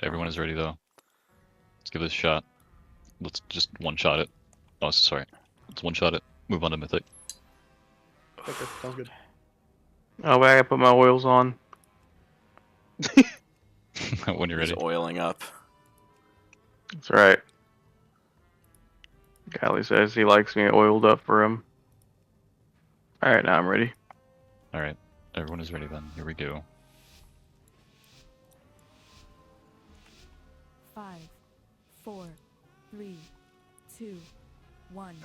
everyone is ready though. Let's give this a shot. Let's just one-shot it. Oh, sorry. Let's one-shot it. Move on to Mythic. Okay, sounds good. Oh, wait, I gotta put my oils on. When you're He's ready. oiling up. That's right. Callie says he likes me oiled up for him. Alright, now I'm ready. Alright, everyone is ready then. Here we go. 5, 4, 3, 2, 1.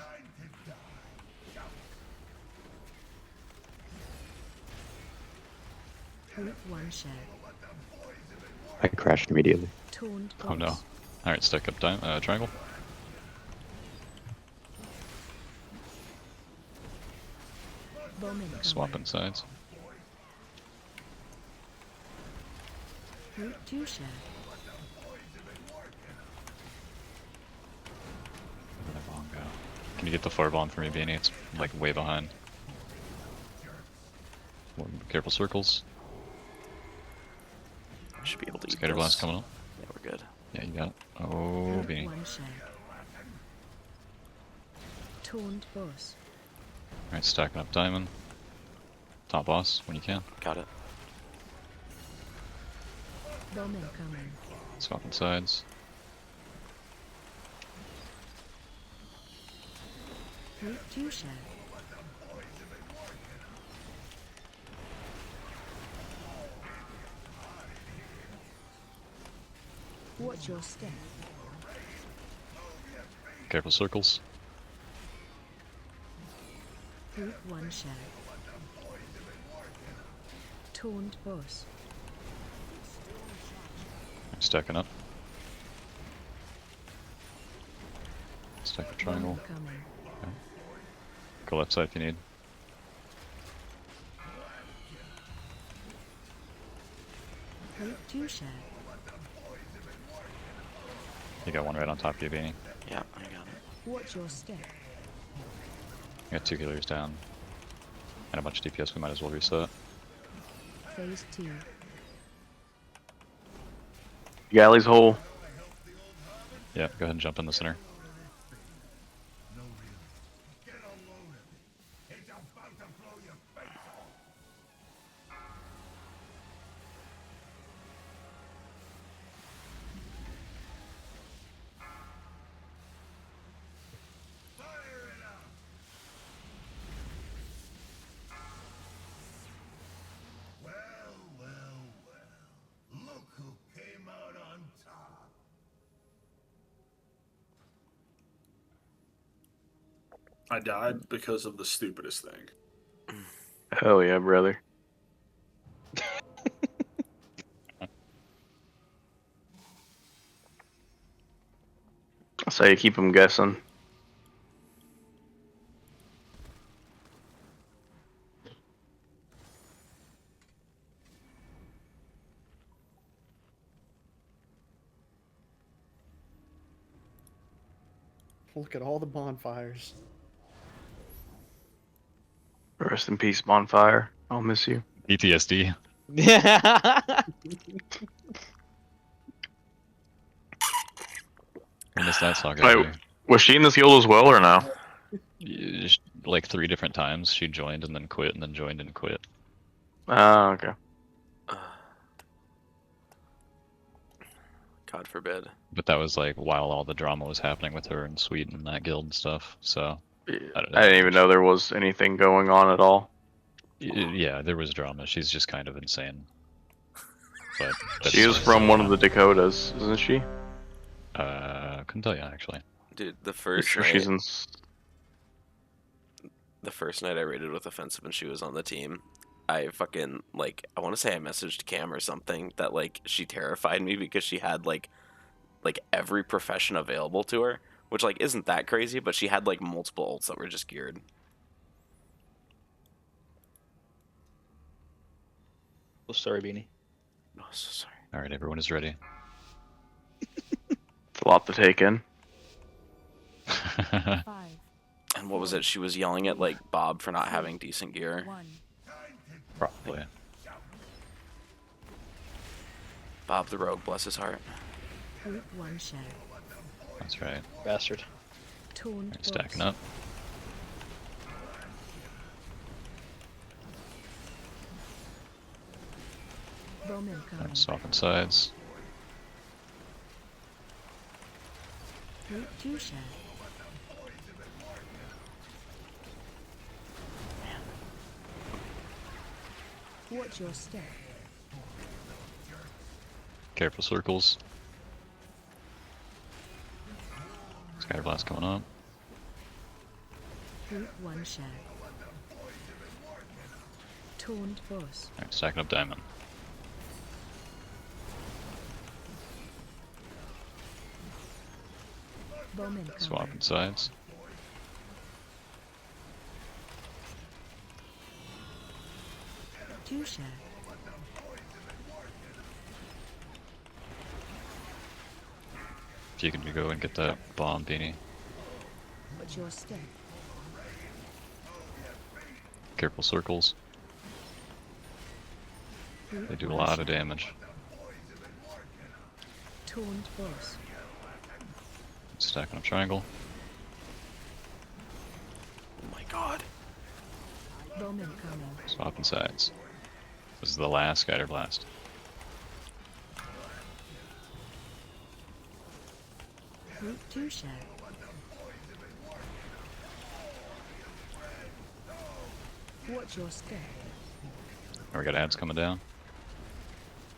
Route 1 shed. I crashed immediately. Taunt Oh no. Alright, stack up triangle. Swapping sides. Route 2 shed. Where did that bomb go? Can you get the far bomb for me, Beanie? It's like way behind. Careful circles. Should be able to eat Scatter this. blast coming up. Yeah, we're good. Yeah, you got it. Oh, Route Beanie. 1 shed. Taunt boss. Alright, stacking up diamond. Top boss when you can. Got it. Bowman coming. Swapping sides. Route 2 shed. Watch your step. Careful circles. Route 1 shed. Taunt boss. Stacking up. Stack a triangle. Bowman coming. Go left side if you need. Route 2 shed. You got one right on top of you, Beanie. Yeah, I got it. Watch your step. You got 2 healers down. And a bunch of DPS, we might as well reset. Phase 2. Galley's hole. Yeah, go ahead and jump in the center. Look who came out on top. I died because of the stupidest thing. Hell yeah, brother. So you keep them guessing. Look at all the bonfires. Rest in peace, Bonfire. I'll miss you. PTSD. I missed that saga. Wait, was she in this guild as well or no? Like 3 different times. She joined and then quit and then joined and quit. Oh, okay. God forbid. But that was like while all the drama was happening with her in Sweden and that guild and stuff. So I didn't even know there was anything going on at all. yeah, there was drama. She's just kind of insane. But She is from one of the Dakotas, isn't she? Couldn't tell you actually. Dude, the Pretty first sure night, she's in. the first night I raided with Offensive and she was on the team, I fucking, like, I want to say I messaged Cam or something that, like, she terrified me because she had, like every profession available to her, which, like, isn't that crazy, but she had, like, multiple ults that were just geared. Oh, sorry, Beanie. Oh, so sorry. Alright, everyone is ready. It's a lot to take in. 5, And what was it? She was yelling at, like, Bob for not having decent gear. 1. Probably. Bob the Rogue, bless his heart. Group 1 share. That's right. Bastard. Taunt Alright, stacking boss. up. Bowman Alright, coming. swapping sides. Group 2 share. Watch your step. Careful circles. Scatterblast coming up. Group 1 share. Taunt boss. Alright, stacking up diamond. Bowman coming. Swapping sides. Two share. If you can go and get that bomb, Beanie. Watch your step. Careful circles. Group They do a 1 lot of share. damage. Taunt boss. Stacking up triangle. Oh my god. Bowman coming. Swapping sides. This is the last Scatterblast. Group 2 share. Watch your step. We got ads coming down.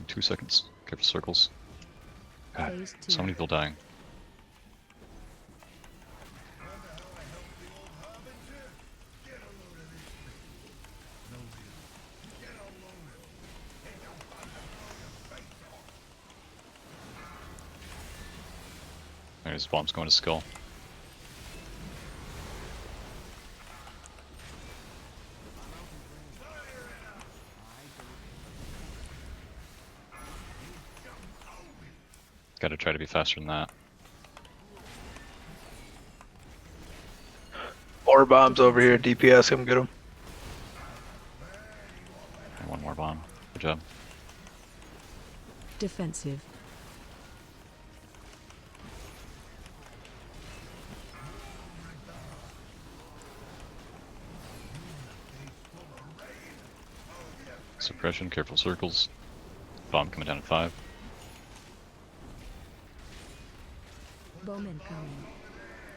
In 2 seconds. Careful circles. God, Phase 2. so many people dying. There's bombs going to skull. Gotta try to be faster than that. 4 bombs over here. DPS, come get them. And one more bomb. Good job. Defensive. Suppression, careful circles. Bomb coming down at 5. Bowman coming.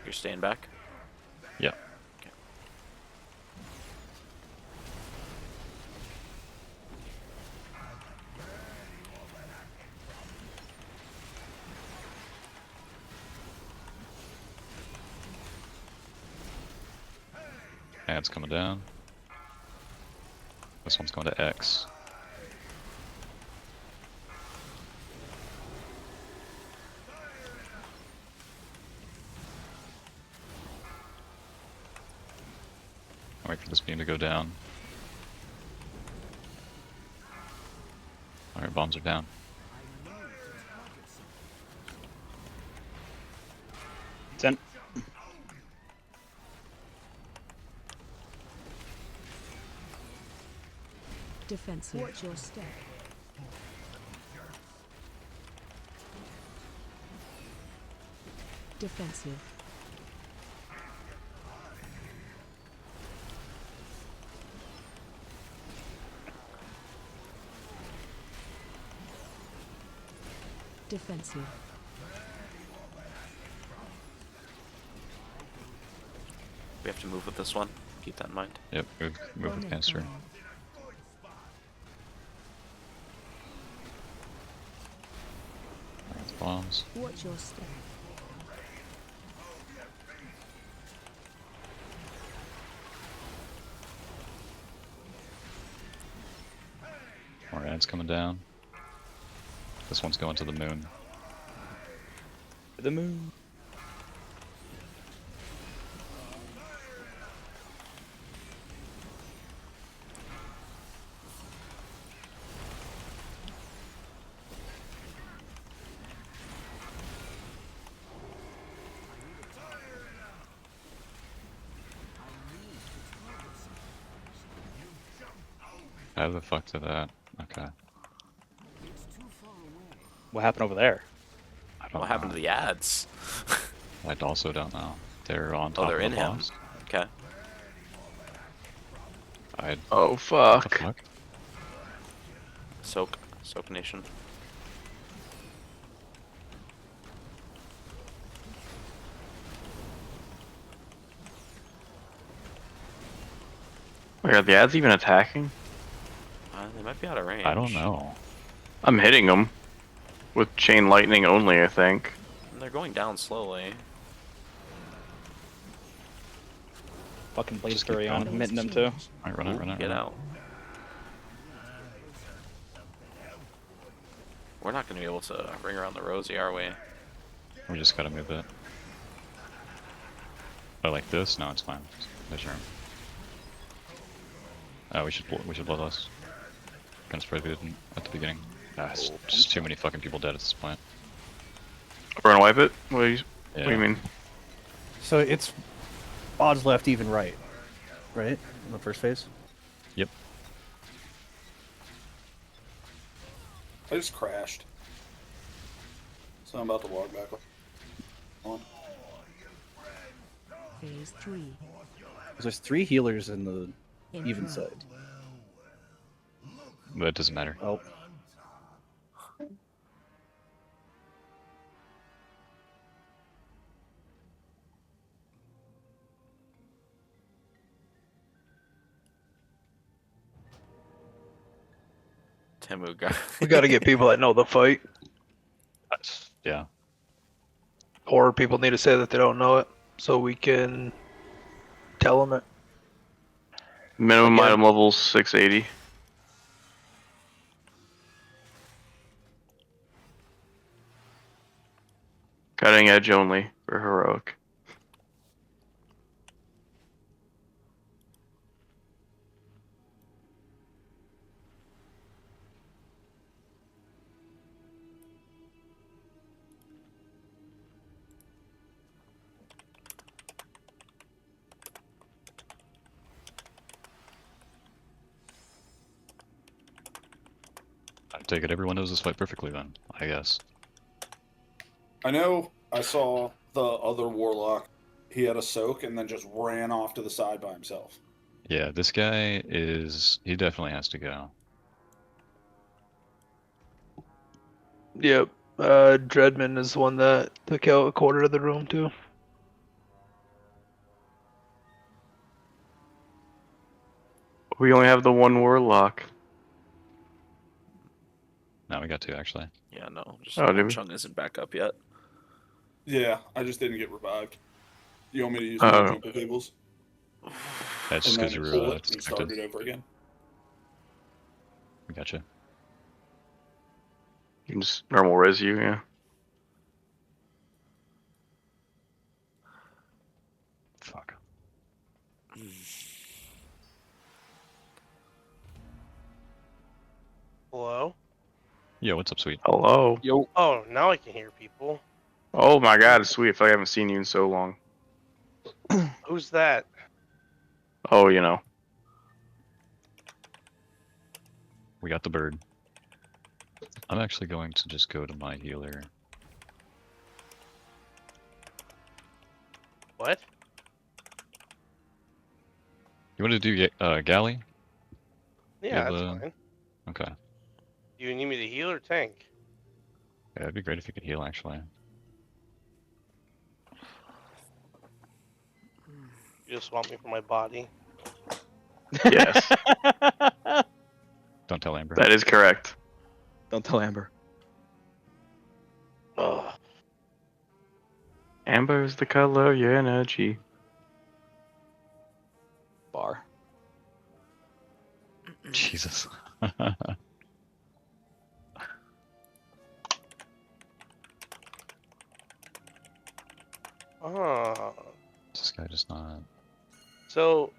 You're staying back? Yeah. Okay. Ads coming down. This one's going to X. I'll wait for this beam to go down. Alright, bombs are down. It's in. Defensive. Watch your step. Defensive. Defensive. We have to move with this one. Keep that in mind. Yep, move with Bowman cancer. coming. Alright, bombs. Watch your step. More ads coming down. This one's going to the moon. The moon. How the fuck did that? Okay. What happened over there? I What happened to the ads? I also don't know. They're on Oh, top they're of in the him. boss. Okay. Oh What the fuck. fuck? Soak Nation. Wait, are the ads even attacking? They might be out of range. I don't know. I'm hitting them with chain lightning only, I think. They're going down slowly. Fucking Blade Just keep Fury on, going. I'm hitting them too. Alright, run it, Ooh, run it, get run it. out. We're not going to be able to ring around the rosy, are we? We just gotta move it. Oh, like this? No, it's fine. There's room. Oh, we should blow this. Gonna spread it at the beginning. Ah, it's just too many fucking people dead at this point. We're gonna wipe it? What do you mean? So it's odds left, even right. Right? In the first phase? Yep. I just crashed. So I'm about to log back on. Phase 3. There's 3 healers in the In even front. side. But it doesn't matter. Oh, Temu got. We got to get people that know the fight. Yeah. Or people need to say that they don't know it, so we can tell them it. Minimum Again. item level 680. Cutting edge only for heroic. I take it everyone knows this fight perfectly then, I guess. I know I saw the other warlock. He had a soak and then just ran off to the side by himself. Yeah, this guy is... he definitely has to go. Yep. Dreadman is the one that took out a quarter of the room too. We only have the one warlock. Now we got two, actually. Yeah, no. Just Oh, did we? Chung isn't back up yet. Yeah, I just didn't get revived. You want me to use Oh. my jumper cables? That's just And because then you pull were it and start disconnected. it over again. We gotcha. You can just normal res you, yeah. Fuck. Hello? Yo, what's up, sweet? Hello. Yo. Oh, now I can hear people. Oh my god, it's sweet. I feel like I haven't seen you in so long. Who's that? Oh, you know. We got the bird. I'm actually going to just go to my healer. What? You want to do galley? Yeah, have that's a- fine. Okay. Do you need me to heal or tank? Yeah, it'd be great if you could heal, actually. You just want me for my body? Yes, Don't tell Amber. that is correct. Don't tell Amber. Ugh. Amber is the color of your energy. Bar. Jesus. Oh. This guy just not... So,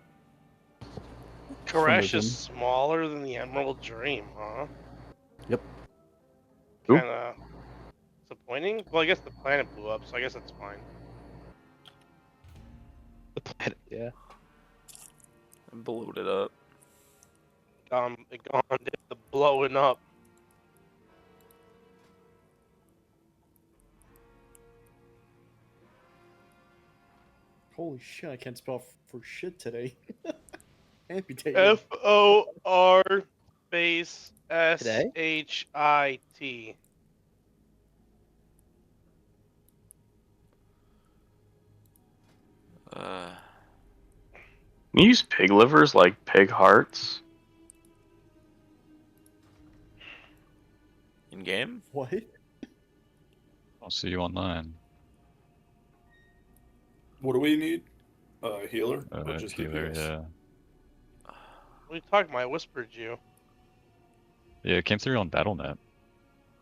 Koresh within. is smaller than the Emerald Dream, huh? Yep. Who? Kinda disappointing. Well, I guess the planet blew up, so I guess that's fine. The planet, yeah. I blowed it up. It gone did the blowing up. Holy shit, I can't spell for shit today. Amputated. FOR space Today? SHIT. Can you use pig livers like pig hearts? In game? What? I'll see you online. What do we need? Healer or just Healer, DPS? yeah. What are you talking about? I whispered you. Yeah, it came through on BattleNet.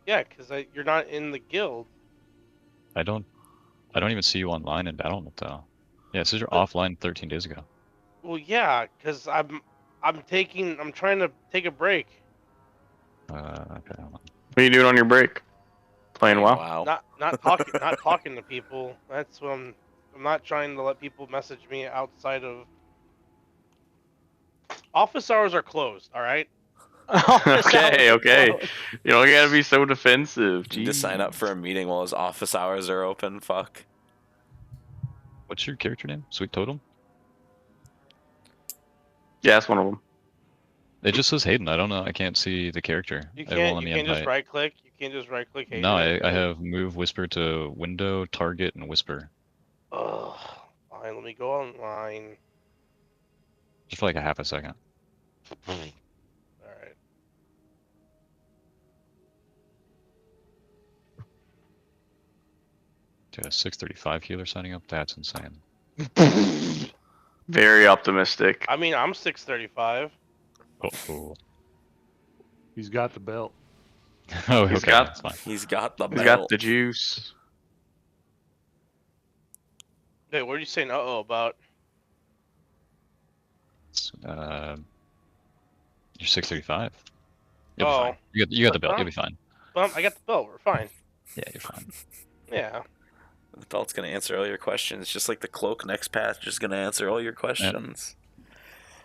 Yeah, because you're not in the guild. I don't even see you online in BattleNet though. Yeah, it says you're But- offline 13 days ago. Well, yeah, because I'm trying to take a break. Okay, hold on. What are you doing on your break? Playing WoW? Wow. Not talking to people. That's what I'm not trying to let people message me outside of office hours are closed, all right? Okay. You don't gotta be so defensive. You just sign up Jeez. for a meeting while his office hours are open. Fuck. What's your character name? Sweet Totem? Yeah, that's one of them. It just says Hayden. I don't know. I can't see the character. You It won't can't let me just invite. right click. You can't just right click. No, I have move whisper to window, target, and whisper. Ugh. Fine, let me go online. Just for like a half a second. All right. Dude, a 635 healer signing up? That's insane. Very optimistic. I mean, I'm 635. Oh. He's got the belt. Oh, He's okay, got- that's fine. He's got the He's belt. got the juice. Hey, what are you saying? About? You're 635. You'll be Oh. fine. You got the belt. You'll be fine. Well, I got the belt. We're fine. Yeah, you're fine. Yeah. The belt's gonna answer all your questions, just like the cloak next patch, just gonna answer all your questions.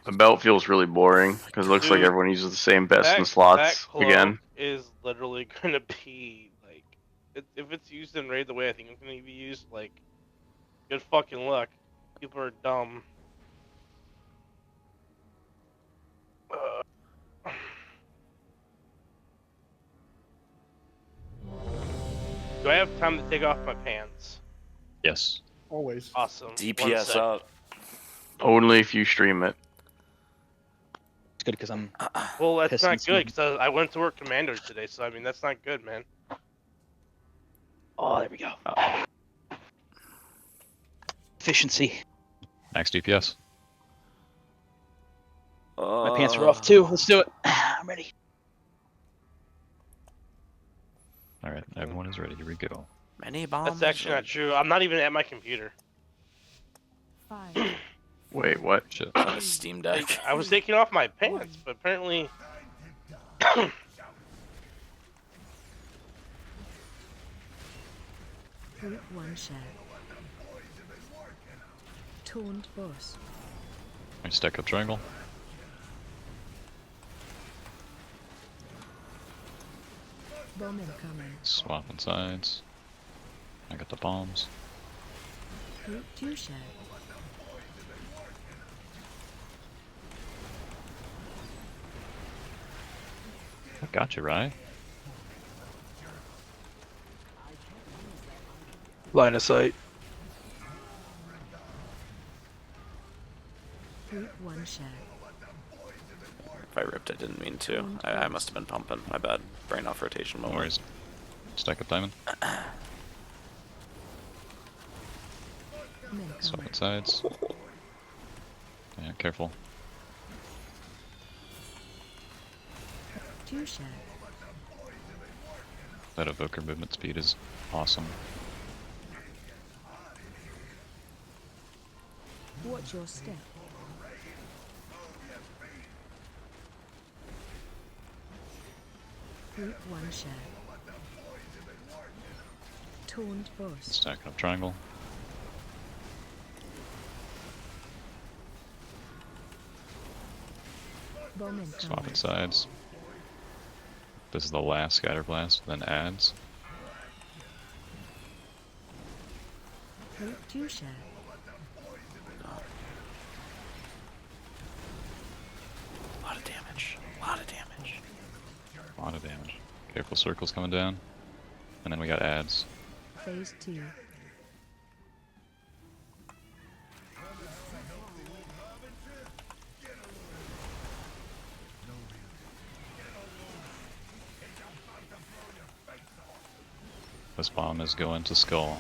The belt feels really boring because it looks like Dude, everyone uses the same best in That slots cloak again. is literally gonna be like, if it's used in raid the way I think it's gonna be used, like, good fucking luck. People are dumb. Do I have time to take off my pants? Yes. Always. Awesome. One DPS sec. up. Only if you stream it. It's good because I'm. Well, that's Pissing not some- good because I went to work commando today, so I mean that's not good, man. Oh, there we go. Efficiency. Max DPS. My pants are off too. Let's do it. I'm ready. All right, everyone is ready. Here we go. Many bombs. That's actually not true. I'm not even at my computer. 5, Wait, what? Shit. On a Steam Deck. Like, I was taking off my pants, but apparently Group 1 share. Taunt boss. I stack up triangle. Bomb incoming. Swapping sides. I got the bombs. Group 2 share. I got you, right? Line of sight. Group 1 share. If I ripped, I didn't mean to. I must have been pumping. My bad. Brain off rotation No moment. worries. Stack up diamond. Incoming. Swapping sides. Yeah, careful. 2 share. That evoker movement speed is awesome. Watch your step. Group 1 share. Taunt boss. Stacking up triangle. Bomb incoming. Swapping sides. This is the last scatter blast, then adds. Group 2 share. A lot of damage. Careful, circles coming down. And then we got ads. Phase 2. This bomb is going to skull.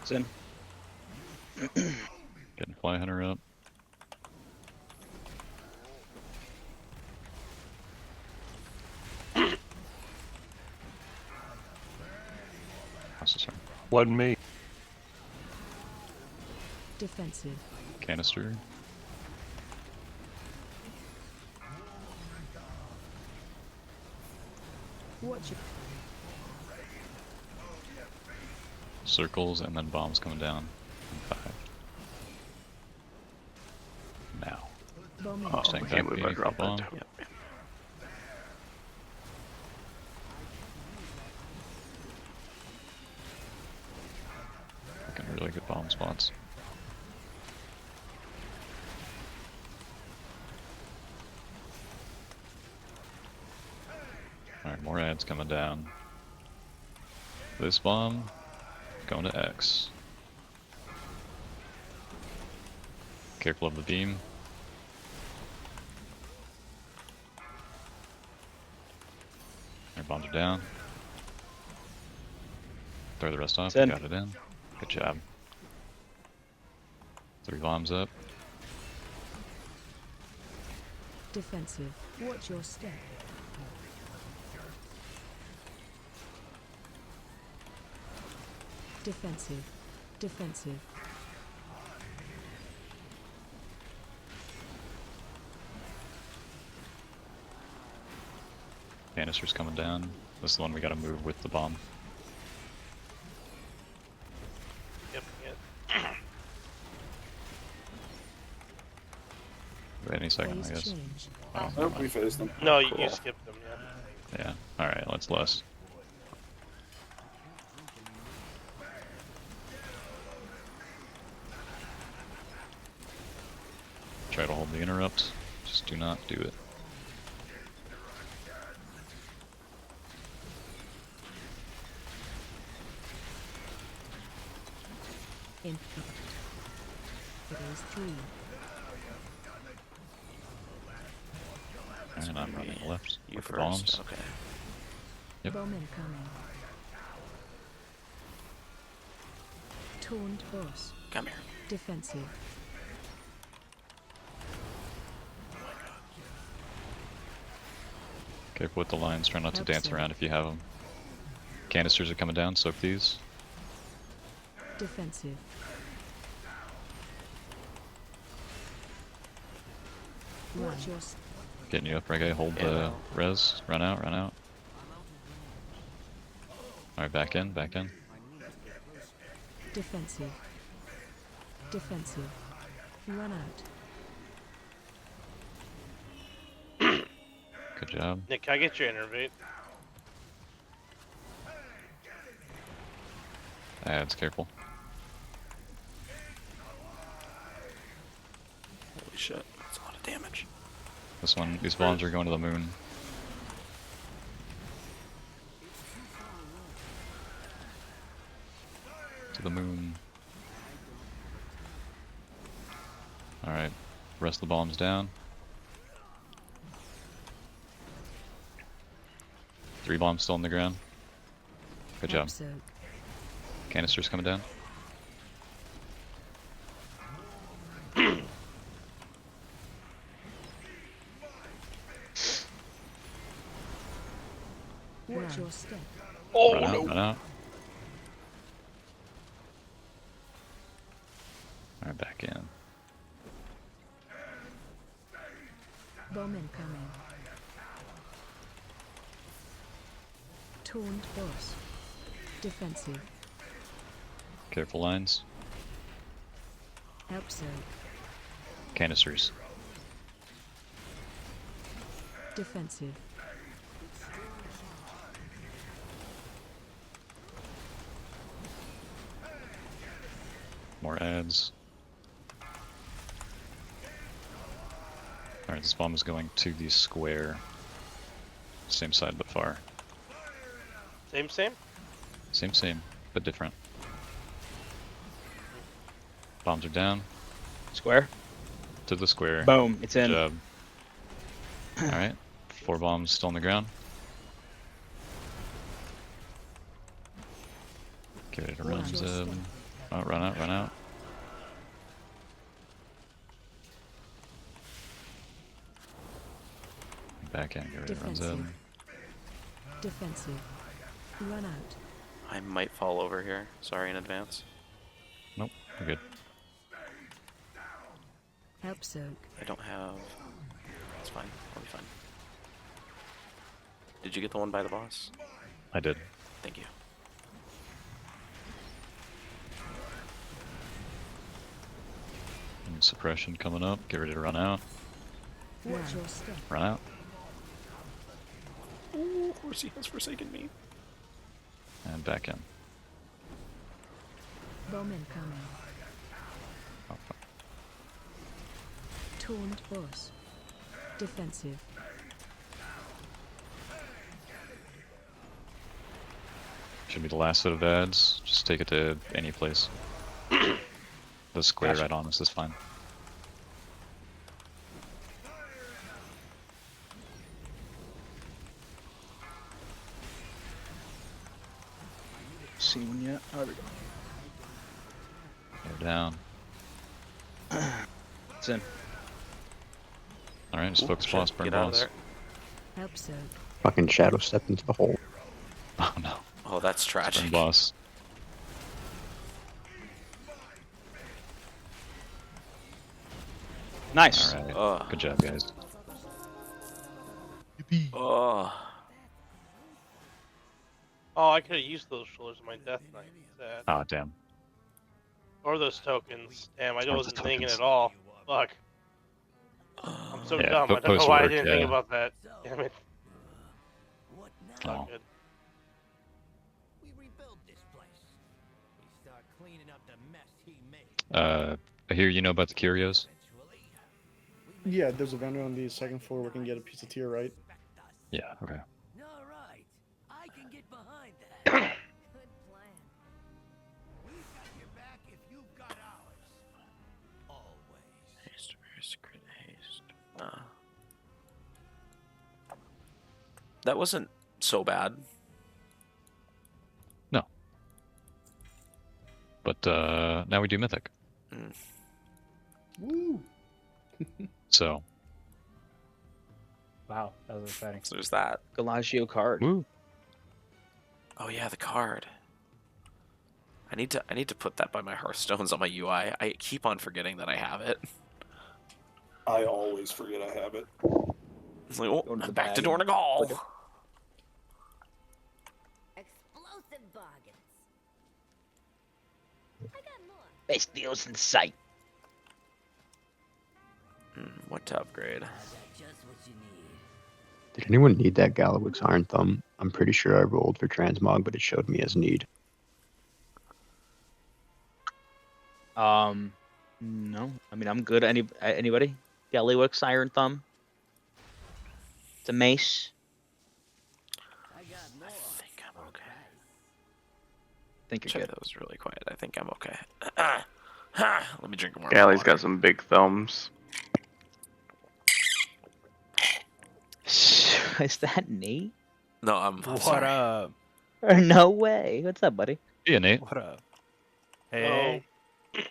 It's in. Getting Fly Hunter up. What's this one? Wasn't me. Defensive. Canister. Watch your Circles and then bombs coming down. In 5. Now. bomb. Oh, Staying we can't back move being our drop bomb. that. Yep. Looking really good bomb spots. Alright, more ads coming down. This bomb going to X. Careful of the beam. Our bombs are down. Throw the rest off. It's in. Got it in. Good job. 3 bombs up. Defensive. Watch your step. Defensive. Defensive. Canister's coming down. This is the one we gotta move with the bomb. Yep, yep. Any second, I Phase guess. change. Oh, never Nope, we mind. faced them. No, you Cool. skipped them, yeah. Yeah. Alright, let's less. Try to hold the interrupt. Just do not do it. In Phase 3. And I'm running left You with the first. bombs. Okay. Yep. Bomb incoming. Taunt boss. Come here. Defensive. Careful with the lines, try not to dance Absolutely. around if you have them. Canisters are coming down, soak these. Defensive. Watch your step. Getting you up, Reggae, hold the res, run out, run out. Alright, back in, back in. Defensive. Defensive. Run out. Good job. Nick, can I get your innervate? Ads, careful. Holy shit. That's a lot of damage. This one, these bombs are going to the moon. To the moon. Alright, rest of the bombs down. 3 bombs still on the ground. Good job. Absoak. Canisters coming down. Watch your step. Run out, run out. Alright, back in. Bomb incoming. Taunt boss. Defensive. Careful lines. Absoak. Canisters. Defensive. More ads. Alright, this bomb is going to the square. Same side but far. Same, same? Same, but different. Bombs are down. Square. To the square. Boom. It's Good in. job. Alright. 4 bombs still on the ground. Get ready to run, Zeb. Oh, run out, run out. Back in, get ready to run, Zeb. Defensive. Run out. I might fall over here. Sorry in advance. Nope, we're good. Help soak. I don't have... It's fine. I'll be fine. Did you get the one by the boss? I did. Thank you. And suppression coming up. Get ready to run out. Watch your step. Run out. Ooh, Horsey has forsaken me. And back in. Bowman coming. Oh, fuck. Taunt boss. Defensive. Should be the last set of ads. Just take it to any place. The square Gotcha. right on us is fine. See one yet? Oh, there we go. They're down. It's in. Alright, just Ooh, focus shit, boss, burn get out of boss. there. Help soak. Fucking shadow stepped into the hole. Oh no. Oh, that's Burn tragic. boss. Nice. Alright. Ugh. Good job, guys. Oh. Oh, I could have used those shoulders in my Death Knight. Sad. Ah, damn. Or those tokens. Damn, I the wasn't thinking tokens. at all. Fuck. I'm so Yeah, dumb. I don't know post why I work, didn't think yeah. about that. Damn it. Oh. Not good. We rebuild this place. We start cleaning up the mess he made. I hear you know about the curios? Yeah, there's a vendor on the second floor. We can get a piece of tier, right? Yeah, okay. All right. I can get behind that. Good plan. We've got your back if you've got ours. Always. Haste, haste, crit, haste. That wasn't so bad. No. But now we do Mythic. Mm. Woo! So, Wow, that was exciting. So there's that. Galagio card. woo. Oh yeah, the card. I need to put that by my Hearthstones on my UI. I keep on forgetting that I have it. I always forget I have it. It's like, oh, Go to the I'm back to bag and Dornegal. click it. Explosive bargains. I got more. Best deals in sight. What to upgrade? I got just what you need. Did anyone need that Gallowix Iron Thumb? I'm pretty sure I rolled for transmog, but it showed me as need. No. I mean, I'm good. Anybody? Gallywix, Iron Thumb. It's a mace. I got more. I think I'm okay. I think you're Check good. that was really quiet. I think I'm okay. Let me drink more. Galley's water. got some big thumbs. Is that Nate? No, I'm What sorry. up? No way. What's up, buddy? Yeah, Nate. What up? Hey. Am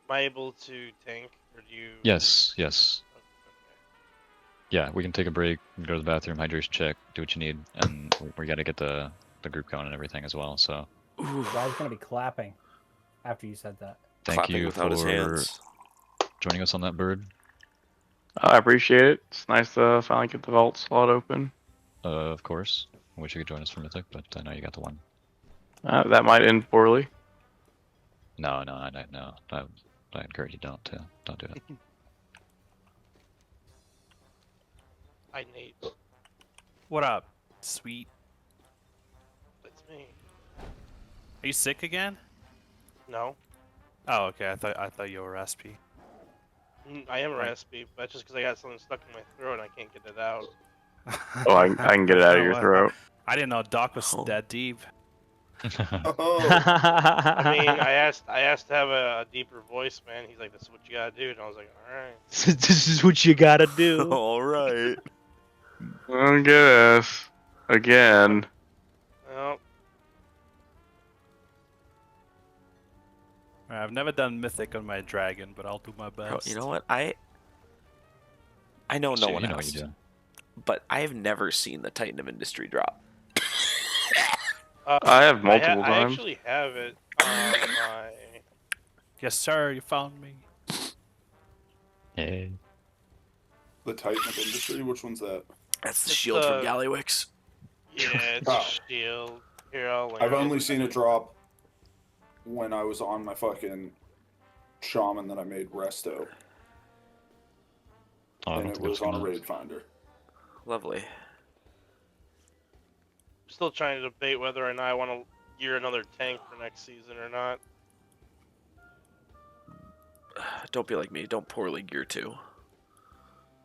I able to tank, or do you? Yes, yes. Okay. Yeah, we can take a break, go to the bathroom, hydration check, do what you need, and we gotta get the group going and everything as well, so Ooh, I was gonna be clapping after you said that. thank clapping you without his for hands. joining us on that bird. I appreciate it. It's nice to finally get the vault slot open. Of course. I wish you could join us for Mythic, but I know you got the one. That might end poorly. No. I encourage you don't do it. Hi, Nate. What up? Sweet. That's me. Are you sick again? No. Oh, okay. I thought you were raspy. I am raspy, but that's just because I got something stuck in my throat and I can't get it out. Oh, I can get it out of your throat. I didn't know Doc was Oh. that deep. Oh, I mean, I asked to have a deeper voice, man. He's like, "This is what you gotta do," and I was like, "All right." This is what you gotta do. All right. I guess. Again. Well, I've never done Mythic on my dragon, but I'll do my Bro, best. you know what? I know no So one you know what asked, you do. but I have never seen the Titan of Industry drop. I have multiple I times. actually have it on my. Yes, sir. You found me. Hey. the Titan of Industry. Which one's that? That's the It's, shield from Gallywix. Yeah, it's Oh. a shield. Here, I'll link I've it. only seen it drop when I was on my fucking shaman that I made resto, Oh, I and don't it think I've was on a seen that. raid finder. Lovely. Still trying to debate whether or not I want to gear another tank for next season or not. Don't be like me. Don't poorly gear 2.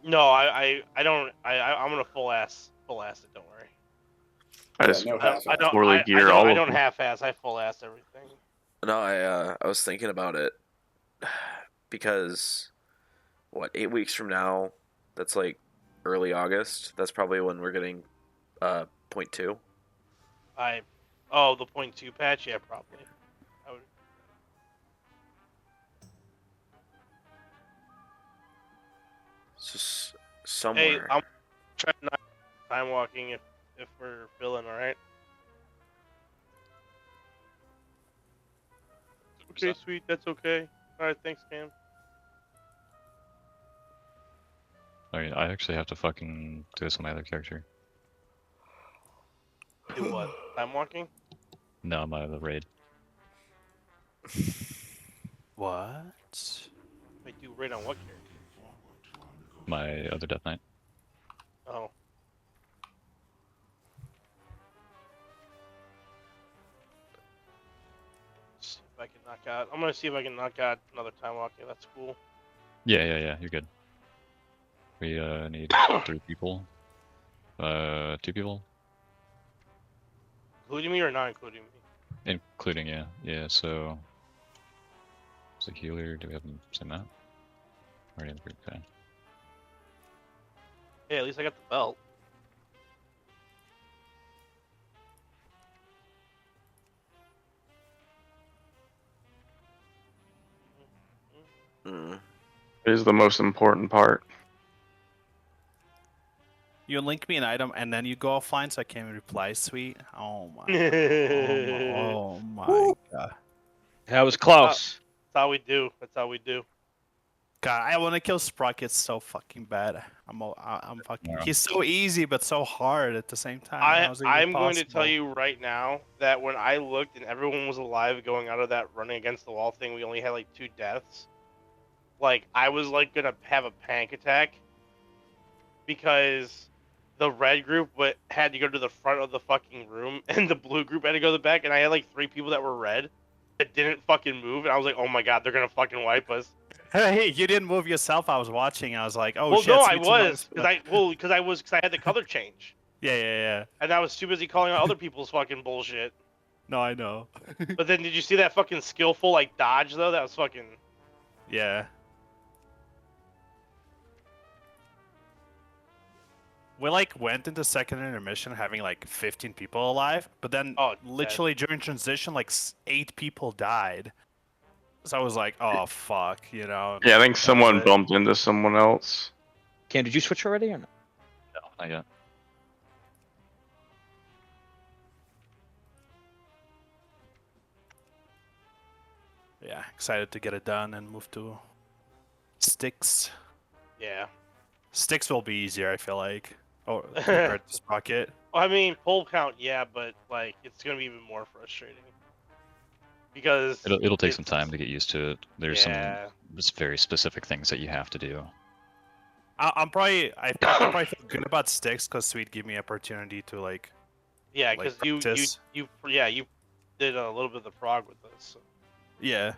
No, I don't. I'm gonna full ass it. Don't worry. I just no half-ass. I don't. poorly gear I all of don't them. half-ass. I full ass everything. No, I was thinking about it because 8 weeks from now, that's like early August. That's probably when we're getting 0.2. The .2 patch. Yeah, probably. I would. It's just somewhere. Hey, I'm trying not time walking if we're feeling all right. Okay, sweet. That's okay. All right, thanks, Cam. I mean, I actually have to fucking do this on my other character. Do what? Time walking? No, my other raid. What? Wait, do raid on what character? My other Death Knight. Oh. See if I can knock out. I'm gonna see if I can knock out another time walking. That's cool. Yeah, you're good. We need 3 people. 2 people? Including me or not including me? Including, yeah, so... Is it healer? Do we have the same map? Already in the group, okay. Hey, at least I got the belt. It is the most important part. You link me an item and then you go offline so I can't reply, sweet. Oh my. Oh my god. That was close. That's how we do. That's how we do. God, I want to kill Sprocket so fucking bad. I'm fucking. Yeah. He's so easy but so hard at the same time. How is it even I'm going to tell possible? you right now that when I looked and everyone was alive going out of that running against the wall thing, we only had like 2 deaths. Like, I was like gonna have a panic attack because the red group had to go to the front of the fucking room and the blue group had to go to the back, and I had like 3 people that were red that didn't fucking move, and I was like, oh my god, they're gonna fucking wipe us. Hey, you didn't move yourself. I was watching. I was like, oh Well, shit. no, I Sweet's was alive. because I had the color change, Yeah. and I was too busy calling out other people's fucking bullshit. No, I know. But then, did you see that fucking skillful like dodge though? That was fucking. Yeah. We like went into second intermission having like 15 people alive, but then literally during transition like 8 people died. So I was like, oh fuck, you know. Yeah, I think that was someone it. bumped into someone else. Cam, did you switch already or not? No, not yet. Yeah, excited to get it done and move to Sticks. Yeah. Sticks will be easier, I feel like. Oh, compared to Sprocket. I mean, pull count, yeah, but like it's gonna be even more frustrating because It'll take some time to get used to it. There's Yeah. some just very specific things that you have to do. I probably feel good about Sticks because Sweet gave me opportunity to like. Yeah, like, because practice. you did a little bit of the prog with us. So. Yeah.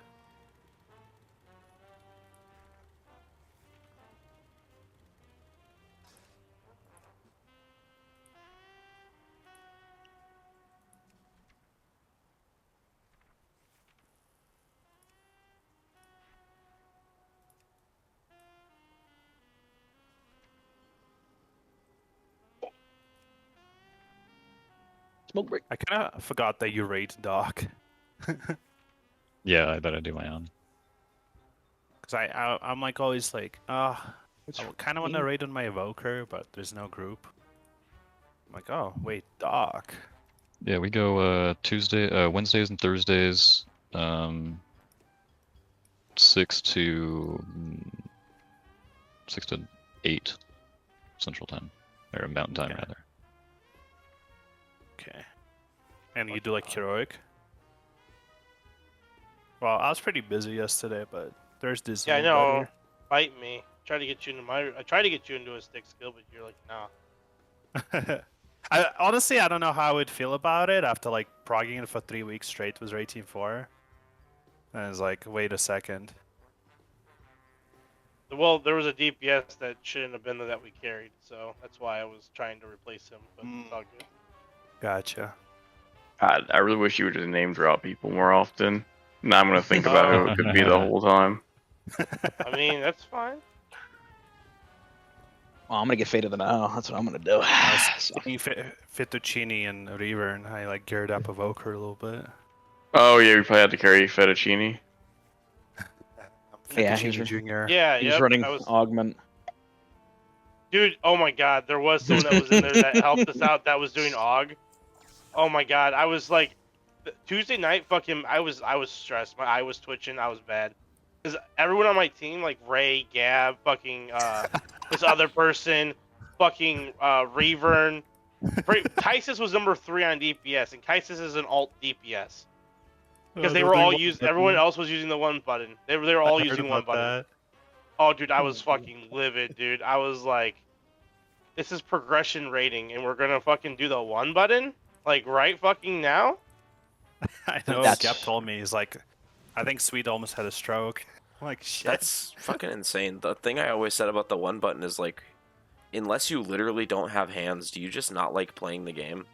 Smoke break. I kind of forgot that you raid Doc. Yeah, I bet I do my own. Because I'm like always like, I kind of want to raid on my evoker, but there's no group. I'm like, oh wait, Doc. Yeah, we go Wednesdays and Thursdays, 6 to 8 Central Time, or Mountain Time Okay. rather. Okay. And you do like heroic? Well, I was pretty busy yesterday, but Thursday's a Yeah, I little know. better. Fight me. Try to get you into I tried to get you into a stick skill, but you're like, nah. Honestly, I don't know how I would feel about it after like progging it for 3 weeks straight with rating 4. And it's like, wait a second. Well, there was a DPS that shouldn't have been there that we carried, so that's why I was trying to replace him, but it's all good. Gotcha. I really wish you would just name drop people more often. Now I'm gonna think about who it could be the whole time. I mean, that's fine. Well, I'm gonna get faded now. That's what I'm gonna do. Fettuccine and Reaver, and I like geared up Evoker a little bit. Oh yeah, we probably had to carry Fettuccine. Yeah, Fettuccine Junior. Yeah, he was yep, running I was... augment. Dude, oh my god, there was someone that was in there that helped us out that was doing AUG. Oh my god, I was like, Tuesday night, fucking, I was stressed. My eye was twitching. I was bad. Because everyone on my team, like Ray, Gab, fucking, this other person, fucking, Revern. Kaisis was number 3 on DPS, and Kaisis is an alt DPS. Because they were all using, everyone else was using the 1 button. They were all using 1 button. That. Oh, dude, I was fucking livid, dude. I was like, this is progression rating, and we're gonna fucking do the 1 button? Like, right fucking now? I know, Gap told me, he's like, I think Sweet almost had a stroke. I'm like, shit. That's fucking insane. The thing I always said about the 1 button is like, unless you literally don't have hands, do you just not like playing the game?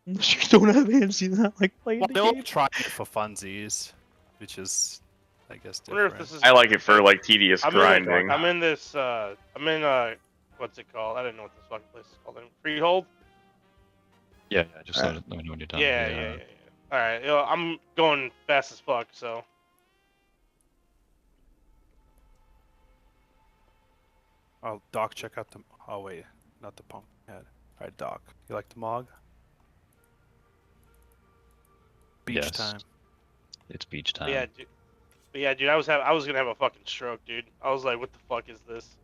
You don't have hands, you not like playing Well, the they'll game? try it for funsies, which is, I guess, I wonder different. if this is... I like it for like tedious grinding. I'm in this, what's it called? I don't know what this fucking place is called. Freehold? Yeah, just let me know when you're done. Yeah. Alright, I'm going fast as fuck, so... Oh, Doc, check out the... Oh, wait. Not the pump head. Alright, Doc. You like the Mog? Beach Yes. time. It's beach time. Yeah, dude, I was gonna have a fucking stroke, dude. I was like, what the fuck is this?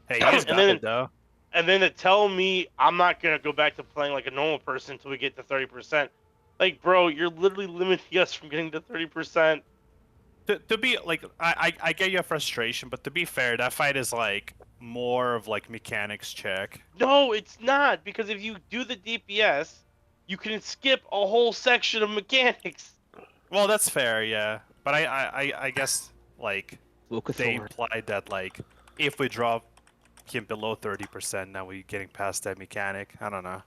Hey, you guys got it, though. And then to tell me I'm not gonna go back to playing like a normal person until we get to 30%. Like, bro, you're literally limiting us from getting to 30%. To be like, I get your frustration, but to be fair, that fight is like more of like mechanics check. No, it's not, because if you do the DPS, you can skip a whole section of mechanics. Well, that's fair, yeah. But I guess like they Thor. implied that like if we drop him below 30%, now we're getting past that mechanic. I don't know.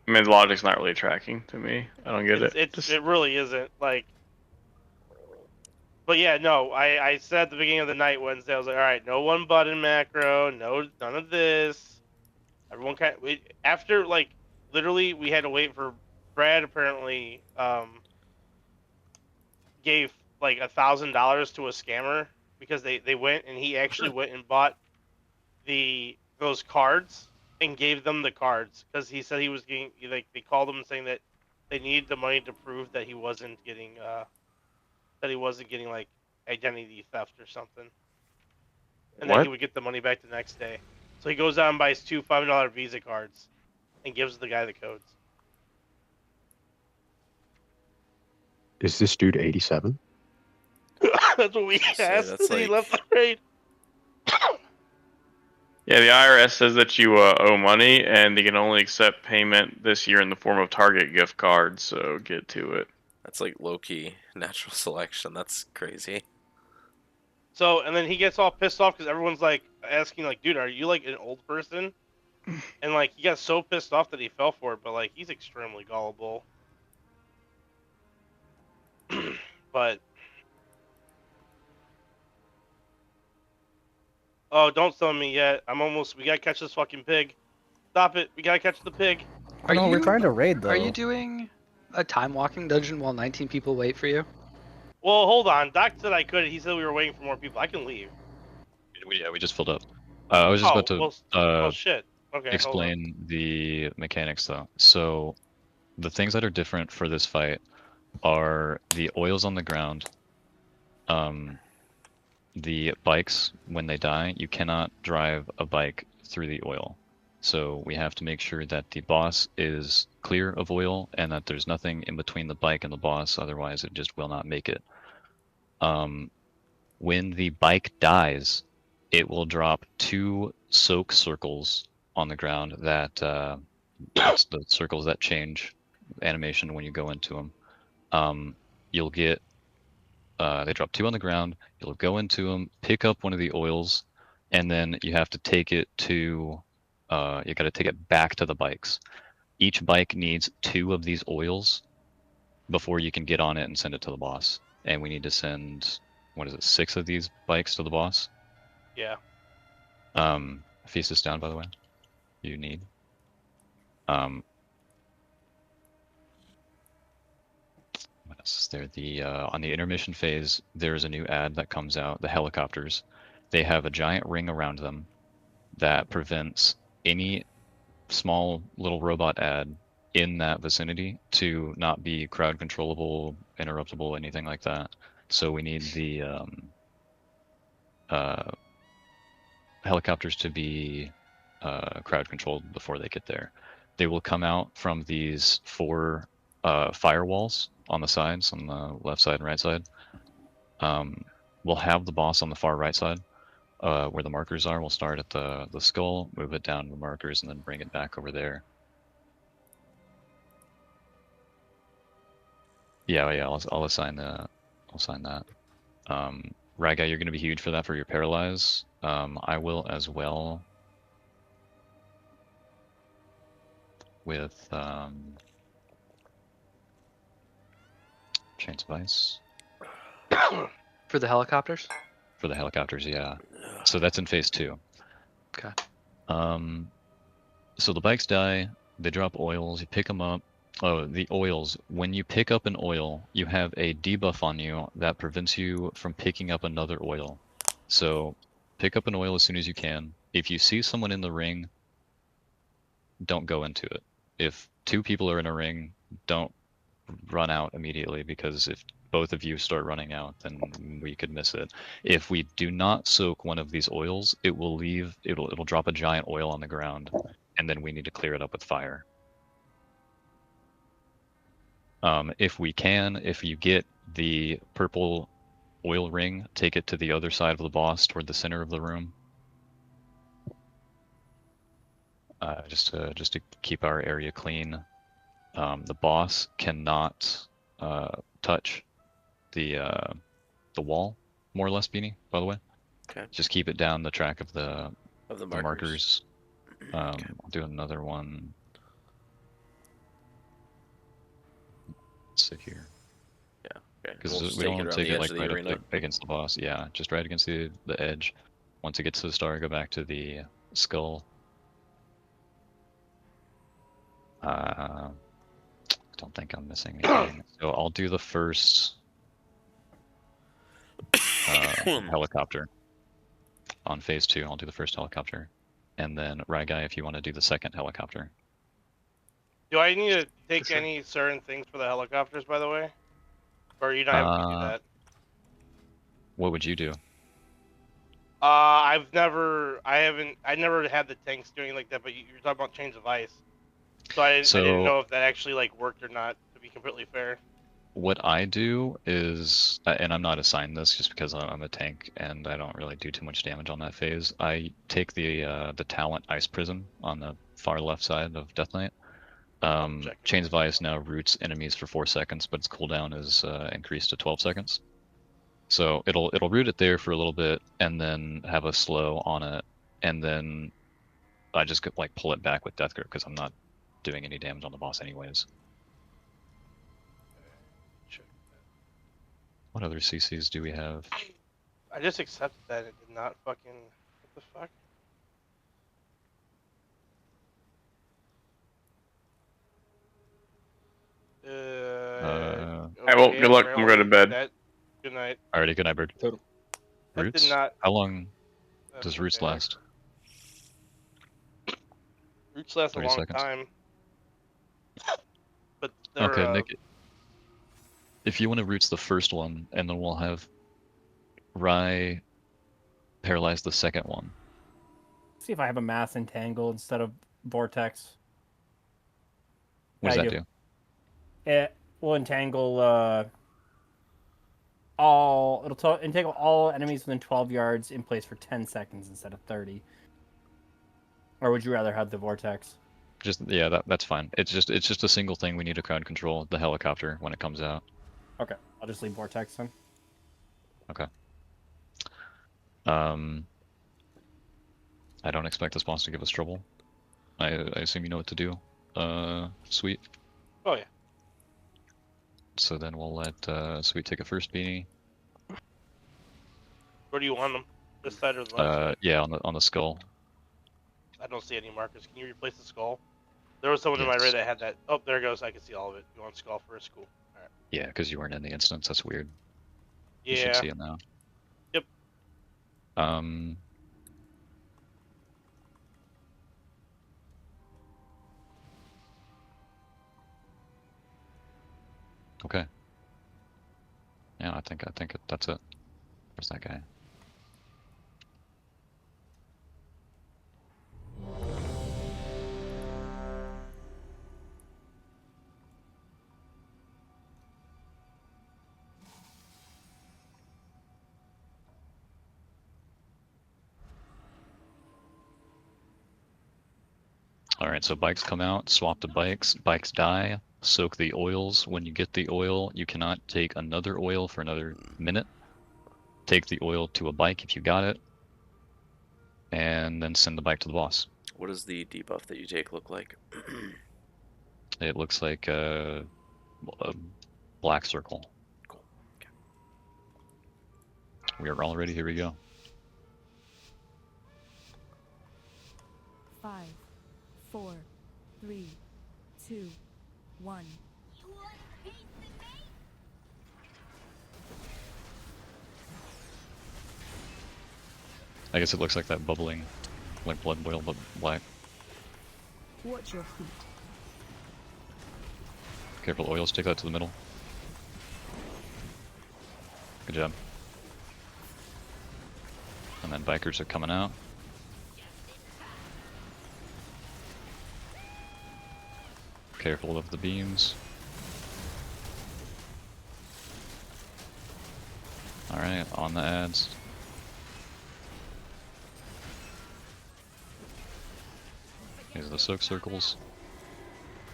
I mean, the logic's not really tracking to me. I don't get it. It really isn't. Like, but yeah, no. I said at the beginning of the night Wednesday, I was like, all right, no 1 button macro, none of this. Everyone after like literally we had to wait for Brad. Apparently, gave like $1,000 to a scammer because they went and he actually went and bought those cards and gave them the cards because he said he was getting, like, they called him saying that they needed the money to prove that he wasn't getting like identity theft or something, and then he would get the money back the next day. So he goes out and buys 2 $5 Visa cards and gives the guy the codes. Is this dude 87? That's what we asked. that's And he like- left the raid. Yeah, the IRS says that you owe money, and they can only accept payment this year in the form of Target gift cards. So get to it. That's like low-key natural selection. That's crazy. So, and then he gets all pissed off because everyone's like asking, like, dude, are you like an old person? And like he got so pissed off that he fell for it, but like he's extremely gullible. But Oh, don't summon me yet. I'm almost. We gotta catch this fucking pig. Stop it. We gotta catch the pig. Oh, no, we're trying to raid though. Are you doing a time walking dungeon while 19 people wait for you? Well, hold on. Doc said I could. He said we were waiting for more people. I can leave. We just filled up. I was just Oh, about to well, oh shit. Okay, explain the mechanics though. So the things that are different for this fight are the oils on the ground. The bikes, when they die, you cannot drive a bike through the oil. So we have to make sure that the boss is clear of oil and that there's nothing in between the bike and the boss, otherwise it just will not make it. When the bike dies, it will drop 2 soak circles on the ground that that's the circles that change animation when you go into them. You'll get they drop 2 on the ground. You'll go into them, pick up one of the oils, and then you have to take it to you got to take it back to the bikes. Each bike needs 2 of these oils before you can get on it and send it to the boss. And we need to send, what is it, 6 of these bikes to the boss. Yeah. Feast is down, by the way. You need. What else is there? The on the intermission phase, there's a new ad that comes out. The helicopters, they have a giant ring around them that prevents any small little robot ad in that vicinity to not be crowd controllable, interruptible, anything like that. So we need the helicopters to be crowd controlled before they get there. They will come out from these 4 firewalls on the sides, on the left side and right side. We'll have the boss on the far right side, where the markers are. We'll start at the skull, move it down to the markers, and then bring it back over there. Yeah, I'll assign that. I'll assign that. Raga, you're going to be huge for that for your paralyze. I will as well. With Chains of Ice. For the helicopters? For the helicopters, yeah. So that's in phase 2. Okay. So the bikes die, they drop oils, you pick them up. Oh, the oils. When you pick up an oil, you have a debuff on you that prevents you from picking up another oil. So pick up an oil as soon as you can. If you see someone in the ring, don't go into it. If 2 people are in a ring, don't run out immediately, because if both of you start running out, then we could miss it. If we do not soak one of these oils, it'll drop a giant oil on the ground, and then we need to clear it up with fire. If you get the purple oil ring, take it to the other side of the boss toward the center of the room. Just to keep our area clean. The boss cannot touch the wall, more or less, Beanie, by the way. Okay. Just keep it down the track of the markers. I'll do another one. Let's sit here. Yeah. Okay. Because We'll we don't want to take it like right arena. up against the boss. Yeah, just right against the edge. Once it gets to the star, go back to the skull. Don't think I'm missing anything. So I'll do the first helicopter on phase 2. I'll do the first helicopter, and then Ragai, if you want to do the second helicopter. Do I need to take any certain things for the helicopters, by the way? Or are you not having me do that? What would you do? I never had the tanks doing like that, but you're talking about Chains of Ice. So I didn't know if that actually like worked or not, to be completely fair. What I do is, and I'm not assigned this just because I'm a tank and I don't really do too much damage on that phase. I take the talent Ice Prism on the far left side of Death Knight. Chains of Ice now roots enemies for 4 seconds, but its cooldown is increased to 12 seconds. So it'll root it there for a little bit and then have a slow on it, and then I just like pull it back with Death Grip because I'm not doing any damage on the boss anyways. What other CCs do we have? I just accepted that it did not fucking The fuck? Alright, well, good luck. I'm going to bed. Good night. Alrighty, good night, Bird. That did Roots? not. How long That's does Roots okay. last? Roots last a 30 long seconds. time. But they're Okay, Nick. If you want to Roots the first one, and then we'll have Rye paralyze the second one. See if I have a mass entangle instead of vortex. What does I that do. do? It will entangle entangle all enemies within 12 yards in place for 10 seconds instead of 30. Or would you rather have the vortex? Just yeah, that's fine. It's just a single thing we need to crowd control the helicopter when it comes out. Okay, I'll just leave vortex then. Okay. I don't expect this boss to give us trouble. I assume you know what to do. Sweet. Oh yeah. So then we'll let Sweet take a first beanie. Where do you want them? This side or the left side? Yeah, on the skull. I don't see any markers. Can you replace the skull? There was someone in my Yes. raid that had that. Oh, there it goes. I can see all of it. You want skull first? Cool. All right. Yeah, because you weren't in the instance. That's weird. Yeah. You should see it now. Yep. Okay. Yeah, I think that's it. Where's that guy? Alright, so bikes come out, swap the bikes, bikes die, soak the oils. When you get the oil, you cannot take another oil for another minute. Take the oil to a bike if you got it, and then send the bike to the boss. What does the debuff that you take look like? It looks like a black circle. Cool. Okay. We are all ready, here we go. 5, 4, 3, 2, 1. I guess it looks like that bubbling, like blood boil, but black. Watch your feet. Careful, oils, take that to the middle. Good job. And then bikers are coming out. Careful of the beams. Alright, on the ads. These are the soak circles.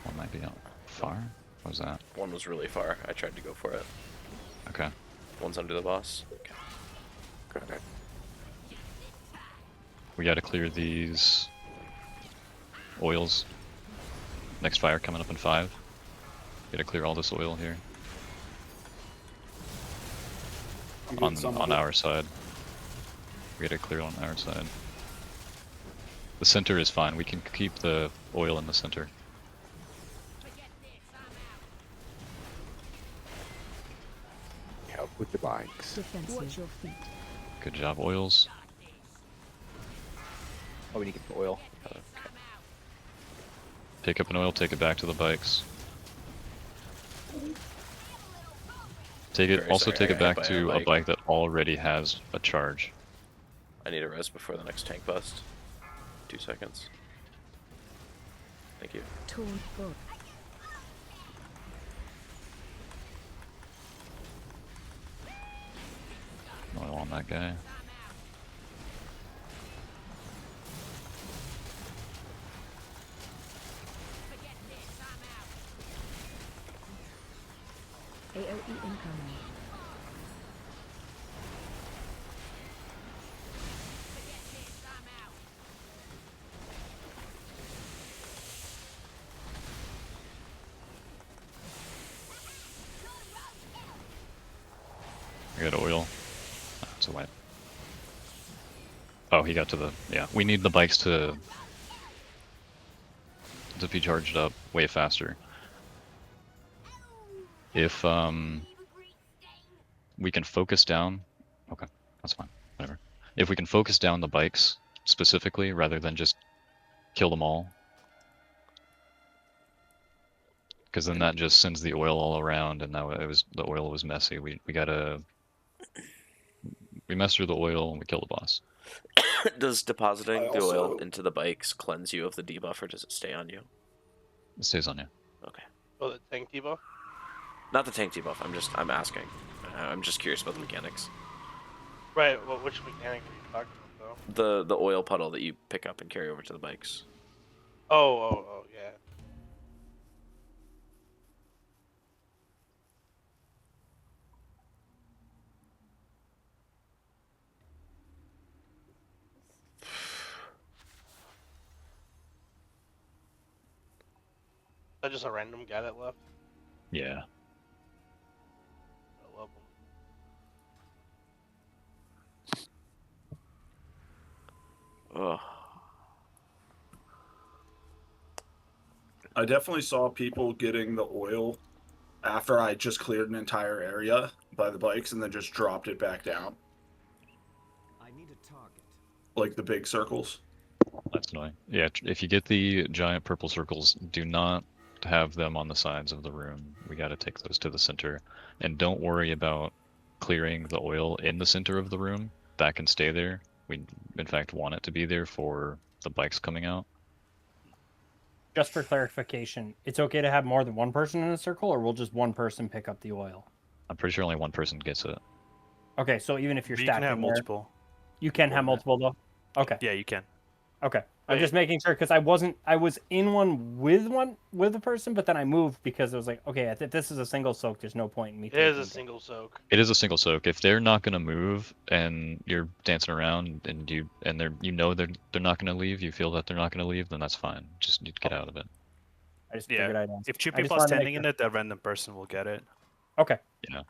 One might be out far. What was that? One was really far. I tried to go for it. Okay. One's under the boss. Okay. We gotta clear these oils. Next fire coming up in 5. Gotta clear all this oil here. On our side. We gotta clear on our side. The center is fine. We can keep the oil in the center. Help with the bikes. Watch your feet. Good job, oils. Oh, we need to get the oil. Pick up an oil, take it back to the bikes. Take it. Also, take it back to a bike that already has a charge. I need a res before the next tank bust. 2 seconds. Thank you. Torn foot. Oil on that guy. AOE incoming. I got oil. It's a wipe. Oh, he got to the... Yeah, we need the bikes to be charged up way faster. If we can focus down... Okay, that's fine. Whatever. If we can focus down the bikes specifically, rather than just kill them all, because then that just sends the oil all around, and now the oil was messy. We mess through the oil and we kill the boss. Does depositing the oil also- into the bikes cleanse you of the debuff, or does it stay on you? It stays on you. Okay. Oh, the tank debuff? Not the tank debuff. I'm asking. I'm just curious about the mechanics. Right. Well, which mechanic are you talking about, though? The oil puddle that you pick up and carry over to the bikes. Oh, yeah. Is that just a random guy that left? Yeah. I love him. Ugh. I definitely saw people getting the oil after I just cleared an entire area by the bikes and then just dropped it back down. I need a target. Like the big circles. That's annoying. Yeah, if you get the giant purple circles, do not have them on the sides of the room. We gotta take those to the center. And don't worry about clearing the oil in the center of the room. That can stay there. We, in fact, want it to be there for the bikes coming out. Just for clarification, it's okay to have more than one person in a circle, or will just one person pick up the oil? I'm pretty sure only one person gets it. Okay, so even if you're You stacking can have there, multiple. you can have multiple though. Okay. Yeah, you can. Okay. I'm just making sure because I was in one with a person, but then I moved because it was like, okay, if this is a single soak, there's no point in me. It is a taking single soak. It is a single soak. If they're not gonna move and you're dancing around and they're not gonna leave, you feel that they're not gonna leave, then that's fine. Just need to get out of it. I just figured I'd ask. If two I just people are wanted to make standing in sure. it, that random person will get it. Okay. Yeah.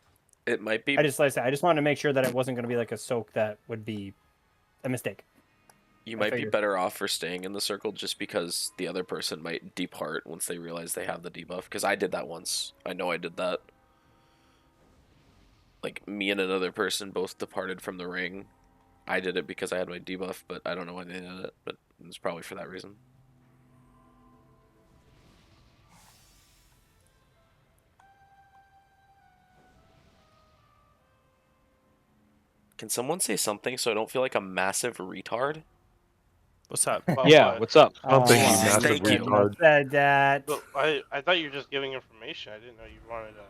It might be. I just wanted to make sure that it wasn't going to be like a soak that would be a mistake. You might be better off for staying in the circle just because the other person might depart once they realize they have the debuff. Because I did that once. I know I did that. Like, me and another person both departed from the ring. I did it because I had my debuff, but I don't know why they did it. But it's probably for that reason. Can someone say something so I don't feel like a massive retard? What's up? Yeah, what's up? Something, you massive Thank you. retard. Said that. But I thought you were just giving information. I didn't know you wanted to.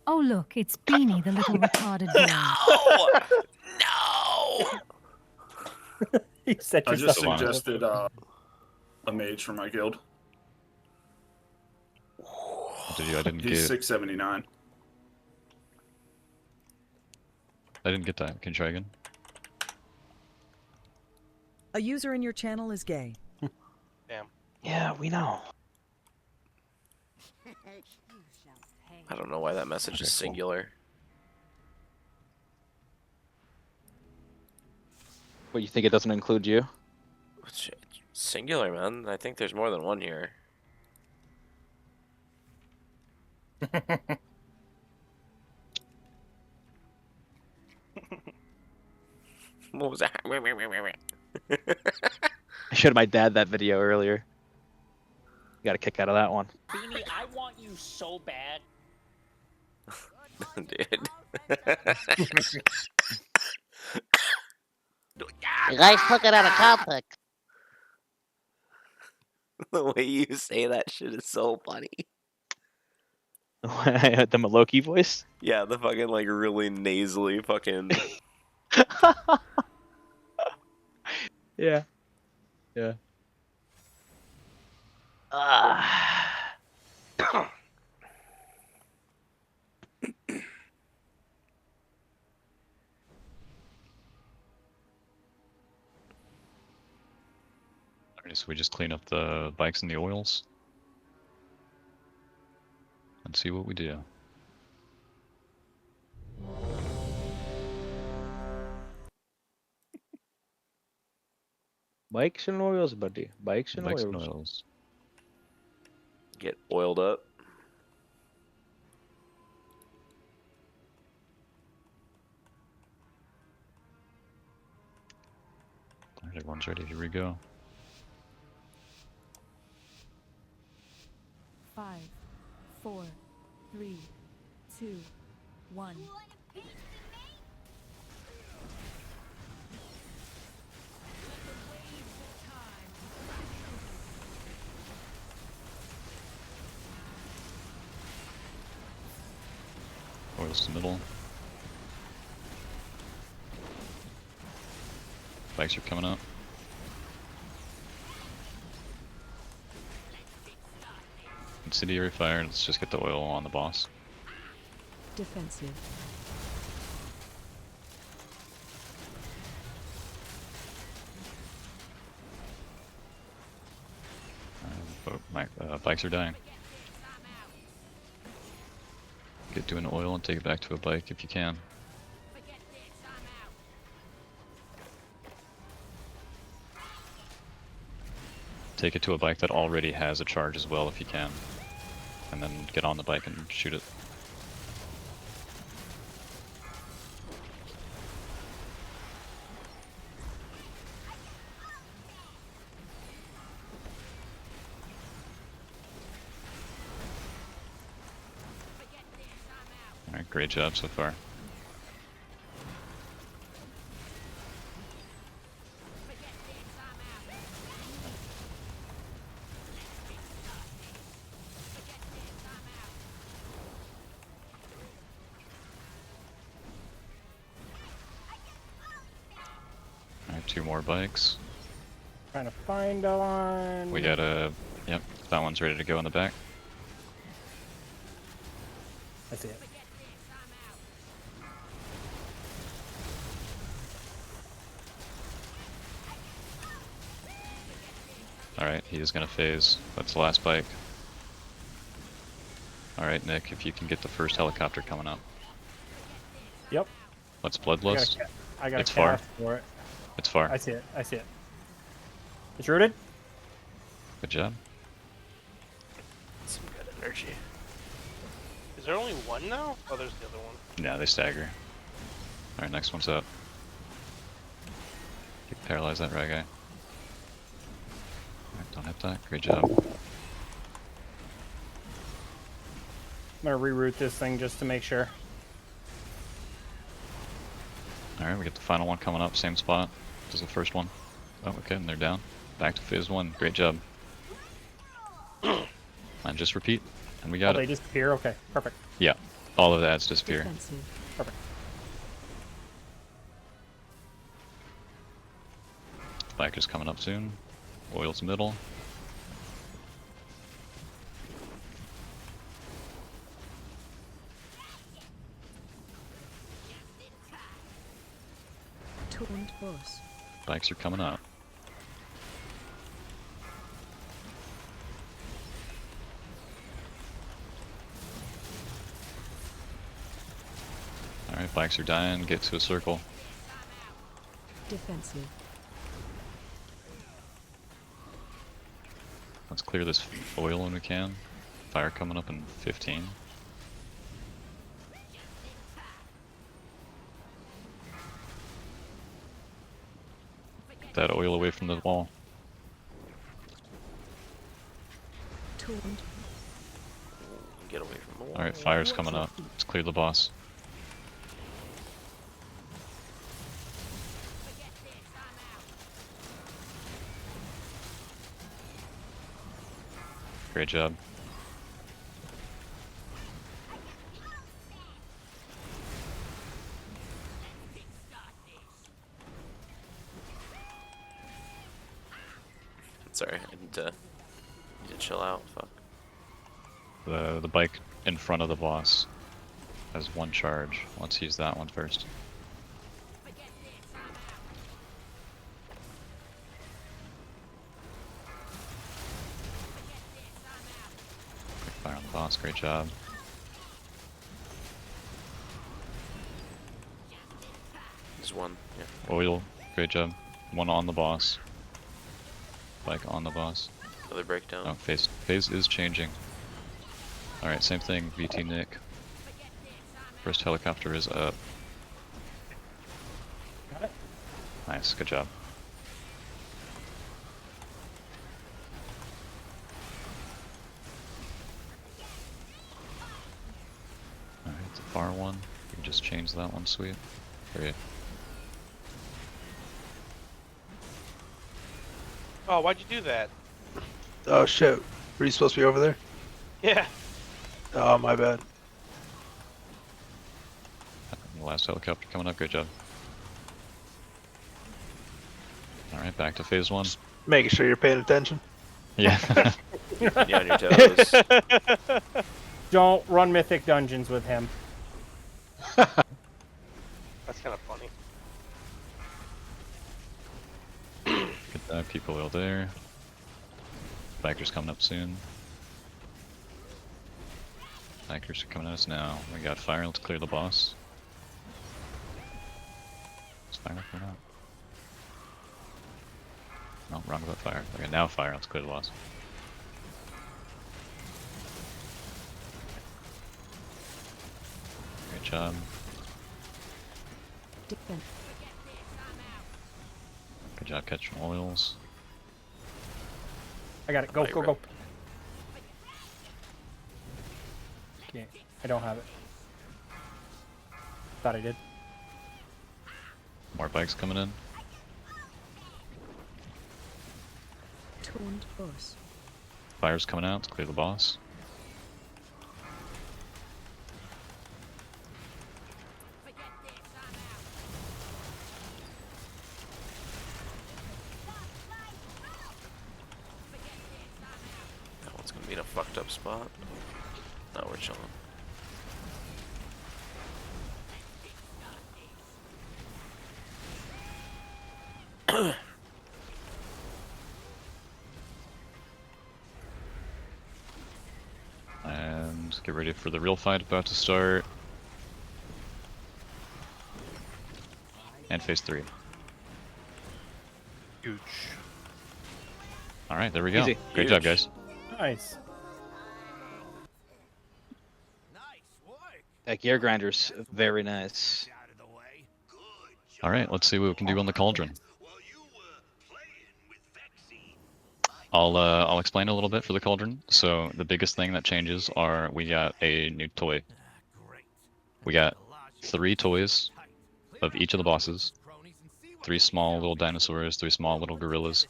Oh, look, it's Beanie, the little retarded boy. No! You set I just yourself up. suggested a mage for my guild. Did you? I didn't He's get. 679. I didn't get that. Can you try again? A user in your channel is gay. Damn. Yeah, we know. I don't know why that message is singular. What, you think it doesn't include you? It's singular, man. I think there's more than one here. What was that? I showed my dad that video earlier. Got a kick out of that one. Beanie, I want you so bad. Dude. You guys took it out of context. The way you say that shit is so funny. The Maloki voice? Yeah, the fucking like really nasally fucking. Yeah. Yeah. Alright, so we just clean up the bikes and the oils. And see what we do. Bikes and oils, buddy. Bikes and Bikes oils. and oils. Get oiled up. Alright, everyone's ready. Here we go. 5, 4, 3, 2, 1. Oils to middle. Bikes are coming up. Incendiary fire. Let's just get the oil on the boss. Defensive. Bikes are dying. Get to an oil and take it back to a bike if you can. Take it to a bike that already has a charge as well if you can. And then get on the bike and shoot it. Alright, great job so far. Alright, 2 more bikes. Trying to find one. We got a... Yep, that one's ready to go in the back. I see it. Alright, he is going to phase. That's the last bike. Alright, Nick, if you can get the first helicopter coming up. Yep. Let's Bloodlust. I got It's a far. cast for it. It's far. I see it. I see it. It's rooted. Good job. Some good energy. Is there only one now? Oh, there's the other one. Yeah, they stagger. Alright, next one's up. You can paralyze that right guy. Alright, don't hit that. Great job. I'm gonna reroute this thing just to make sure. Alright, we get the final one coming up, same spot as the first one. Oh, okay, and they're down. Back to phase 1. Great job. And just repeat, and we got They it. disappear? Okay, perfect. Yeah, all of the ads disappear. Defensive. Perfect. Bike is coming up soon. Oil's middle. Taunt boss. Bikes are coming up. Alright, bikes are dying. Get to a circle. Defensive. Let's clear this oil when we can. Fire coming up in 15. Get that oil away from the wall. Taunt. Get away from the wall. Alright, fire's coming up. Let's clear the boss. Great job. Sorry, I need to chill out. Fuck. The bike in front of the boss has 1 charge. Let's use that one first. Quick fire on the boss, great job. There's one. Yeah. Oil, great job. 1 on the boss. Bike on the boss. Another breakdown. Oh, phase is changing. Alright, same thing, VT Nick. First helicopter is up. Got it. Nice, good job. Alright, the far one. You can just change that one, sweet. Great. Oh, why'd you do that? Oh shit. Were you supposed to be over there? Yeah. Oh, my bad. The last helicopter coming up, good job. Alright, back to phase one. Making sure you're paying attention. Yeah. Be on your toes. Don't run Mythic dungeons with him. That's kind of funny. Get that people oil there. Bikers coming up soon. Bikers are coming at us now. We got fire, let's clear the boss. Is fire up or not? No, wrong about fire. Okay, now fire, let's clear the boss. Great job. Defense. Good job catching oils. I got it. Go, go, go. Okay, I don't have it. Thought I did. More bikes coming in. Taunt bus. Fire's coming out, let's clear the boss. That one's gonna be in a fucked up spot. No, we're chilling. And get ready for the real fight about to start. And phase 3. Huge. Alright, there we go. Easy. Great job, guys. Nice. That gear grinder's very nice. Alright, let's see what we can do on the cauldron. I'll explain a little bit for the cauldron. So the biggest thing that changes are we got a new toy. We got 3 toys of each of the bosses. 3 small little dinosaurs, 3 small little gorillas.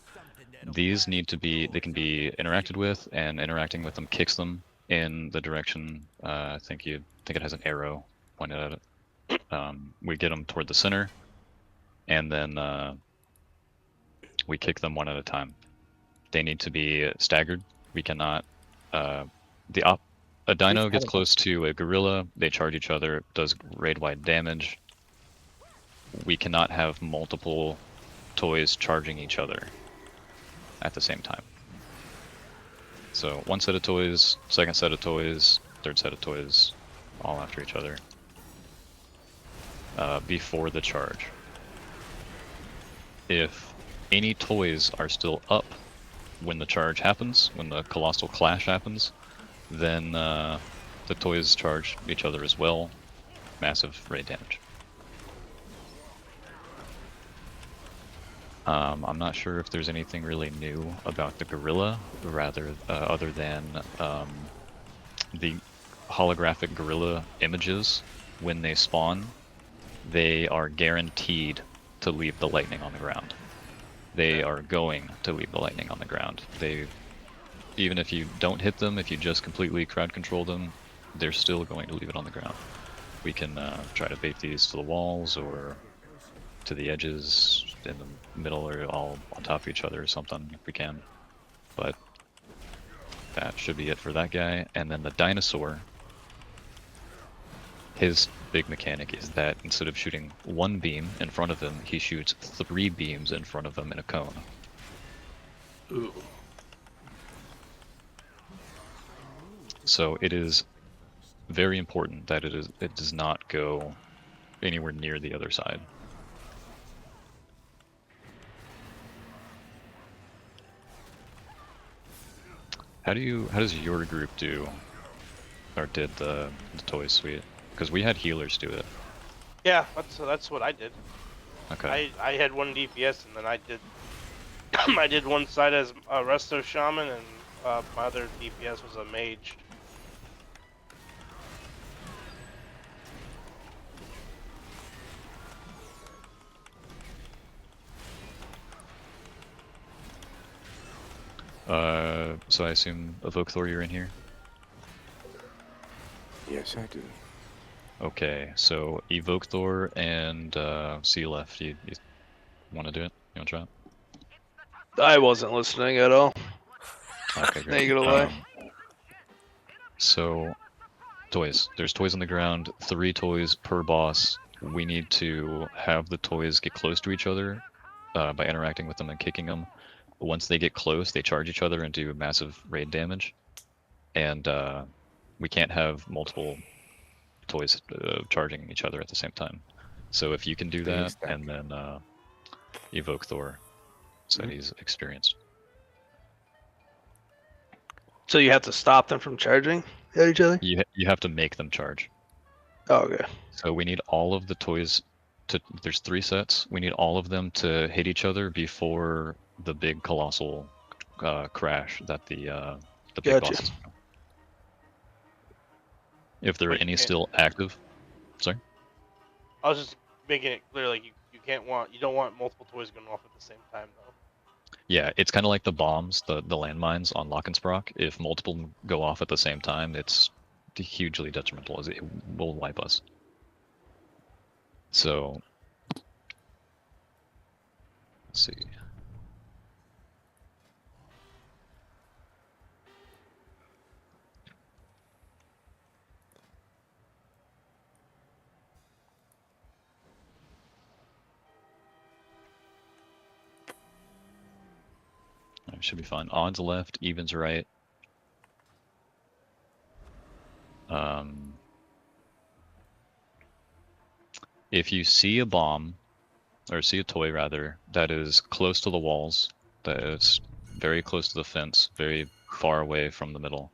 These need to be, they can be interacted with, and interacting with them kicks them in the direction, I think it has an arrow pointed at it. We get them toward the center, and then we kick them one at a time. They need to be staggered. We cannot, a dino gets close to a gorilla, they charge each other, it does raid-wide damage. We cannot have multiple toys charging each other at the same time. So one set of toys, second set of toys, third set of toys, all after each other before the charge. If any toys are still up when the charge happens, when the colossal clash happens, then the toys charge each other as well. Massive raid damage. I'm not sure if there's anything really new about the gorilla, other than the holographic gorilla images. When they spawn, they are guaranteed to leave the lightning on the ground. They are going to leave the lightning on the ground. Even if you don't hit them, if you just completely crowd control them, they're still going to leave it on the ground. We can try to bait these to the walls or to the edges in the middle, or all on top of each other or something if we can. But that should be it for that guy. And then the dinosaur, his big mechanic is that instead of shooting 1 beam in front of him, he shoots 3 beams in front of him in a cone. Ooh. So it is very important that it does not go anywhere near the other side. How does your group do, or did the toy suite? Because we had healers do it. Yeah, that's what I did. Okay. I had one DPS, and then I did I did one side as a resto shaman, and my other DPS was a mage. So I assume Evoke Thor, you're in here? Yes, I do. Okay, so Evoke Thor and C left. You want to do it? You want to try it? I wasn't listening at all. Okay, great. Take it away. So, toys. There's toys on the ground. 3 toys per boss. We need to have the toys get close to each other by interacting with them and kicking them. Once they get close, they charge each other and do massive raid damage. And we can't have multiple toys charging each other at the same time. So if you can do that, and then Evoke Thor said he's experienced. So you have to stop them from charging at each other? You have to make them charge. Oh, okay. So we need all of the toys to. There's 3 sets. We need all of them to hit each other before the big colossal crash that the big Gotcha. bosses. If there are any still active, sorry. I was just making it clear, like you don't want multiple toys going off at the same time though. Yeah, it's kind of like the bombs, the landmines on Lockensprock. If multiple go off at the same time, it's hugely detrimental. It will wipe us. So, let's see. Should be fine. Odds left, evens right. If you see a bomb, or see a toy rather, that is close to the walls, that is very close to the fence, very far away from the middle,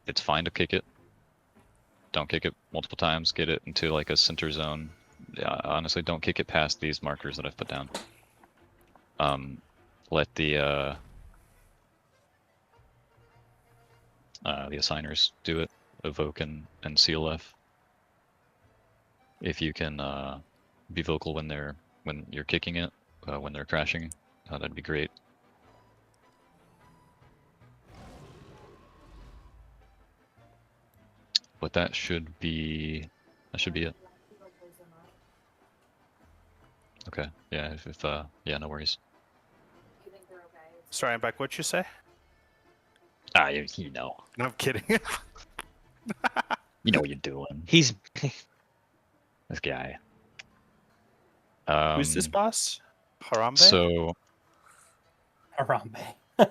it's fine to kick it. Don't kick it multiple times. Get it into like a center zone. Honestly, don't kick it past these markers that I've put down. Let the assigners do it, evoke and CLF. If you can be vocal when you're kicking it, when they're crashing, that'd be great. But that should be it. Okay, yeah, yeah, no worries. Sorry, I'm back. What'd you say? You know. No, I'm kidding. You know what you're doing. He's this guy. Who's this boss? Harambe? So Harambe.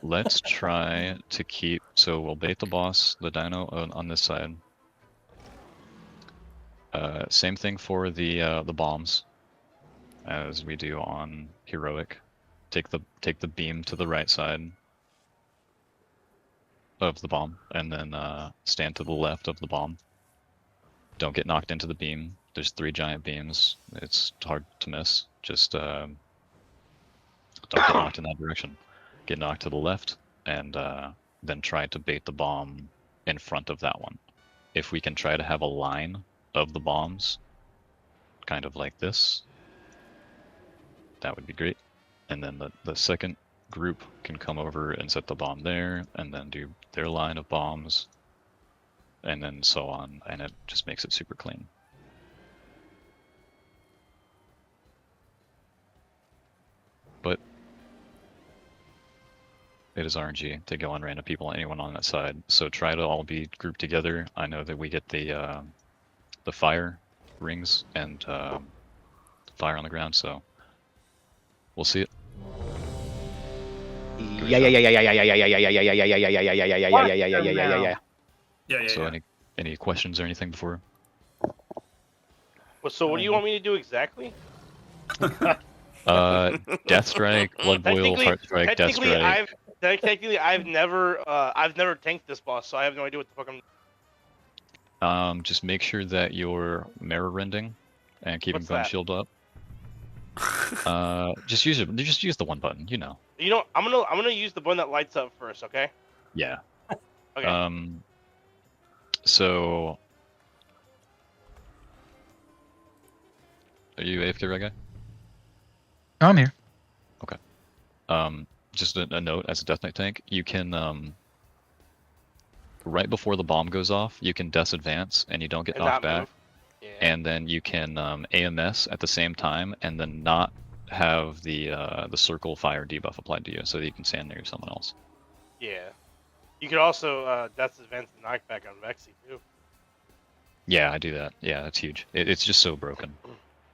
let's try to keep. So we'll bait the boss, the dino, on this side. Same thing for the bombs, as we do on heroic. Take the beam to the right side of the bomb, and then stand to the left of the bomb. Don't get knocked into the beam. There's 3 giant beams. It's hard to miss. Just don't get knocked in that direction. Get knocked to the left, and then try to bait the bomb in front of that one. If we can try to have a line of the bombs, kind of like this, that would be great. And then the second group can come over and set the bomb there, and then do their line of bombs, and then so on, and it just makes it super clean. But it is RNG to go on random people, anyone on that side. So try to all be grouped together. I know that we get the fire rings and fire on the ground, so we'll see it. Yeah. So any questions or anything before? Well, so what do you want me to do exactly? Death Strike, Blood Boil, Heart Strike, Death Strike. Technically, I've never tanked this boss, so I have no idea what the fuck I'm. Just make sure that you're mirror rending and keeping What's gun that? shield up. Just use it. Just use the one button. You know. You know, I'm gonna use the one that lights up first, okay? Yeah. Okay. So, are you AFK, right guy? No, I'm here. Okay. Just a note as a Death Knight tank, you can right before the bomb goes off, you can Death Advance and you don't get And knocked not back. move. Yeah. And then you can AMS at the same time, and then not have the circle fire debuff applied to you, so that you can stand near someone else. Yeah. You could also Death's Advance and knockback on Vexy too. Yeah, I do that. Yeah, that's huge. It's just so broken.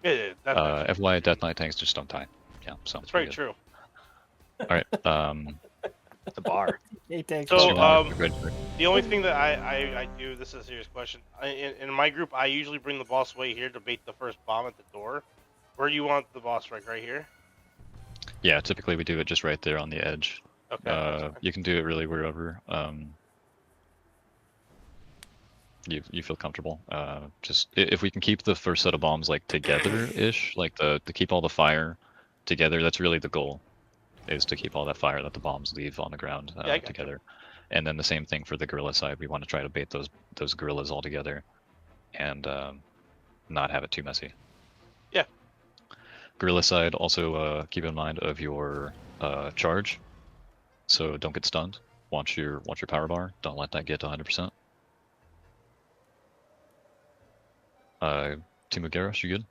Yeah, definitely. FYI, Death Knight tanks just don't die. Yeah, so It's very good. true. All right. The bar. So Good. the only thing that I do, this is a serious question. In my group, I usually bring the boss way here to bait the first bomb at the door. Where do you want the boss right here? Yeah, typically we do it just right there on the edge. Okay. You can do it really wherever you feel comfortable. Just if we can keep the first set of bombs like together-ish, like to keep all the fire together, that's really the goal, is to keep all that fire that the bombs leave on the ground together. And then the same thing for the guerrilla side. We want to try to bait those guerrillas all together and not have it too messy. Yeah. Guerrilla side, also keep in mind of your charge, so don't get stunned. Watch your power bar. Don't let that get to 100%. Timo Garrosh, you good?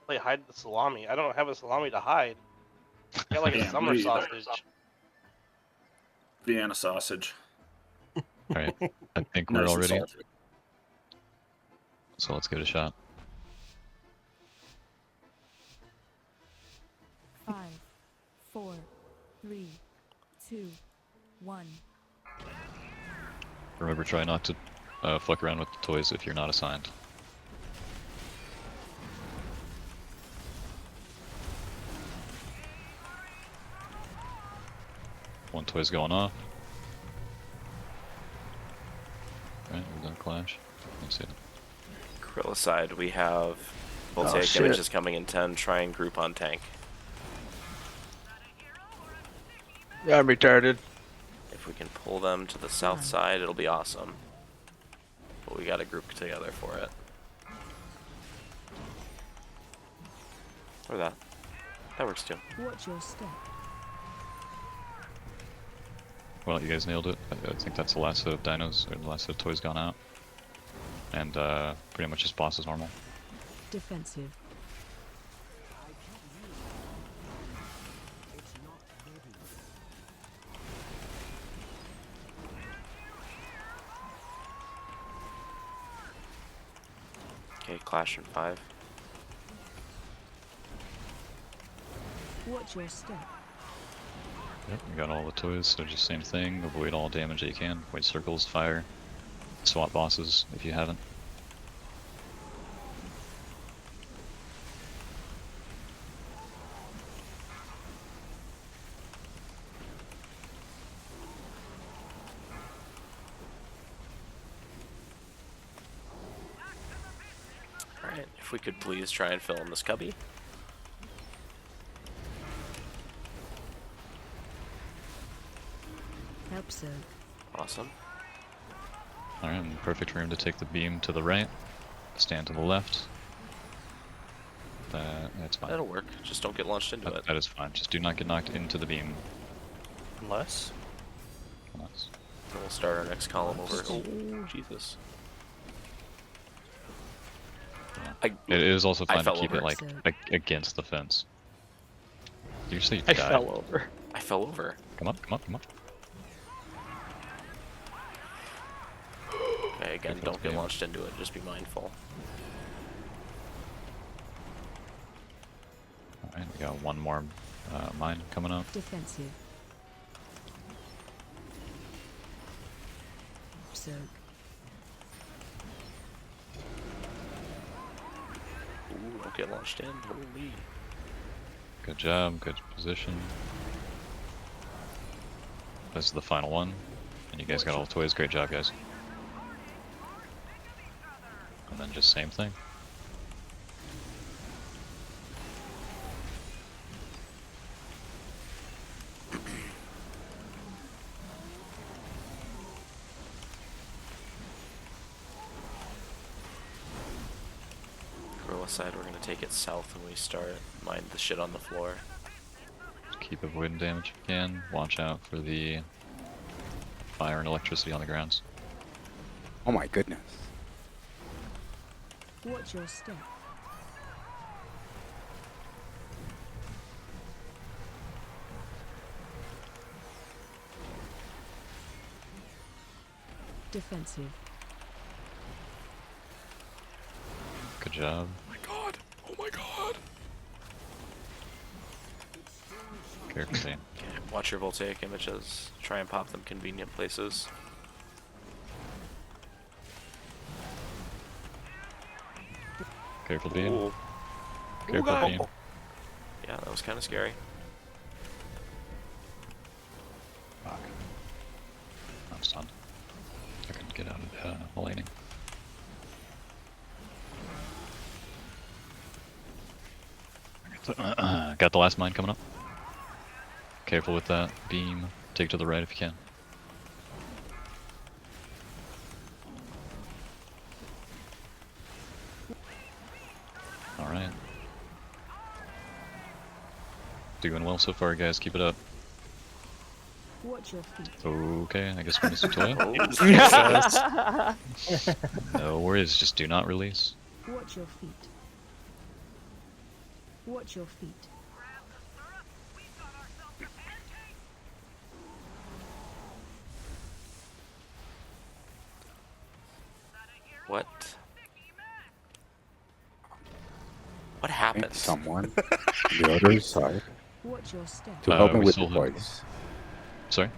Play hide the salami. I don't have a salami to hide. I got like a Damn, summer me either. sausage. Vienna sausage. All right, I think we're Nice all and ready. salty. So let's give it a shot. 5, 4, 3, 2, 1. Remember, try not to fuck around with the toys if you're not assigned. One toy's going off. Alright, we're gonna clash. Let's see it. Gorilla side, we have Oh, Voltaic shit. images coming in 10. Try and group on tank. Yeah, I'm retarded. If we can pull them to the south side, it'll be awesome. But we gotta group together for it. Or that. That works too. Watch your step. Well, you guys nailed it. I think that's the last set of dinos, or the last set of toys gone out. And pretty much just boss as normal. Defensive. Okay, clash in 5. Watch your step. Yep, we got all the toys, so just same thing. Avoid all damage that you can. Avoid circles, fire. Swap bosses if you haven't. Alright, if we could please try and fill in this cubby. Help so. Awesome. Alright, perfect for him to take the beam to the right. Stand to the left. That's fine. That'll work. Just don't get launched into it. That is fine. Just do not get knocked into the beam. Unless. And we'll start our next column over. Oh, Jesus. It is also I fine to fell keep over. it like against the fence. Did you say you I died? fell over. I fell over. Come up, come up, come up. Okay, again, don't get launched into it. Just be mindful. Alright, we got one more mine coming up. Defensive. Soak. don't get launched in. Holy. Good job, good position. This is the final one. And you guys got all the toys. Great job, guys. And then just same thing. Gorilla side, we're gonna take it south when we start. Mind the shit on the floor. Keep avoiding damage if you can. Watch out for the fire and electricity on the grounds. Oh my goodness. Watch your step. Defensive. Good job. Oh my god! Oh my god! Carefully. Okay, watch your voltaic images. Try and pop them convenient places. Careful, beam. Ooh. Careful, Ooh, beam. Yeah, that was kind of scary. Fuck. I'm stunned. I couldn't get out of the laning. Got the last mine coming up. Careful with that beam. Take to the right if you can. Alright. Doing well so far, guys. Keep it up. Watch your feet. Okay, I guess we missed a toy. No worries, just do not release. Watch your feet. Watch your feet. What? What happened? Need someone on the other side Watch your step. to help me we with the still have- toys. Sorry?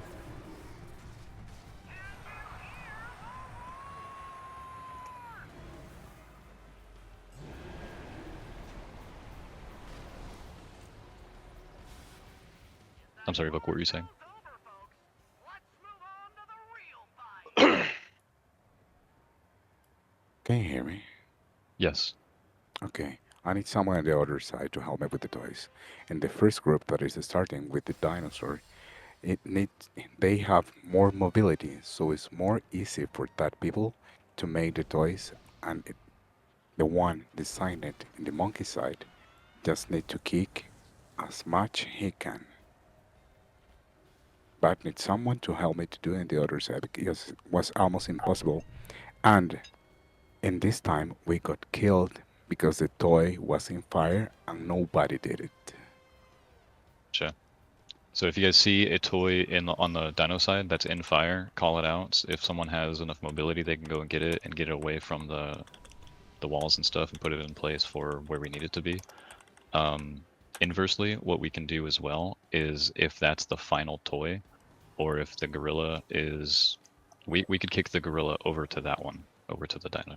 I'm sorry, Book, what were you saying? Can you hear me? Yes. Okay. I need someone on the other side to help me with the toys. And the first group that is starting with the dinosaur, they have more mobility, so it's more easy for that people to make the toys, and the one designed it in the monkey side just need to kick as much he can. But need someone to help me to do it on the other side because it was almost impossible. And in this time we got killed because the toy was in fire and nobody did it. Sure. So if you guys see a toy on the dino side that's in fire, call it out. If someone has enough mobility, they can go and get it away from the walls and stuff and put it in place for where we need it to be. Inversely, what we can do as well is if that's the final toy, or if the gorilla is, we could kick the gorilla over to that one, over to the dino.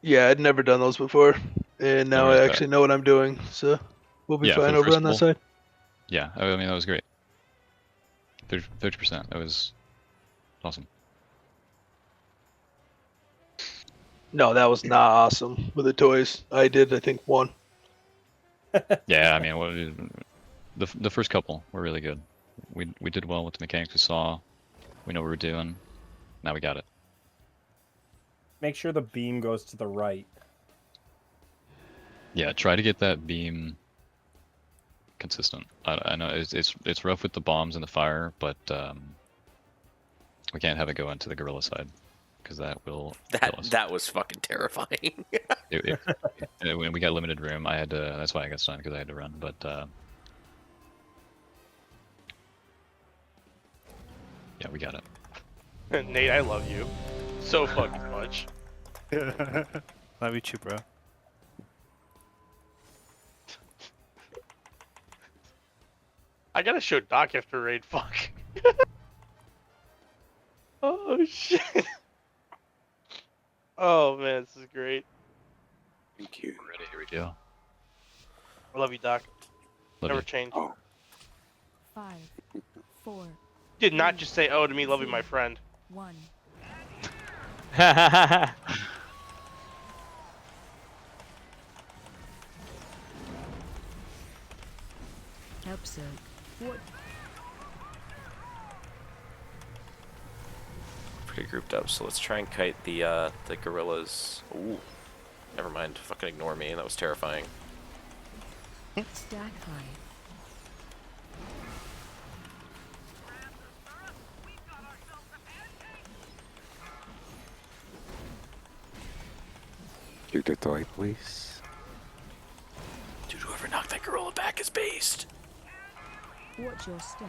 Yeah, I'd never done those before, and now I actually know what I'm doing, so we'll be Yeah, for fine the over first on that pull. side. Yeah, I mean that was great. 30%. That was awesome. No, that was not awesome with the toys. I did, I think, one. Yeah, I mean, the first couple were really good. We did well with the mechanics we saw. We know what we're doing. Now we got it. Make sure the beam goes to the right. Yeah, try to get that beam consistent. I know it's rough with the bombs and the fire, but we can't have it go into the gorilla side because that will kill us. That was fucking terrifying. When we got limited room, I had to. That's why I got stunned because I had to run. But yeah, we got it. Nate, I love you so fucking much. Love you too, bro. I gotta show Doc after raid. Fuck. Oh. Oh shit. Oh man, this is great. Thank you. Ready? Here we go. I love you, Doc. Love Never you. change. Oh. 5, 4, Did not just say oh to me, love you, my friend. 1. Help Soak. What? Pretty grouped up, so let's try and kite the gorillas. Ooh. Never mind. Fucking ignore me. That was terrifying. Stack high. Kick the toy, please. Dude, whoever knocked that gorilla back is based. Watch your step.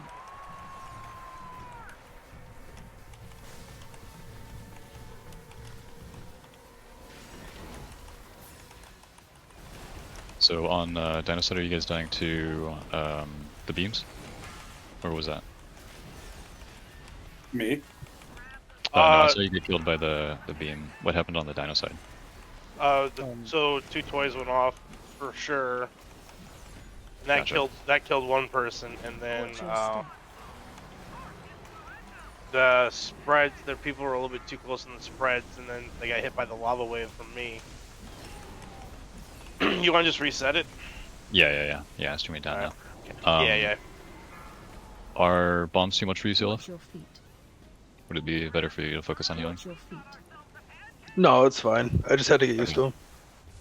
So on Dinosaur, are you guys dying to the beams? Or was that? Me? No, I saw you get killed by the beam. What happened on the dino side? So 2 toys went off for sure. And that Gotcha. killed one person, and then the spreads. The people were a little bit too close in the spreads, and then they got hit by the lava wave from me. You want to just reset it? Yeah, it's too many down Alright. now. Yeah. Are bombs too much for you, Seal? Watch your feet. Would it be better for you to focus on healing? Watch your feet. No, it's fine. I just had to get used to them.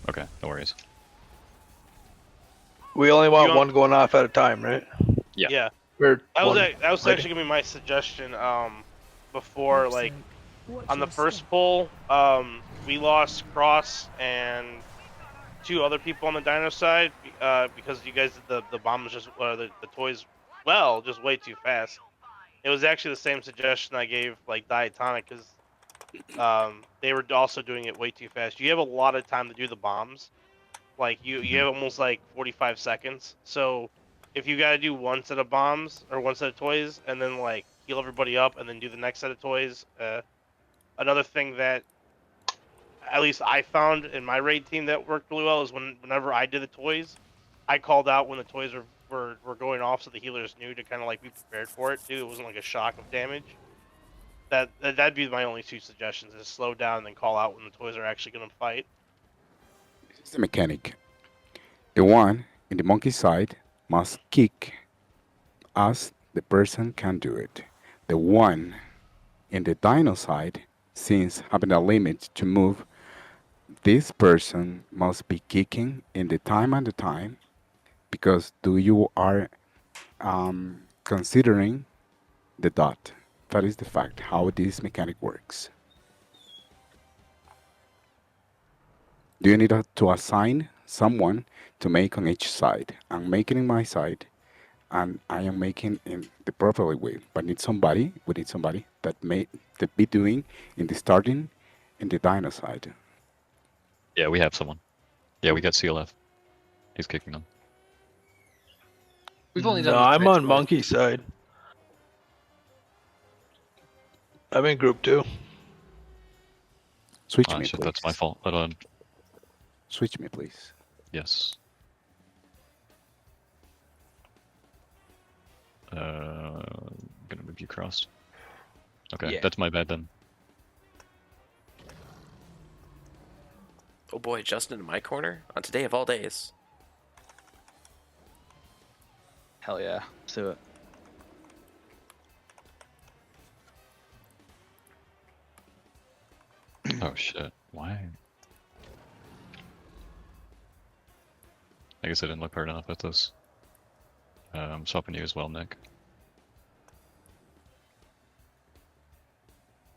Okay, no worries. We only want You want- one going off at a time, right? Yeah. Or That was one that was waiting. actually gonna be my suggestion. Before Help like Soak. Watch on the your first step. pull, we lost Cross and 2 other people on the dino side because you guys did the bombs just the toys just way too fast. It was actually the same suggestion I gave like Diatonic because they were also doing it way too fast. You have a lot of time to do the bombs. Like you have almost like 45 seconds. So if you gotta do one set of bombs or one set of toys and then like heal everybody up and then do the next set of toys, another thing that at least I found in my raid team that worked really well is whenever I did the toys, I called out when the toys were going off so the healers knew to kind of like be prepared for it too. It wasn't like a shock of damage. That'd be my only 2 suggestions: is slow down and then call out when the toys are actually gonna fight. This is the mechanic. The one in the monkey side must kick as the person can do it. The one in the dino side, since having a limit to move, this person must be kicking in the time and the time because you are considering the dot. That is the fact how this mechanic works. Do you need to assign someone to make on each side? I'm making in my side, and I am making in the proper way. But we need somebody that be doing in the starting in the dino side. Yeah, we have someone. Yeah, we got CLF. He's kicking them. We've only No, done this I'm bit on twice. monkey side. I'm in group 2. Switch Oh me, shit, please. that's my fault. Hold on. Switch me, please. Yes. Gonna move you crossed. Okay, Yeah. that's my bad then. Oh boy, Justin in my corner on today of all days. Hell yeah. Let's do it. Oh shit, why? I guess I didn't look hard enough at this. I'm swapping you as well, Nick.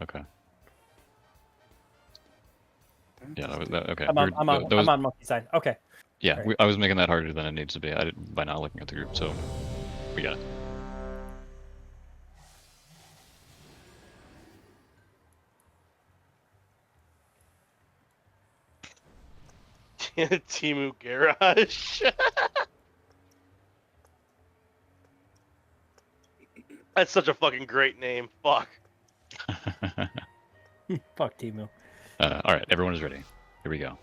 Okay. Yeah, that was that. Okay. I'm on, we're- I'm on, that was- I'm on monkey side. Okay. Yeah, Alright. I was making that harder than it needs to be. By not looking at the group, so we got it. Timu Garage. That's such a fucking great name. Fuck. Fuck Timu. All right, everyone is ready. Here we go.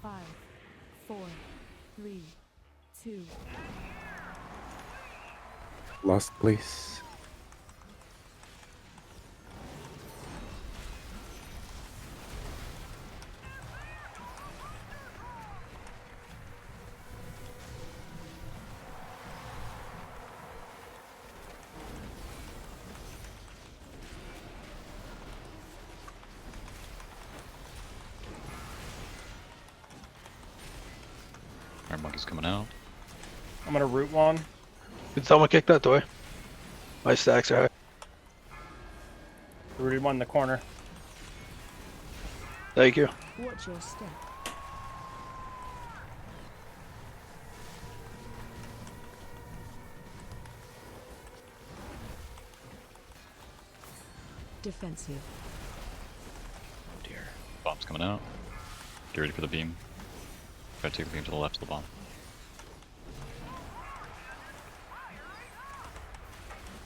5, 4, 3, 2. Lost, please. Our monkey's coming out. I'm gonna root one. Did someone kick that toy? My stacks are high. Rooted one in the corner. Thank you. Watch your step. Defensive. Oh dear. Bomb's coming out. Get ready for the beam. Try to take the beam to the left of the bomb.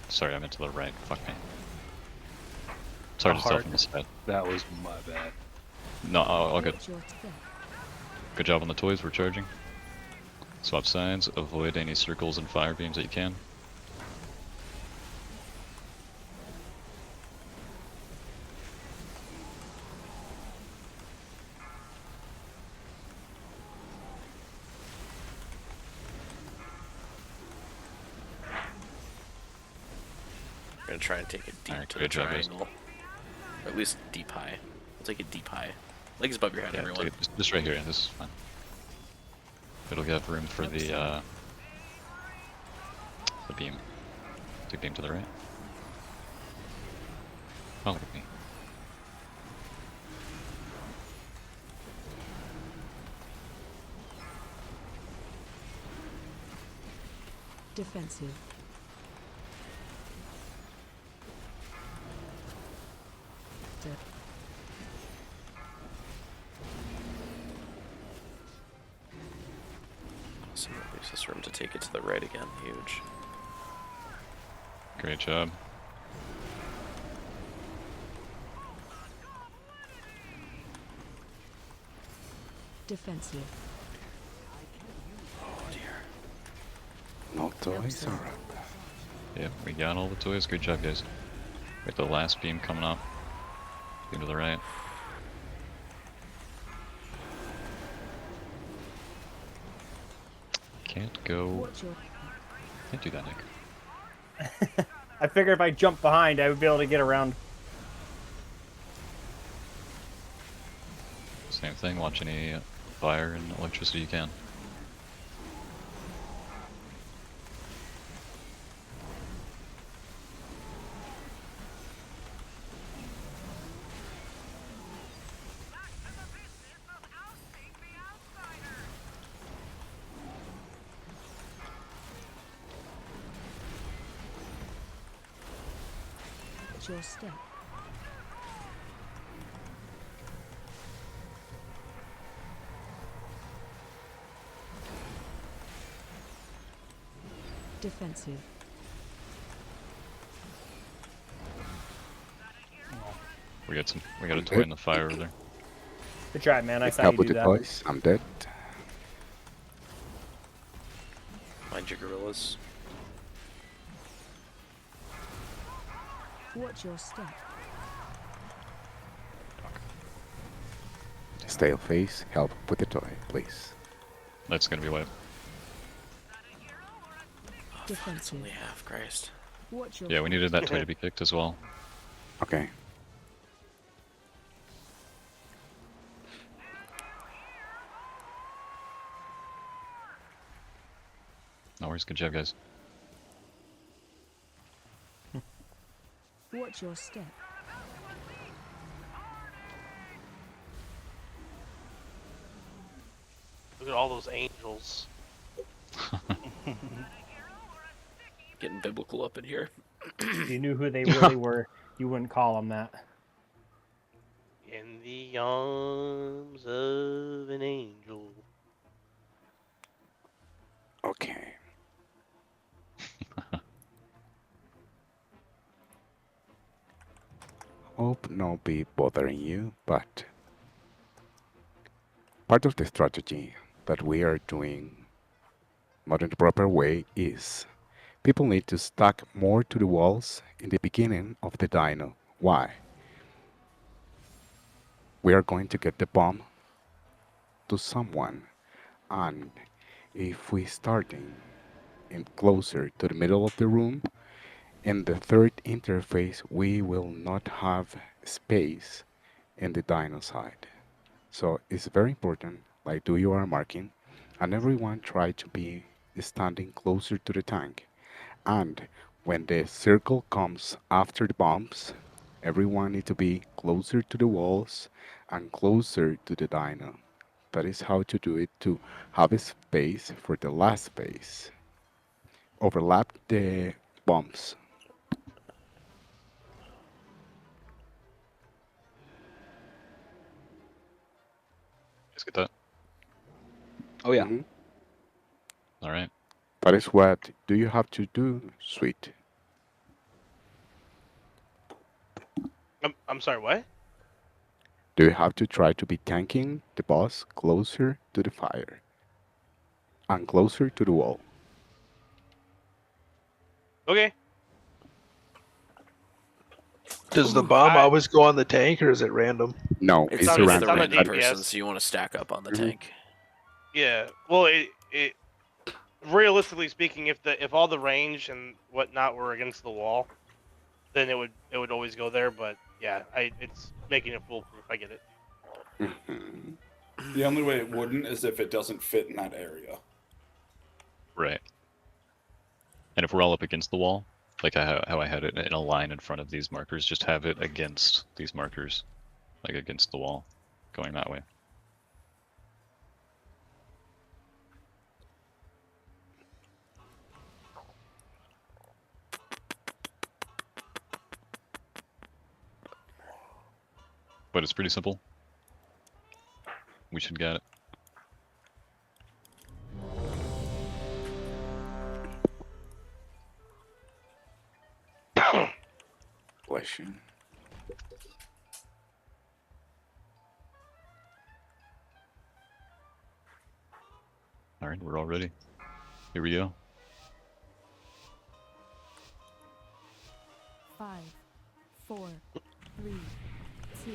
Sorry, I meant to the right. Fuck me. It's hard to tell from the side. That was my bad. No, all good. Watch your step. Good job on the toys, we're charging. Swap sides, avoid any circles and fire beams that you can. I'm gonna try and take it deep Alright, to the good job, guys. triangle. Or at least deep high. We'll take it deep high. Legs above your head, Yeah, everyone. take it just right here, this is fine. It'll give room for the beam. Take beam to the right. Oh, look at me. Defensive. Step. Awesome, that leaves us room to take it to the right again. Huge. Great job. Defensive. Oh dear. No toys are up. Yep, we got all the toys. Good job, guys. Wait, the last beam coming up. Beam to the right. Can't go. Watch your Can't do that, Nick. I figured if I jumped behind, I would be able to get around. Same thing, watch any fire and electricity you can. watch your step. Defensive. We got a toy in the fire over there. Good try, man. I I saw can't you put do the that. toys. I'm dead. Mind your gorillas. Watch your step. Stale face, help with the toy, please. That's gonna be wiped. Oh, fuck, it's only half, Christ. Watch your Yeah, we needed that toy to be kicked as well. Okay. No worries, good job, guys. Watch your step. Look at all those angels. Getting biblical up in here. If you knew who they really were, you wouldn't call them that. In the arms of an angel. Okay. hope not be bothering you, but part of the strategy that we are doing not in the proper way is people need to stack more to the walls in the beginning of the dino. Why? We are going to get the bomb to someone, and if we starting in closer to the middle of the room, in the third interface we will not have space in the dino side. So it's very important, like do your marking, and everyone try to be standing closer to the tank. And when the circle comes after the bombs, everyone need to be closer to the walls and closer to the dino. That is how to do it, to have a space for the last space. Overlap the bombs. Let's get that. Oh yeah. Mhm. All right. That is what do you have to do, sweet? I'm sorry, what? Do you have to try to be tanking the boss closer to the fire and closer to the wall? Okay. Does the bomb always go on the tank, or is it random? No, It's, it's it's a the random. random person, DPS. so you want to stack up on the Mhm. tank. Yeah. Well, it realistically speaking, if all the range and whatnot were against the wall, then it would always go there. But yeah, it's making it foolproof. I get it. Mhm. The only way it wouldn't is if it doesn't fit in that area. Right. And if we're all up against the wall, like how I had it in a line in front of these markers, just have it against these markers, like against the wall, going that way. But it's pretty simple. We should get it. Bless you. All right, we're all ready. Here we go. 5, 4, 3, 2.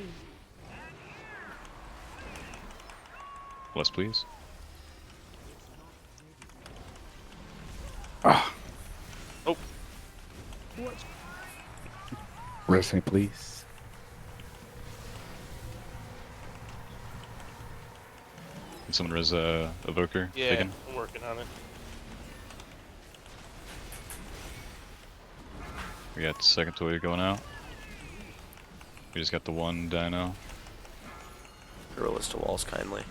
Bless, please. Ah, Oh. Watch. rest me, please. Can someone res evoker? Yeah, Taken? I'm working on it. We got second toy going out. We just got the one dino. Roll us to walls kindly.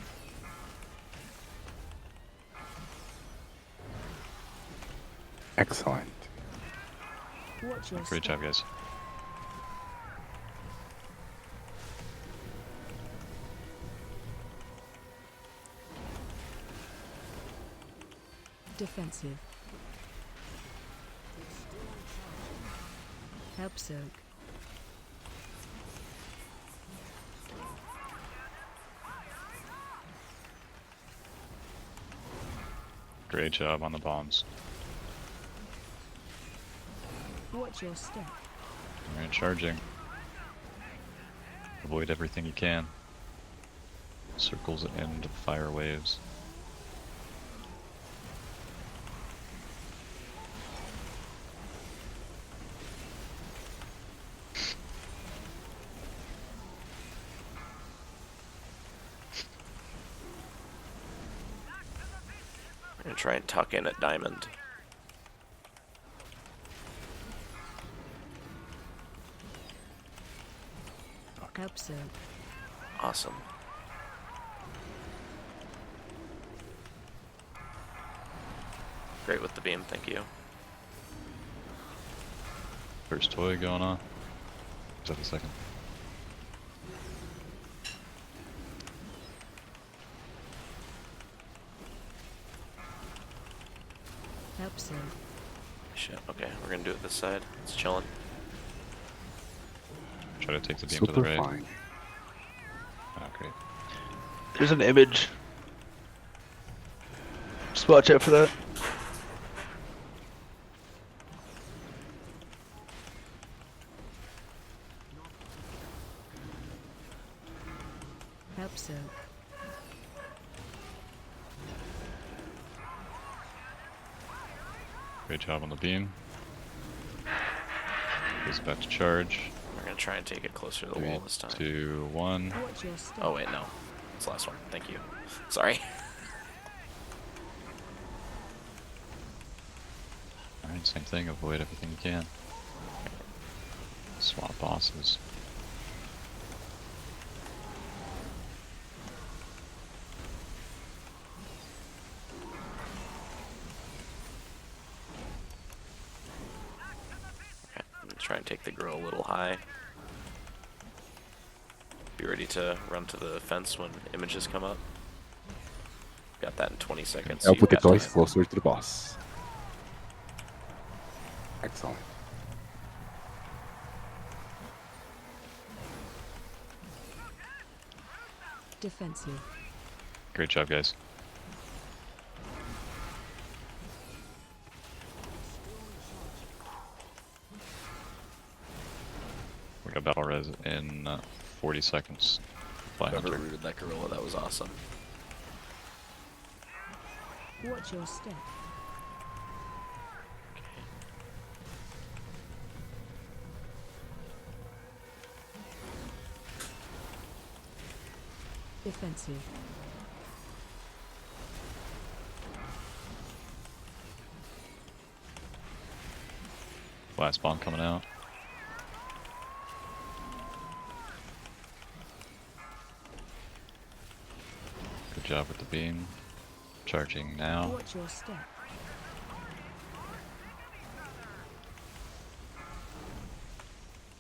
Excellent. Watch your Great job, guys. Defensive. Help soak. Great job on the bombs. Watch your step. Alright, charging. Avoid everything you can. Circles and fire waves. I'm gonna try and tuck in at diamond. Help soak. Awesome. Great with the beam, thank you. First toy going on. Is that the second? Help soak. Shit, okay, we're gonna do it this side. It's chilling. Try to take the beam to the Super right. fine. Oh, great. There's an image. Just watch out for that. Help soak. Great job on the beam. Goes back to charge. We're gonna try and take it closer to the 3, wall this time. 2, 1. Watch your step. Oh wait, no. It's the last one. Thank you. Sorry. Alright, same thing. Avoid everything you can. Swap bosses. Try and take the girl a little high. Be ready to run to the fence when images come up. Got that in 20 seconds. So Help with the you've got toys time. closer to the boss. Excellent. Defensive. Great job, guys. We got battle res in 40 seconds. Fly Whoever Hunter. rooted that gorilla, that was awesome. Watch your step. Defensive. Last bomb coming out. Good job with the beam. Charging now. Watch your step.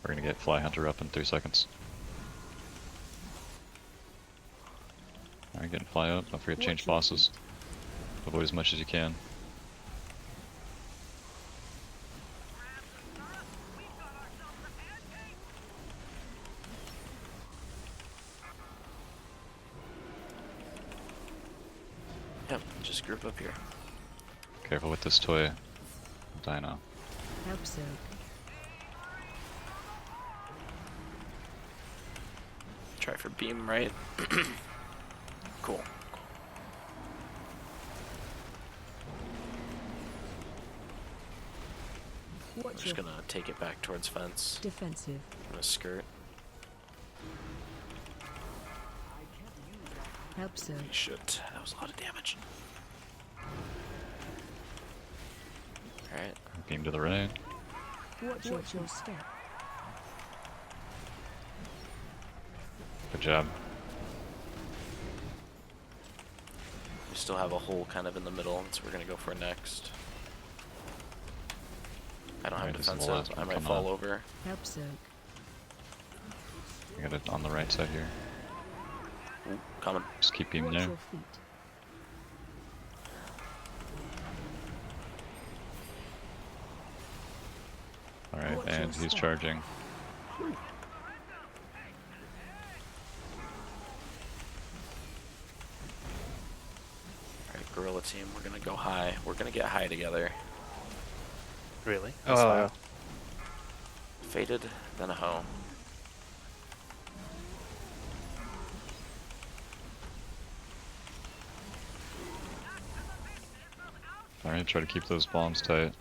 We're gonna get Fly Hunter up in 3 seconds. Alright, getting Fly up. Don't forget to change bosses. Avoid as much as you can. Yep, just group up here. Careful with this toy. Dino. Help soak. Try for beam right. Cool. I'm Watch just your gonna take it back towards fence. defensive. I'm gonna skirt. Help soak. Shit, that was a lot of damage. Alright. Beam to the right. Watch your step. Good job. We still have a hole kind of in the middle, so we're gonna go for next. I don't have Alright, this is the defensive. last I one might coming fall up. over. Help soak. We got it on the right side here. Ooh, coming. Just keep beaming Watch there. your feet. Alright, Watch and your he's step. charging. Alright, gorilla team, we're gonna go high. We're gonna get high together. Really? Oh, Fated, then a hoe. Alright, try to keep those bombs tight.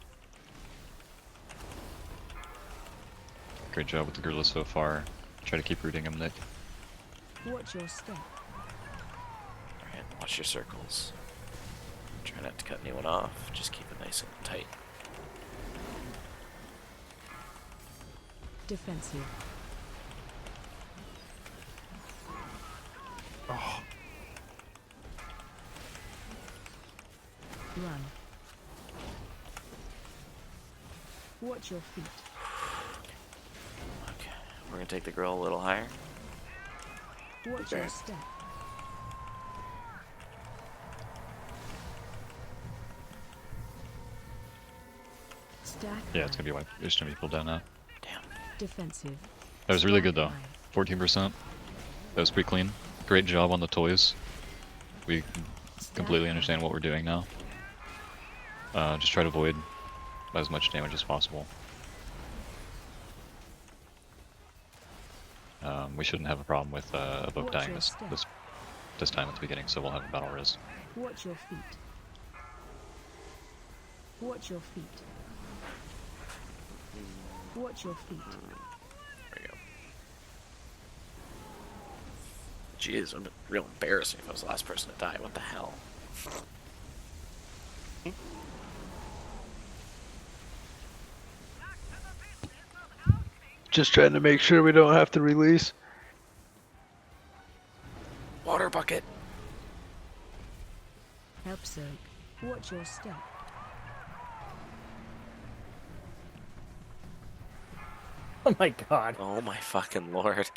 Great job with the gorilla so far. Try to keep rooting him, Nick. Watch your step. Alright, watch your circles. Try not to cut anyone off. Just keep it nice and tight. Defensive. Oh. Run. Watch your feet. Okay, we're gonna take the girl a little higher. Watch your step. Stack. Yeah, it's gonna be like there's gonna be people down now. Defensive. That was really good though. 14%. That was pretty clean. Great job on the toys. We completely understand what we're doing now. Just try to avoid as much damage as possible. We shouldn't have a problem with a boat dying this time at the beginning, so we'll have a battle res. Watch your feet. Watch your feet. Watch your feet. There you go. Jeez, I'm real embarrassing if I was the last person to die. What the hell? Just trying to make sure we don't have to release. Water bucket. Help soak. Watch your step. Oh my god. Oh my fucking lord.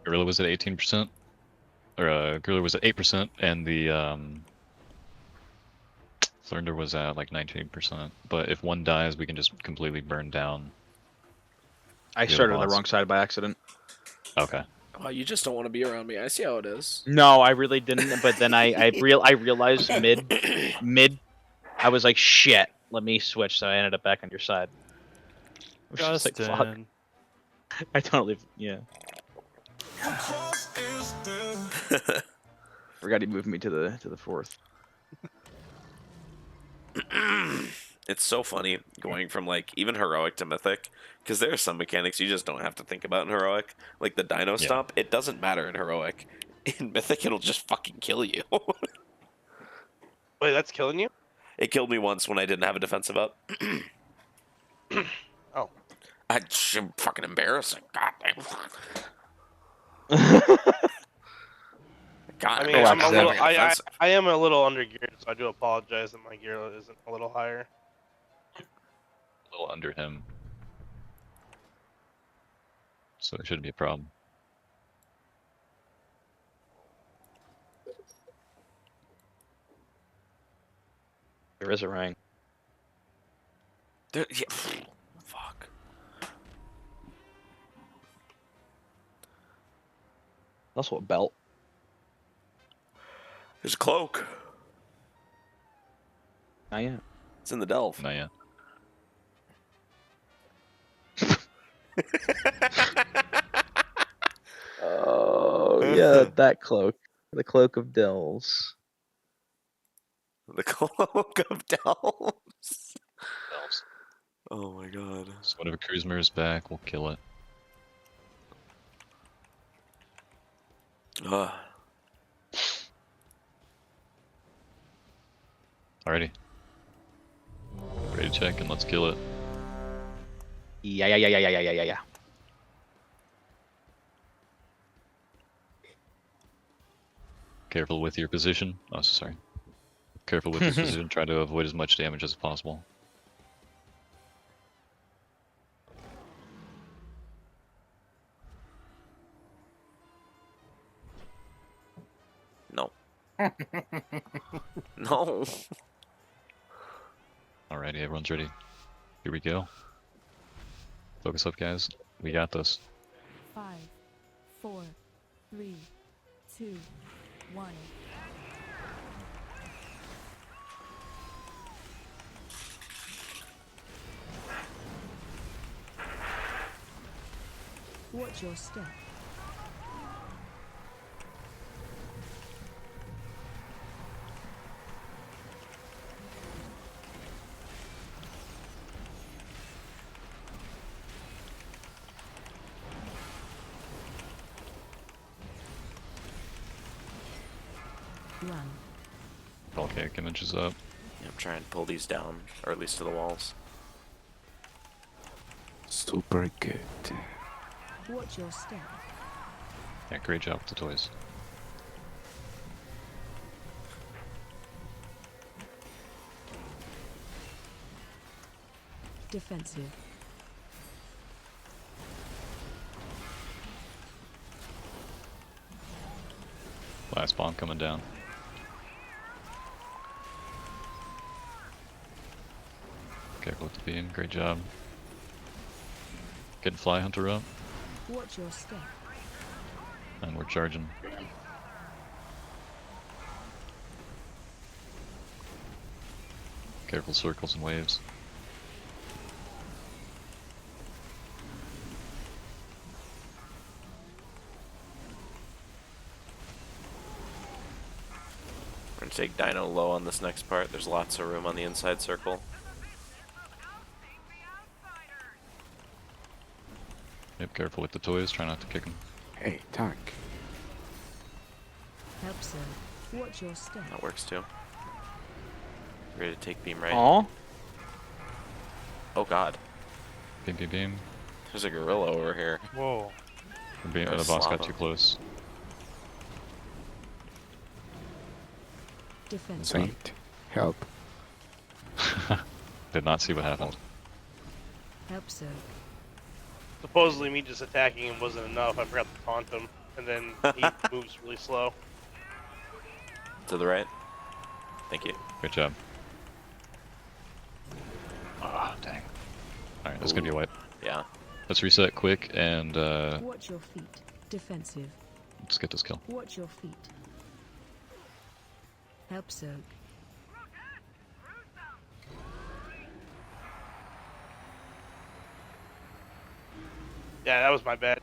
Gorilla was at 18%, or Gorilla was at 8%, and the Thunder was at like 19%. But if one dies, we can just completely burn down. I the started on other the boss. wrong side by accident. Okay. Oh, you just don't want to be around me. I see how it is. No, I really didn't. But then I realized mid, I was like, shit. Let me switch. So I ended up back on your side. I was just like, fuck. Justin. I totally, yeah. Forgot he moved me to the fourth. It's so funny going from like even heroic to mythic, because there are some mechanics you just don't have to think about in heroic. Like the dino stomp, it doesn't matter in heroic. In mythic, it'll just fucking kill you. Wait, that's killing you? It killed me once when I didn't have a defensive up. Oh. That's fucking embarrassing. God damn. God, I mean, I am a little under geared, so I do apologize that my gear isn't a little higher. A little under him. So it shouldn't be a problem. There is a ring. Yeah. Fuck. Also a belt. There's a cloak. Not yet. It's in the delve. Not yet. Oh yeah, that cloak. The cloak of delves. The cloak of delves. Elves. Oh my god. So whenever Kuzma is back, we'll kill it. Alrighty. Ready to check and let's kill it. Yeah. Careful with your position. Oh, sorry. Careful with your position. Try to avoid as much damage as possible. No. No. Alrighty, everyone's ready. Here we go. Focus up, guys. We got this. 5, 4, 3, 2, 1. Watch your step. Run. Volcanic images up. Yeah, I'm trying to pull these down, or at least to the walls. Super good. Watch your step. Yeah, great job with the toys. Defensive. Last bomb coming down. Careful with the beam. Great job. Getting Fly Hunter up. Watch your step. And we're charging. Careful circles and waves. We're gonna take Dino low on this next part. There's lots of room on the inside circle. Yep, careful with the toys. Try not to kick them. Hey, tank. Help, sir. Watch your step. That works too. Ready to take beam right. Aw. Oh god. Beam, beam, beam. There's a gorilla over here. Whoa. The There's boss got lava. too close. Defense. Saint, help. Did not see what happened. Help, sir. Supposedly me just attacking him wasn't enough. I forgot to taunt him, and then he moves really slow. To the right. Thank you. Good job. Ah, dang. Alright, that's gonna be a wipe. Yeah. Let's reset quick and Watch your feet. Defensive. let's get this kill. Watch your feet. Help, sir. Yeah, that was my bad.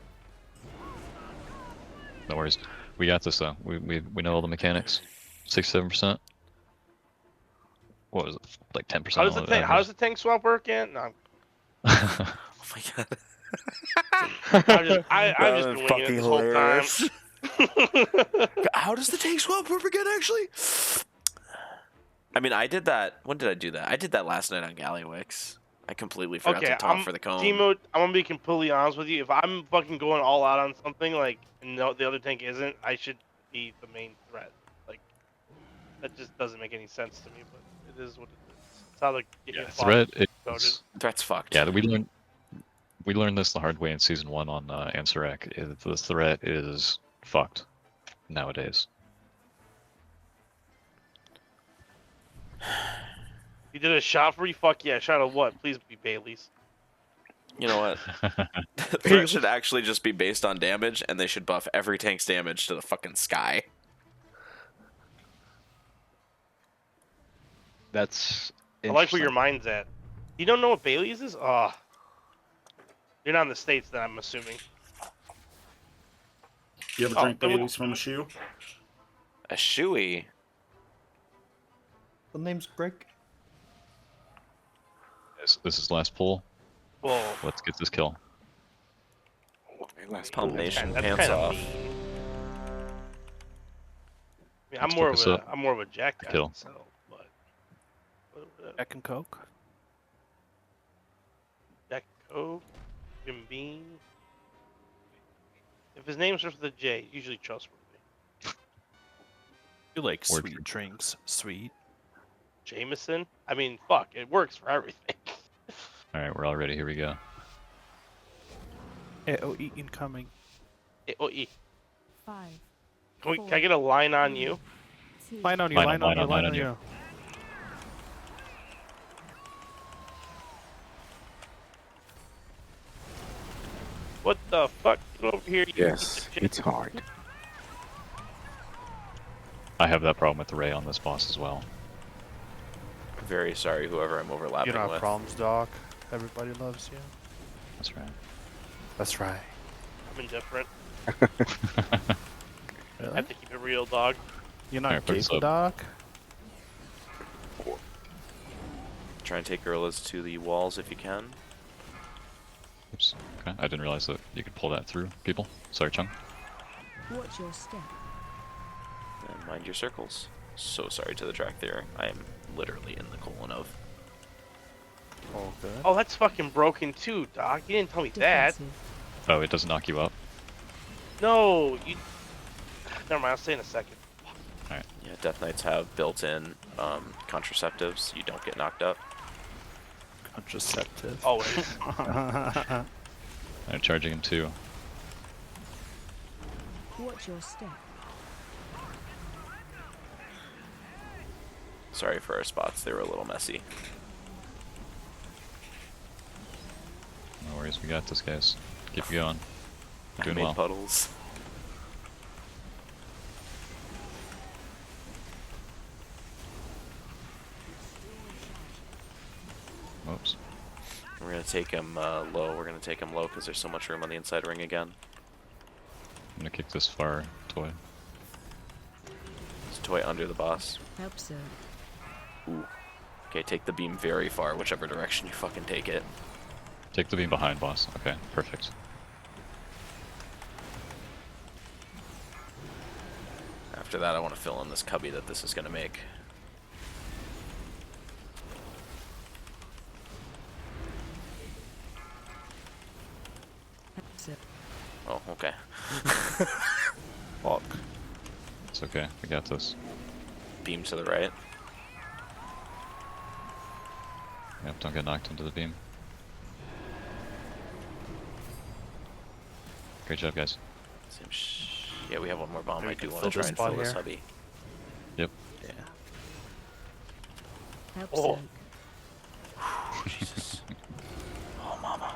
No worries. We got this though. We know all the mechanics. 6-7%. What was it? Like 10%. How does the tank swap work again? No. Oh my god. I'm just been winging it this whole time. How does the tank swap work again, actually? I mean, I did that. When did I do that? I did that last night on Gallywix. I completely forgot to talk for the cone. Timo, I'm gonna be completely honest with you. If I'm fucking going all out on something, like, and the other tank isn't, I should be the main threat. Like, that just doesn't make any sense to me, but it is what it is. It's how the Threat coded. is Threat's fucked. Yeah, we learned this the hard way in season 1 on Ansarek. The threat is fucked nowadays. You did a shot for you? Fuck yeah, shot of what? Please be Bailey's. You know what? Threat should actually just be based on damage, and they should buff every tank's damage to the fucking sky. That's I like where your mind's at. You don't know what Bailey's is? Oh. You're not in the States then, I'm assuming. You ever drink Bailey's from a shoe? A shoey? The name's Greg. This is last pull. Whoa. Let's get this kill. Last Pump Nation That's pants kinda off. mean. I mean, Let's focus up. I'm more of a Jack guy. Kill. So, but Jack and Coke. Jack Coke, Jim Beam. If his name starts with a J, usually trustworthy. You like Word. sweet drinks, sweet. Jameson. I mean, fuck, it works for everything. Alright, we're all ready. Here we go. AOE incoming. AOE. 5. Can I get a line on you? 2. Line on you, Line line on on you. you. What the fuck? Get over here. You Yes, piece of shit. it's hard. I have that problem with the Ray on this boss as well. Very sorry, whoever I'm overlapping You don't have with. problems, Doc. Everybody loves you. That's right. That's right. I'm indifferent. Really? I have to keep it real, dog. You're not Alright, put gay this for up. Doc? Try and take gorillas to the walls if you can. Oops. Okay, I didn't realize that you could pull that through people. Sorry, Chung. Watch your step. And mind your circles. So sorry to the track there. I am literally in the colon of. Oh, good. Oh, that's fucking broken too, Doc. You didn't tell me that. Defensive. Oh, it doesn't knock you up? No, you. Never mind. I'll say in a second. Alright. Yeah, Death Knights have built-in contraceptives. You don't get knocked up. Contraceptive. Always. I'm charging him too. Watch your step. Sorry for our spots, they were a little messy. No worries, we got this, guys. Keep going. We're I doing made well. puddles. Oops. We're gonna take him low. We're gonna take him low because there's so much room on the inside ring again. I'm gonna kick this far toy. There's a toy under the boss. Help so. Ooh. Okay, take the beam very far, whichever direction you fucking take it. Take the beam behind, boss. Okay, perfect. After that, I want to fill in this cubby that this is gonna make. Oh, okay. Fuck. It's okay, we got this. Beam to the right. Yep, don't get knocked into the beam. Great job, guys. Yeah, we have one more bomb. Maybe I we do can want fill to try this and spot fill this here. hubby. Yep. Yeah. Help Oh. so. Jesus. Oh, mama.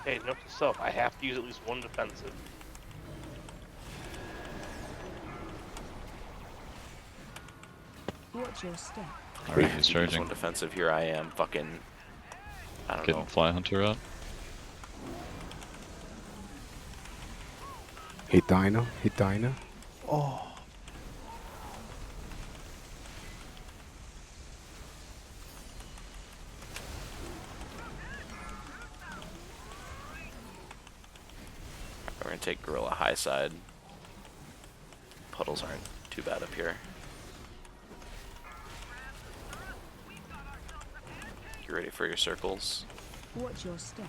Hey, note to self, I have to use at least one defensive. Watch your step. Alright, he's Use charging. one defensive. Here I am, fucking. I don't Getting know. Fly Hunter up. Hit Dino, hit Dino. Oh. We're gonna take Gorilla high side. Puddles aren't too bad up here. You ready for your circles? Watch your step.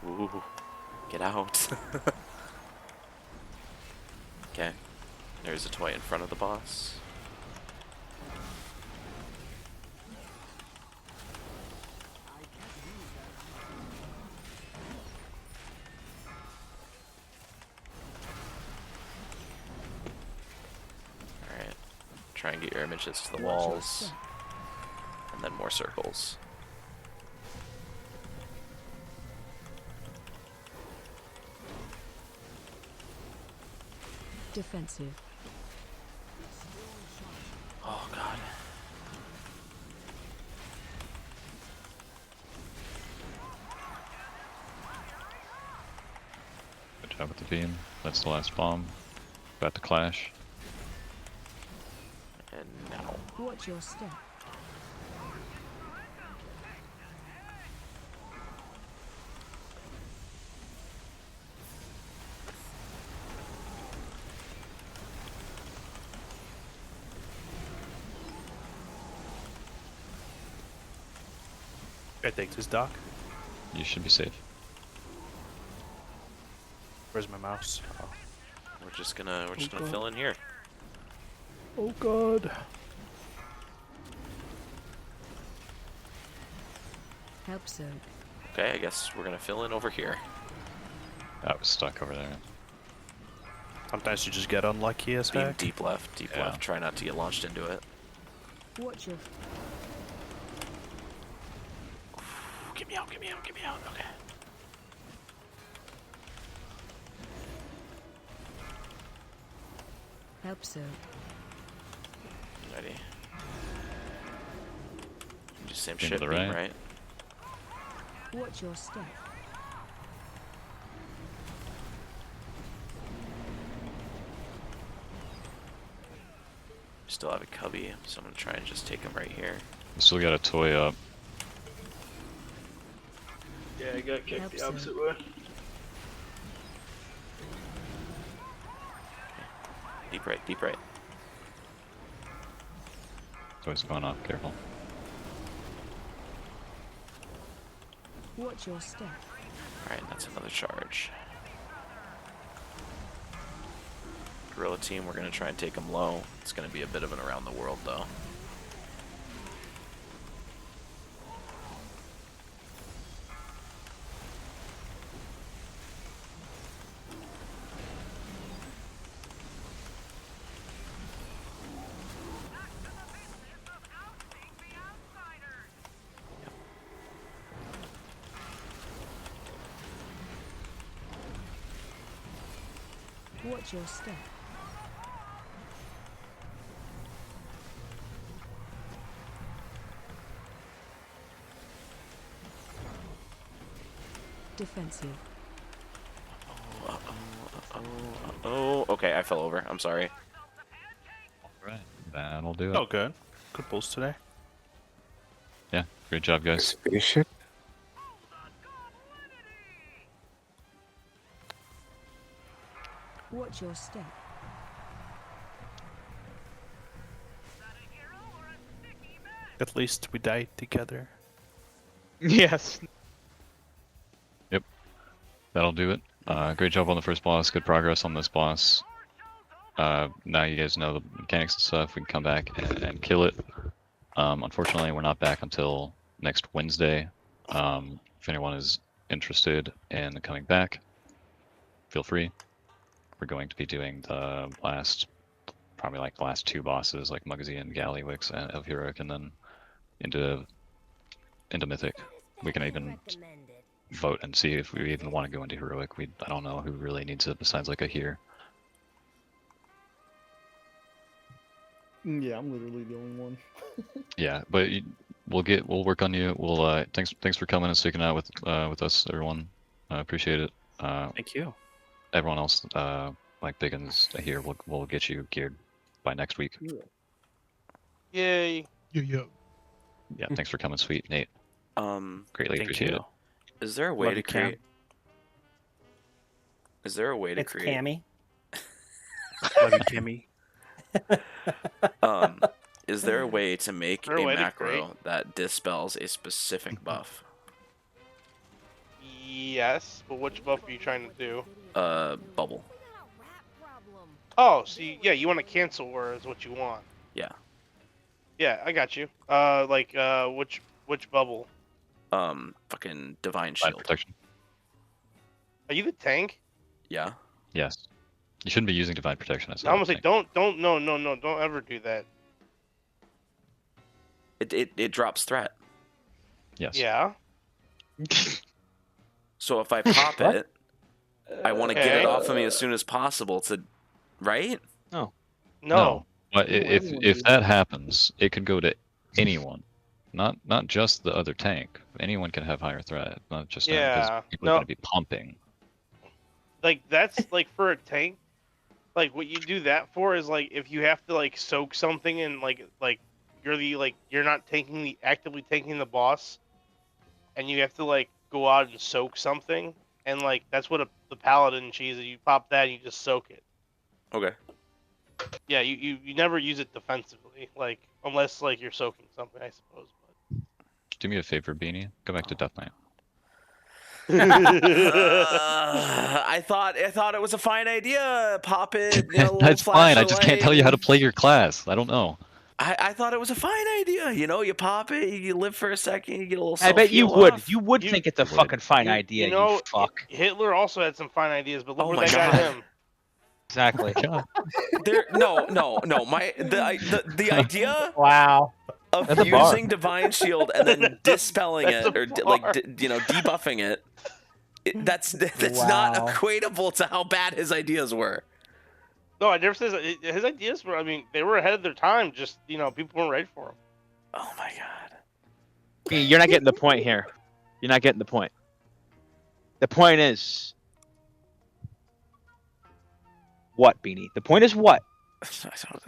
Ooh, get out. Okay, there's a toy in front of the boss. Alright, try and get your images to the walls, and then more circles. Defensive. Oh god. Good job with the beam. That's the last bomb. About to clash. And now. Watch your step. I take this dock. You should be safe. Where's my mouse? Oh. We're just gonna God. fill in here. Oh god. Help so. Okay, I guess we're gonna fill in over here. I was stuck over there. Sometimes you just get unlucky as Beam heck. deep left, deep Yeah. left. Try not to get launched into it. Watch your. Get me out, get me out, get me out. Okay. Help so. Ready. Just same Beam to shit, the beam, right. right? Watch your step. Still have a cubby, so I'm gonna try and just take him right here. We still got a toy up. Yeah, I got kicked Help the so. opposite way. Deep right, deep right. Toy's going off, careful. Watch your step. Alright, that's another charge. Gorilla team, we're gonna try and take him low. It's gonna be a bit of an around the world though. Watch your step. Defensive. Oh, okay, I fell over. I'm sorry. Alright, that'll do it. Oh, good. Good pulls today. Yeah, great job, guys. Finish it. Watch your step. At least we died together. Yes. Yep, that'll do it. Great job on the first boss. Good progress on this boss. Now you guys know the mechanics and stuff. We can come back and kill it. Unfortunately, we're not back until next Wednesday. If anyone is interested in coming back, feel free. We're going to be doing the last, probably like the last 2 bosses, like Muggsy and Gallywix and of Heroic, and then into Mythic. We can even vote and see if we even want to go into Heroic. I don't know who really needs it besides like a here. Yeah, I'm literally the only one. Yeah, but we'll work on you. We'll thanks for coming and sticking out with us, everyone. Appreciate it. Thank you. Everyone else, like Biggins here, we'll get you geared by next week. Yay. Yeah. Yeah, thanks for coming, sweet Nate. Greatly Thank appreciate you. it. Is there a way Love to you, Cam. create? Is there a way to It's create? Cammy. Love you, Kimmy. Is there a way to make Is there a a way to macro that dispels a specific buff? Yes, but which buff are you trying to do? Bubble. Oh, see, yeah, you want to cancel where is what you want. Yeah. Yeah, I got you. Which bubble? Fucking divine Divine shield. protection. Are you the tank? Yeah. Yes. You shouldn't be using divine protection. I'm gonna say don't ever do that. It drops threat. Yes. Yeah. So if I pop What? it, I want to get Okay. it off of me as soon as possible to, right? No. But if everyone if did. that happens, it could go to anyone, not just the other tank. Anyone can have higher threat, not just them, because Yeah, people are no. going to be pumping. Like that's like for a tank. Like what you do that for is like if you have to like soak something and like you're not actively tanking the boss, and you have to like go out and soak something, and like that's what the paladin cheese is. You pop that and you just soak it. Okay. Yeah, you never use it defensively, like unless like you're soaking something, I suppose. Do me a favor, Beanie. Go back to Death Knight. I thought it was a fine idea. Pop it. You know, a little That's fine. I just can't flashlight tell you how to and- play your class. I don't know. I thought it was a fine idea. You know, you pop it, you live for a second, you get a little. I bet you self-heal would. off. You would think it's a fucking fine idea. You know, fuck. Hitler also had some fine ideas, but look Oh where my that got God. him. Exactly. No. The idea Wow. of That's a bar. using divine shield and then dispelling That's it a or bar. debuffing it. That's not Wow. equatable to how bad his ideas were. No, I never said that. His ideas were. I mean, they were ahead of their time. Just people weren't ready for them. Oh my God. You're not getting the point here. You're not getting the point. The point is what, Beanie? The point is what?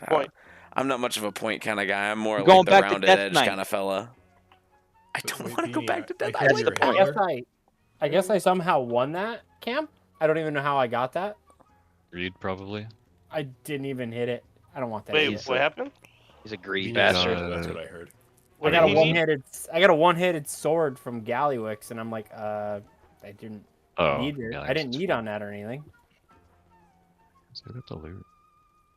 Point. I'm not much of a point kind of guy. I'm more You're like going the back to rounded Death edge Knight. kind of fella. I don't Wait, want to go Beanie, back to death. I I heard like you the were I point. guess I somehow won that camp. I don't even know how I got that. Greed, probably. I didn't even hit it. I don't want that. Wait, shit. what happened? He's a greedy Beanie, bastard. that's what I heard. What I got a did he need? one-handed. I got a one-handed sword from Gallywix, and I'm like, I didn't Oh, need it. yeah, I didn't that's need fine. on that or anything. So I got the loot.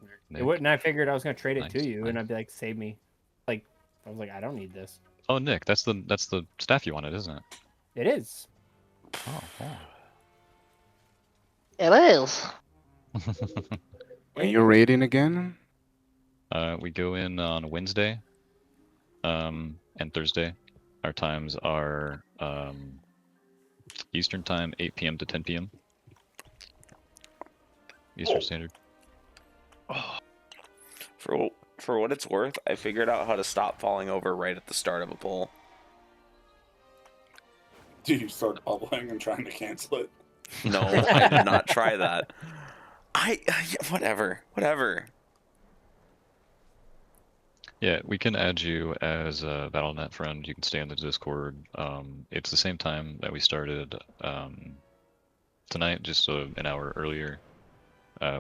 It Nick? wouldn't. I figured I was gonna trade it Nice, to you, and nice. I'd be like, save me. Like, I was like, I don't need this. Oh, Nick, that's the staff you wanted, isn't it? It is. Oh. It is. When you're raiding again? We go in on Wednesday, and Thursday. Our times are Eastern time, 8 p.m. to 10 p.m. Eastern Standard. For what it's worth, I figured out how to stop falling over right at the start of a poll. Do you start bubbling and trying to cancel it? No, I did not try that. Whatever. Yeah, we can add you as a Battle.net friend. You can stay in the Discord. It's the same time that we started tonight, just an hour earlier.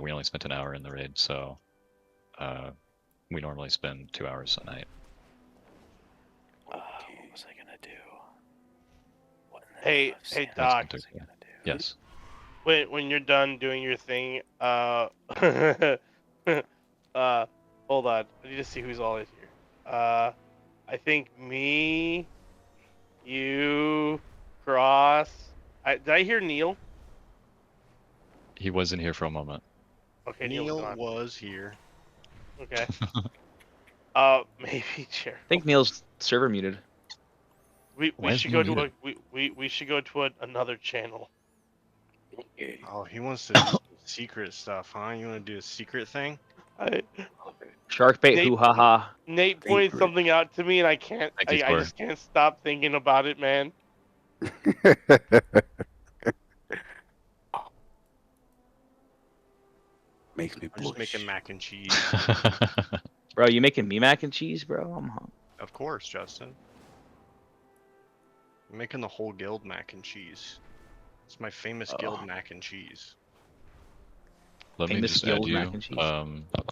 We only spent an hour in the raid, so we normally spend 2 hours a night. What was I gonna do? Hey, Doc. Yes. When you're done doing your thing, hold on. I need to see who's all in here. I think me, you, Cross. Did I hear Neil? He was in here for a moment. Okay, Neil was here. Okay. Maybe Jared. I think Neil's server muted. We Why is should Neil go to muted? we should go to another channel. Oh, he wants to do some secret stuff, huh? You want to do a secret thing? Shark bait, hoo ha ha. Nate pointed something out to me, and I can't. I just can't stop thinking about it, man. Makes me I'm just making mac and cheese. Bro, you making me mac and cheese, bro? I'm hungry. Of course, Justin. I'm making the whole guild mac and cheese. It's my famous guild mac and cheese. Let me Famous just add guild you, mac and cheese.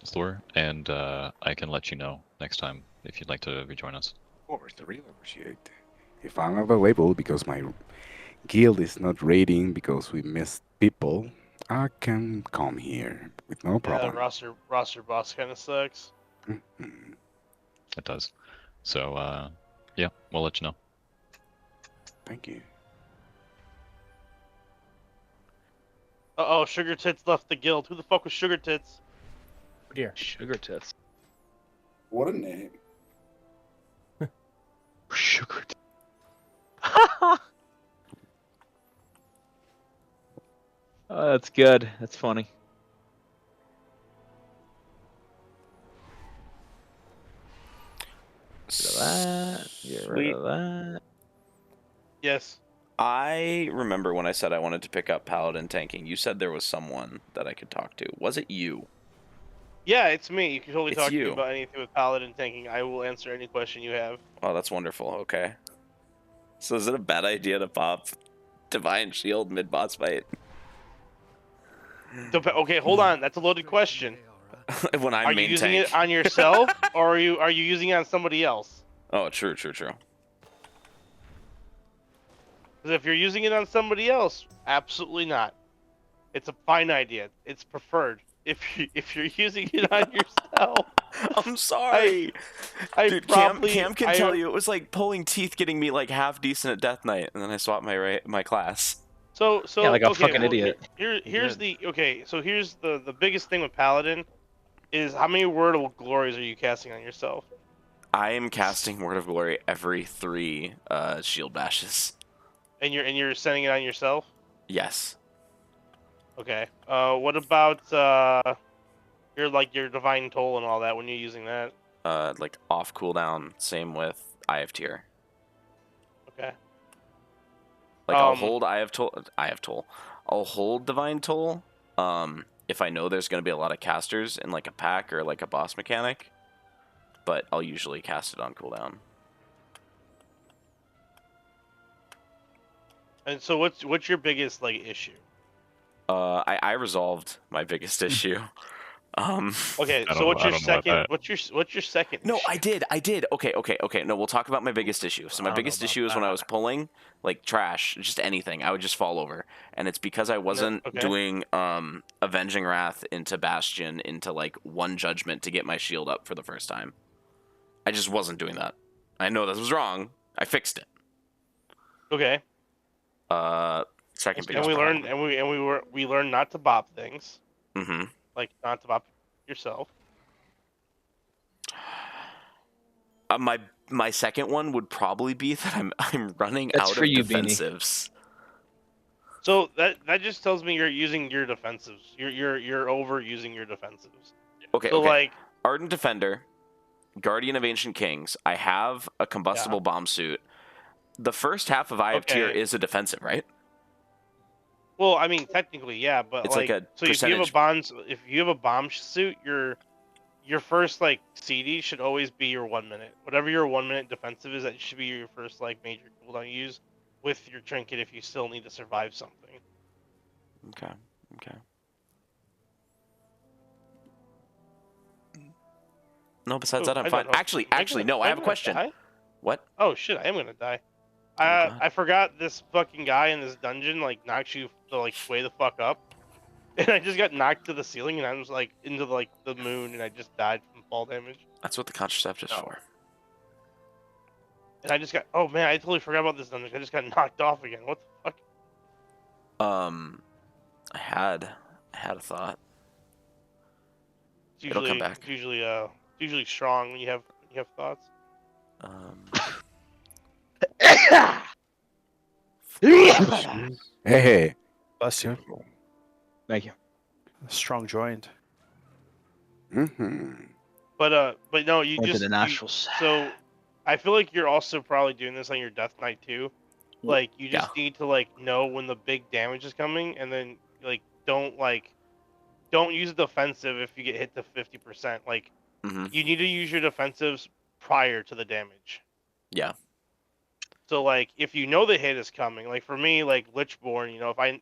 Thor, and I can let you know next time if you'd like to rejoin us. Of course, I really appreciate. If I'm available, because my guild is not raiding because we missed people, I can come here with no problem. Yeah, roster boss kind of sucks. It does. So, yeah, we'll let you know. Thank you. Uh-oh, Sugar Tits left the guild. Who the fuck was Sugar Tits? Oh dear. Sugar Tits. What a name. Sugar Tits. Oh, that's good. That's funny. Get rid of that. Get rid of that. Yes. I remember when I said I wanted to pick up Paladin tanking, you said there was someone that I could talk to. Was it you? Yeah, it's me. You can totally It's talk to me you. about anything with Paladin tanking. I will answer any question you have. Oh, that's wonderful. Okay. So is it a bad idea to pop Divine Shield mid-boss fight? Okay, hold on. That's a loaded question. When I'm Are you main using tank. it on yourself, or are you using it on somebody else? Oh, true. Because if you're using it on somebody else, absolutely not. It's a fine idea. It's preferred. If you're using it on yourself, I'm sorry. Dude, Cam can tell you it was like pulling teeth getting me like half decent at Death Knight, and then I swapped my class. So Yeah, like a okay, fucking idiot. Here's the biggest thing with Paladin is how many Word of Glories are you casting on yourself? I am casting Word of Glory every 3 shield bashes. And you're sending it on yourself? Yes. Okay. What about your Divine Toll and all that when you're using that? Like off cooldown. Same with Eye of Tear. Okay. Like I'll hold Eye of Toll. I'll hold Divine Toll. If I know there's gonna be a lot of casters in like a pack or like a boss mechanic, but I'll usually cast it on cooldown. And so what's your biggest issue? I resolved my biggest issue. Okay, so what's your second? What's your second? No, issue? I did. Okay. No, we'll talk about my biggest issue. So my biggest issue is when I was pulling like trash, just anything, I would just fall over, and it's because I wasn't doing Avenging Wrath into Bastion into like 1 judgment to get my shield up for the first time. I just wasn't doing that. I know that was wrong. I fixed it. Okay. Second biggest. And we learned not to bop things. Mm-hmm. Like not to bop yourself. My second one would probably be that I'm running That's out for of you, defensives. Beanie. So that just tells me you're using your defensives. You're overusing your defensives. Okay, So okay. like Ardent Defender, Guardian of Ancient Kings. I have a combustible bomb suit. The first half of Eye of Tyr Okay. is a defensive, right? Well, I mean, technically, yeah, but It's like a so if you have a percentage. if you have a bomb suit, your first like CD should always be your 1 minute. Whatever your 1 minute defensive is, that should be your first like major cooldown you use with your trinket if you still need to survive something. Okay. Okay. No, besides that, I'm fine. Actually, no. I have a question. What? Oh shit! I am gonna die. God. I forgot this fucking guy in this dungeon like knocks you like way the fuck up, and I just got knocked to the ceiling, and I was like into like the moon, and I just died from fall damage. That's what the contracept is for. And I just got man, I totally forgot about this dungeon. I just got knocked off again. What the fuck? I had a thought. It's It'll come usually back. it's usually strong when you have thoughts. Hey. Bless you. Thank you. Strong joint. Mm-hmm. But no, you Went to just the nostrils. so I feel like you're also probably doing this on your death knight too. Like you just need to like know when the big damage is coming, and then like don't use the defensive if you get hit to 50%. Like you need to use your defensives prior to the damage. Yeah. So like if you know the hit is coming, like for me, like Lichborn, you know, if I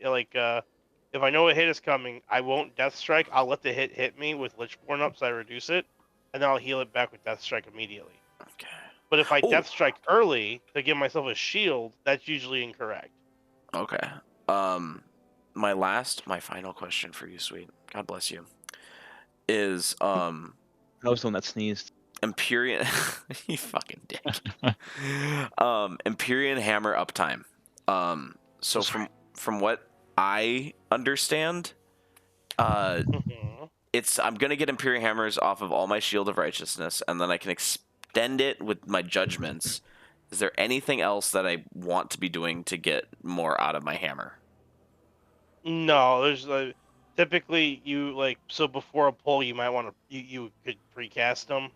know a hit is coming, I won't Death Strike. I'll let the hit me with Lichborn up, so I reduce it, and then I'll heal it back with Death Strike immediately. Okay. But if I Death Strike early to give myself a shield, that's usually incorrect. Okay. My final question for you, sweet. God bless you. Is I was the one that sneezed. Empyrean you fucking dick. Empyrean hammer uptime. So from what I understand, it's I'm gonna get Empyrean hammers off of all my Shield of Righteousness, and then I can extend it with my judgments. Is there anything else that I want to be doing to get more out of my hammer? No, there's typically you so before a pull you might want to you could precast them.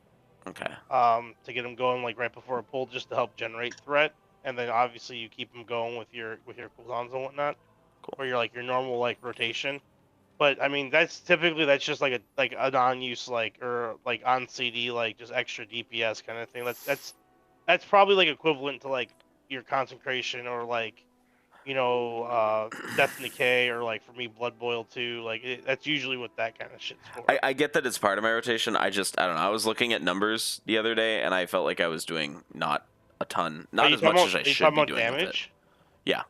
Okay. To get them going like right before a pull, just to help generate threat, and then obviously you keep them going with your cooldowns and whatnot, or your normal like rotation. But I mean that's just like a non-use or like on CD like just extra DPS kind of thing. That's probably like equivalent to like your concentration or like Death and Decay, or like for me Blood Boil too. Like that's usually what that kind of shit's for. I get that it's part of my rotation. I don't know. I was looking at numbers the other day, and I felt like I was doing not a ton, not as much as I should be doing with it. Yeah.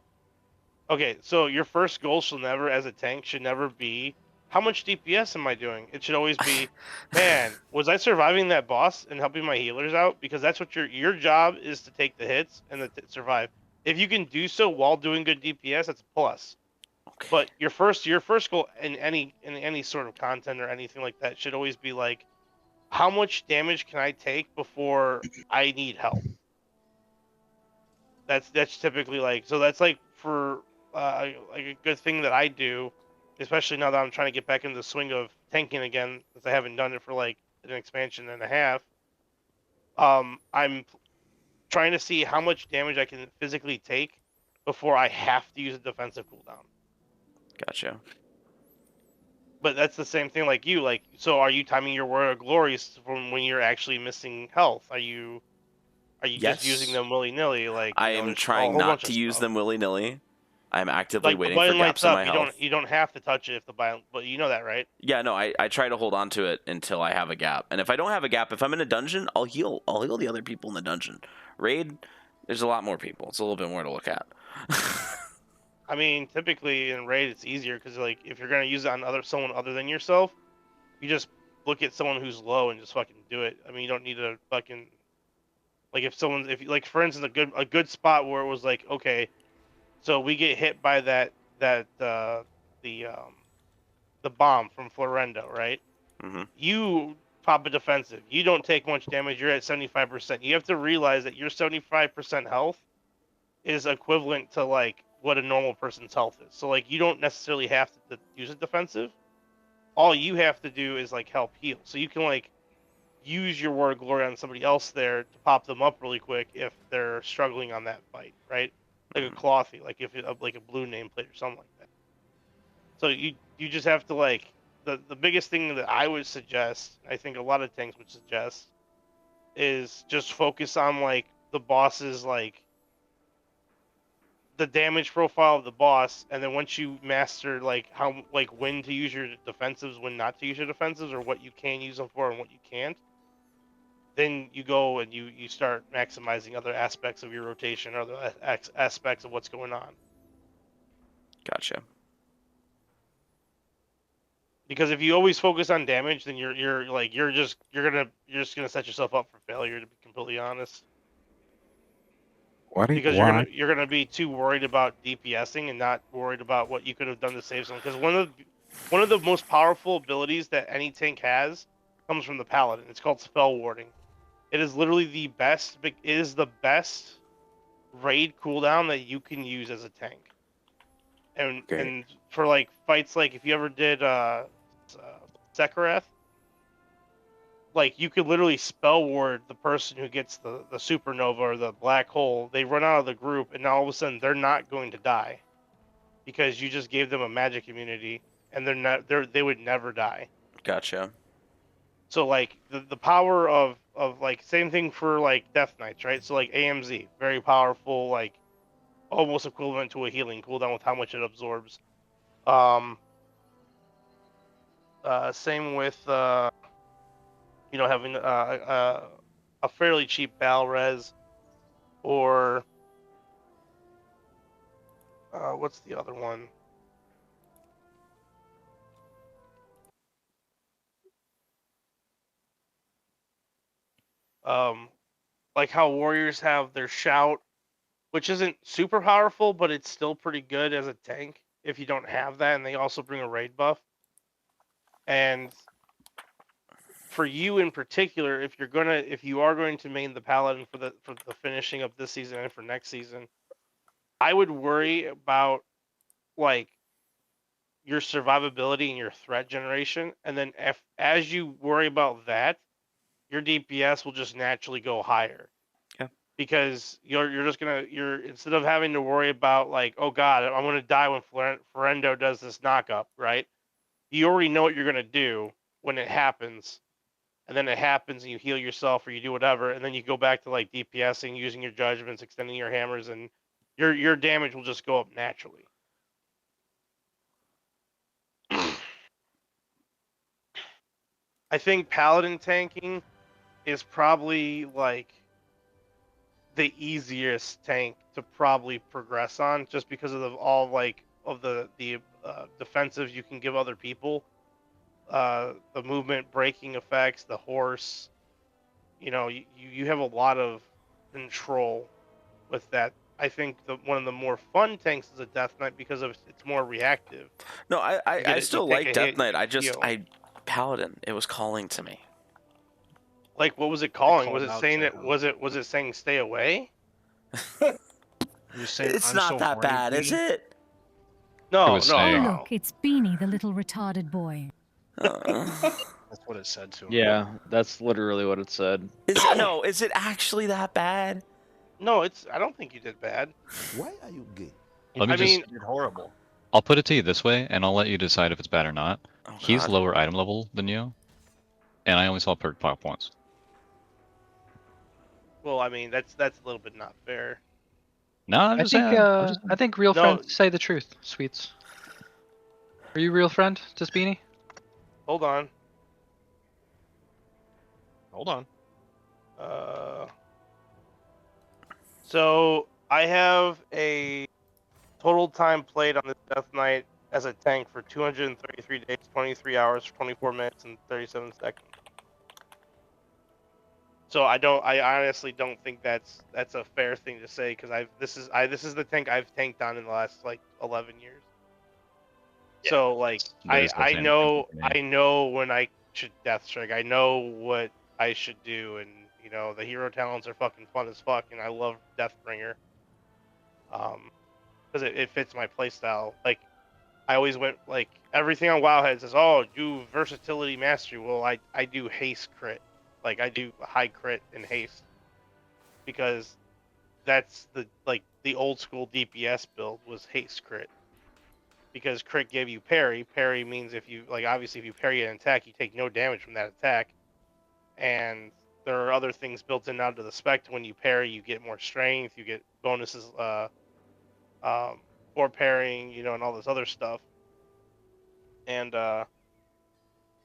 Okay, so your first goal as a tank should never be how much DPS am I doing. It should always be, man, was I surviving that boss and helping my healers out? Because that's what your job is, to take the hits and survive. If you can do so while doing good DPS, that's a plus. Okay. But your first goal in any sort of content or anything like that should always be like, how much damage can I take before I need help? That's typically like, so that's like for like a good thing that I do, especially now that I'm trying to get back into the swing of tanking again, because I haven't done it for like an expansion and a half. I'm trying to see how much damage I can physically take before I have to use a defensive cooldown. Gotcha. But that's the same thing like you. Like, so are you timing your Word of Glories from when you're actually missing health? Are you just using them willy-nilly? Like, I am trying not to use them willy-nilly. I'm actively waiting for gaps in my health. You don't have to touch it if the biome, but you know that, right? Yeah, no, I try to hold on to it until I have a gap. And if I don't have a gap, if I'm in a dungeon, I'll heal the other people in the dungeon. Raid, there's a lot more people. It's a little bit more to look at. I mean, typically in Raid it's easier because like if you're gonna use it on someone other than yourself, you just look at someone who's low and just fucking do it. I mean, you don't need to fucking like if like for instance a good spot where it was like, okay, so we get hit by the bomb from Florendo, right? Mm-hmm. You pop a defensive. You don't take much damage. You're at 75%. You have to realize that your 75% health is equivalent to like what a normal person's health is. So like you don't necessarily have to use a defensive. All you have to do is like help heal. So you can like use your Word of Glory on somebody else there to pop them up really quick if they're struggling on that fight, right? Like a clothy, like if like a blue nameplate or something like that. So you just have to like the biggest thing that I would suggest, I think a lot of tanks would suggest, is just focus on like the boss's like the damage profile of the boss, and then once you master like how like when to use your defensives, when not to use your defensives, or what you can use them for and what you can't, then you go and you start maximizing other aspects of your rotation or other aspects of what's going on. Gotcha. Because if you always focus on damage, then you're just gonna set yourself up for failure, to be completely honest. Because you're gonna be too worried about DPSing and not worried about what you could have done to save someone. Because one of the most powerful abilities that any tank has comes from the paladin. It's called spell warding. It is literally the best. It is the best raid cooldown that you can use as a tank. And for like fights, like if you ever did Sekirath, like you could literally spell ward the person who gets the supernova or the black hole. They run out of the group, and now all of a sudden they're not going to die because you just gave them a magic immunity, and they would never die. Gotcha. So like the power of like same thing for like Death Knights, right? So like AMZ, very powerful, like almost equivalent to a healing cooldown with how much it absorbs. Same with having a fairly cheap Bal res, or what's the other one? Like how warriors have their shout, which isn't super powerful, but it's still pretty good as a tank if you don't have that, and they also bring a raid buff. And for you in particular, if you are going to main the paladin for the finishing of this season and for next season, I would worry about like your survivability and your threat generation, and then as you worry about that, your DPS will just naturally go higher. Yeah. Because you're just gonna instead of having to worry about like, oh god, I'm gonna die when Ferendo does this knockup, right? You already know what you're gonna do when it happens, and then it happens and you heal yourself or you do whatever, and then you go back to like DPSing, using your judgments, extending your hammers, and your damage will just go up naturally. I think paladin tanking is probably like the easiest tank to probably progress on, just because of all like of the defensives you can give other people, the movement breaking effects, the horse. You have a lot of control with that. I think one of the more fun tanks is a Death Knight because it's more reactive. No, I still like Death Knight. Heal. Paladin. It was calling to me. Like, what was it calling? called Was it out saying to that? Was it saying stay away? You're saying It's I'm not so that horny, bad, is Beanie? it? No, was no, Oh, saying- no. look, it's Beanie, the little retarded boy. That's what it said to him. Yeah, that's literally what it said. Is it actually that bad? No, I don't think you did bad. Why are you gay? Let me I just. mean, You did horrible. I'll put it to you this way, and I'll let you decide if it's bad or not. Oh, He's God. lower item level than you, and I only saw perk pop once. well, I mean that's a little bit not fair. No, I'm I just think saying. I'm just I think real No. friends say the truth, sweets. Are you real friend to Beanie? Hold on. Hold on. So I have a total time played on this Death Knight as a tank for 233 days, 23 hours, 24 minutes, and 37 seconds. So I honestly don't think that's a fair thing to say, because this is the tank I've tanked on in the last like 11 years. So like That is I definitely I know when I should death strike. I know what I should do, and the hero talents are fucking fun as fuck, and I love Deathbringer. because it fits my playstyle. Like I always went like everything on Wowhead says, "Oh, do versatility mastery." Well, I do haste crit, like I do high crit and haste because that's the old school DPS build was haste crit because crit gave you parry. Parry means if you obviously if you parry an attack, you take no damage from that attack, and there are other things built in out of the spec. When you parry, you get more strength, you get bonuses for parrying, and all this other stuff. And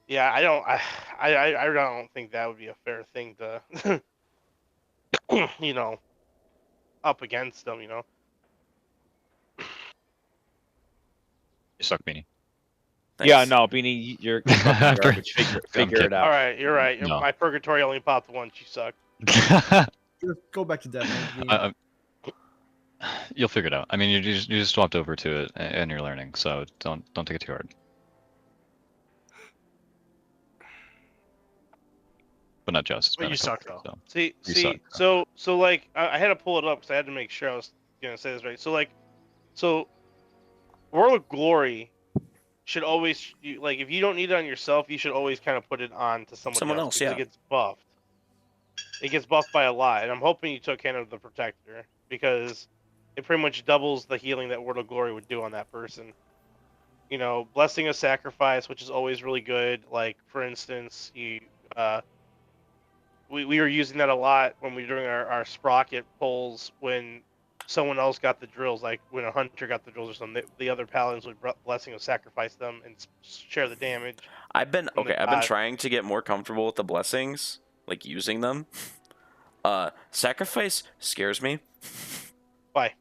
yeah, I don't think that would be a fair thing to up against them. You suck, Beanie. Yeah, no, Beanie, you're fucking garbage. Figure it out. All right, you're right. No. My purgatory only popped once. You suck. Just go back to death mode. You'll figure it out. I mean, you just swapped over to it, and you're learning. So don't take it too hard. But not just. It's But been you a suck, couple, though. so. You See, suck. so like I had to pull it up because I had to make sure I was gonna say this right. So World of Glory should always if you don't need it on yourself, you should always kind of put it on to Someone else, because yeah. it gets buffed. It gets buffed by a lot, and I'm hoping you took Hand of the Protector because it pretty much doubles the healing that World of Glory would do on that person. Blessing of Sacrifice, which is always really good. Like for instance, we were using that a lot when we were doing our sprocket pulls when someone else got the drills, like when a hunter got the drills or something. The other paladins would Blessing of Sacrifice them and share the damage. I've been trying to get more comfortable with the blessings, like using them. Sacrifice scares me. Why?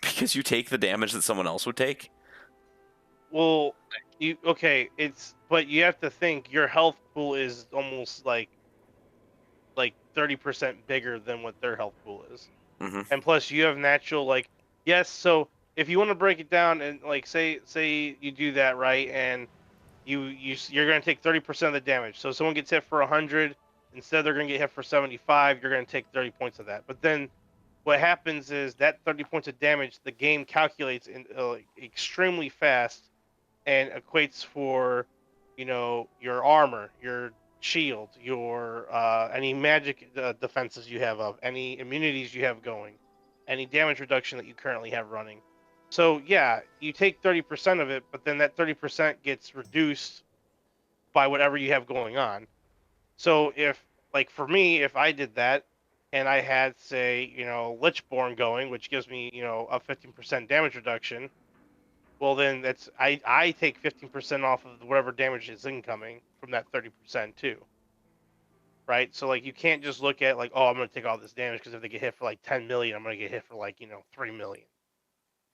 Because you take the damage that someone else would take. Well, but you have to think your health pool is almost like 30% bigger than what their health pool is. Mm-hmm. And plus you have natural yes, so if you want to break it down and say you do that right, and you're going to take 30% of the damage. So someone gets hit for 100, instead they're going to get hit for 75, you're going to take 30 points of that. But then what happens is that 30 points of damage, the game calculates in extremely fast and equates for your armor, your shield, your any magic defenses you have up, any immunities you have going, any damage reduction that you currently have running. So yeah, you take 30% of it, but then that 30% gets reduced by whatever you have going on. So if for me, if I did that and I had say Lichborn going, which gives me a 15% damage reduction, well then that's I take 15% off of whatever damage is incoming from that 30% too. Right? So you can't just look at oh, I'm going to take all this damage because if they get hit for 10 million, I'm going to get hit for 3 million.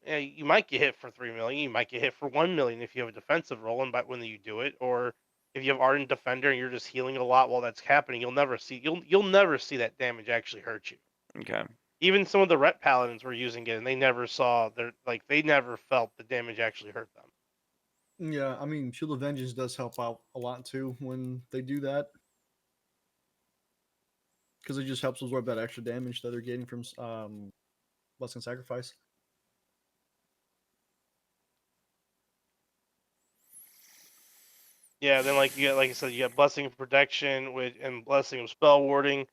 Yeah, you might get hit for 3 million, you might get hit for 1 million if you have a defensive roll and when you do it, or if you have Ardent Defender and you're just healing a lot while that's happening, you'll never see that damage actually hurt you. Okay. Even some of the Ret Paladins were using it and they never they never felt the damage actually hurt them. Yeah, I mean, Shield of Vengeance does help out a lot too when they do that. Because it just helps absorb that extra damage that they're getting from Blessing Sacrifice. Yeah, then you got, like I said, you got Blessing of Protection and Blessing of Spell Warding,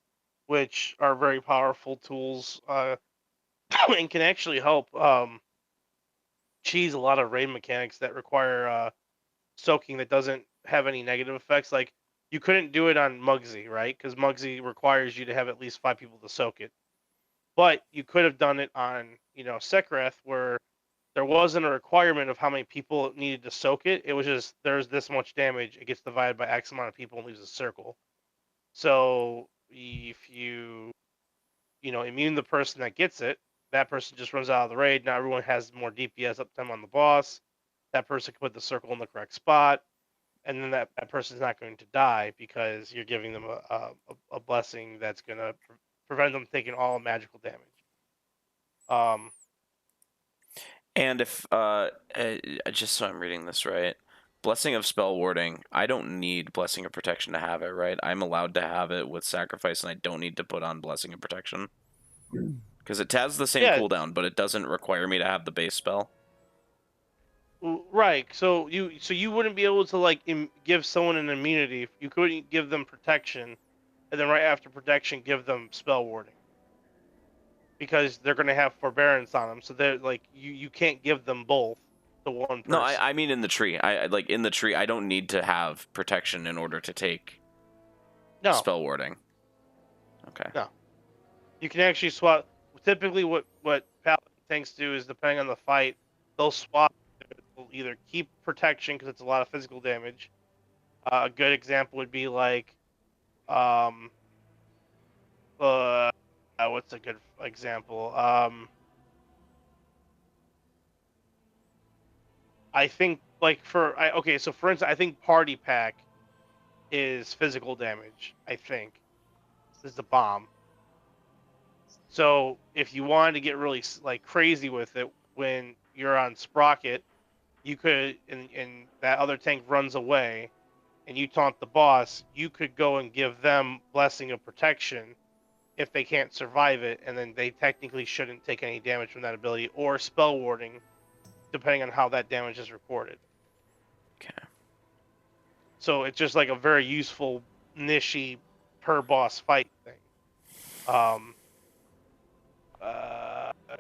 which are very powerful tools and can actually help cheese a lot of raid mechanics that require soaking that doesn't have any negative effects. Like you couldn't do it on Mugsy, right? Because Mugsy requires you to have at least 5 people to soak it. But you could have done it on Sekreth, where there wasn't a requirement of how many people needed to soak it. It was just there's this much damage. It gets divided by X amount of people and leaves a circle. So if you immune the person that gets it, that person just runs out of the raid. Now everyone has more DPS uptime on the boss. That person can put the circle in the correct spot, and then that person's not going to die because you're giving them a blessing that's going to prevent them taking all magical damage. And if just so I'm reading this right, Blessing of Spell Warding, I don't need Blessing of Protection to have it, right? I'm allowed to have it with Sacrifice, and I don't need to put on Blessing of Protection. Because it has the same Yeah. cooldown, but it doesn't require me to have the base spell. Right. So you wouldn't be able to like give someone an immunity. You couldn't give them protection, and then right after protection, give them spell warding. Because they're going to have forbearance on them, so they're like you can't give them both to one person. No, I mean in the tree. I like in the tree. I don't need to have protection in order to take spell warding. Okay. No. You can actually swap. Typically, what paladin tanks do is depending on the fight, they'll swap. They'll either keep protection because it's a lot of physical damage. A good example would be like, what's a good example? I think like okay, so for instance, I think Party Pack is physical damage. I think this is the bomb. So if you wanted to get really like crazy with it, when you're on Sprocket, you could, and that other tank runs away, and you taunt the boss, you could go and give them Blessing of Protection if they can't survive it, and then they technically shouldn't take any damage from that ability, or Spell Warding, depending on how that damage is reported. Okay. So it's just like a very useful, niche-y, per boss fight thing.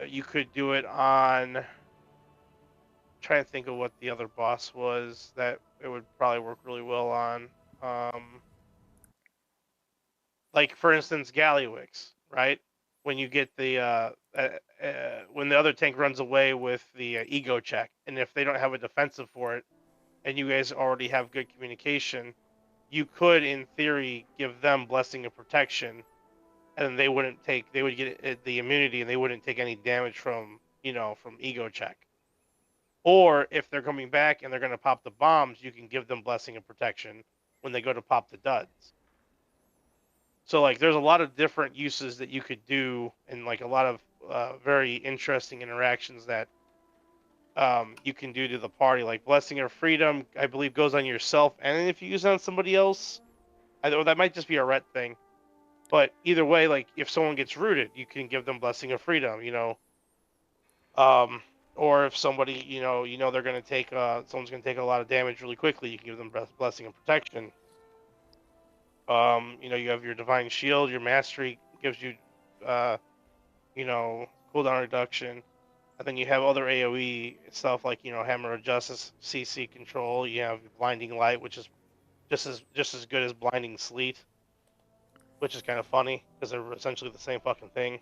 You could do it on. I'm trying to think of what the other boss was that it would probably work really well on. Like for instance, Gallywix, right? When you get the when the other tank runs away with the ego check, and if they don't have a defensive for it, and you guys already have good communication, you could, in theory, give them Blessing of Protection, and they would get the immunity, and they wouldn't take any damage from from ego check. Or if they're coming back and they're going to pop the bombs, you can give them Blessing of Protection when they go to pop the duds. So like, there's a lot of different uses that you could do, and like a lot of very interesting interactions that you can do to the party. Like Blessing of Freedom, I believe, goes on yourself, and if you use it on somebody else, or that might just be a ret thing. But either way, like if someone gets rooted, you can give them Blessing of Freedom. Or if somebody they're gonna take someone's gonna take a lot of damage really quickly, you can give them Blessing of Protection. You have your Divine Shield, your Mastery gives you cooldown reduction, and then you have other AoE stuff like Hammer of Justice, CC control. You have Blinding Light, which is just as good as Blinding Sleet, which is kind of funny because they're essentially the same fucking thing.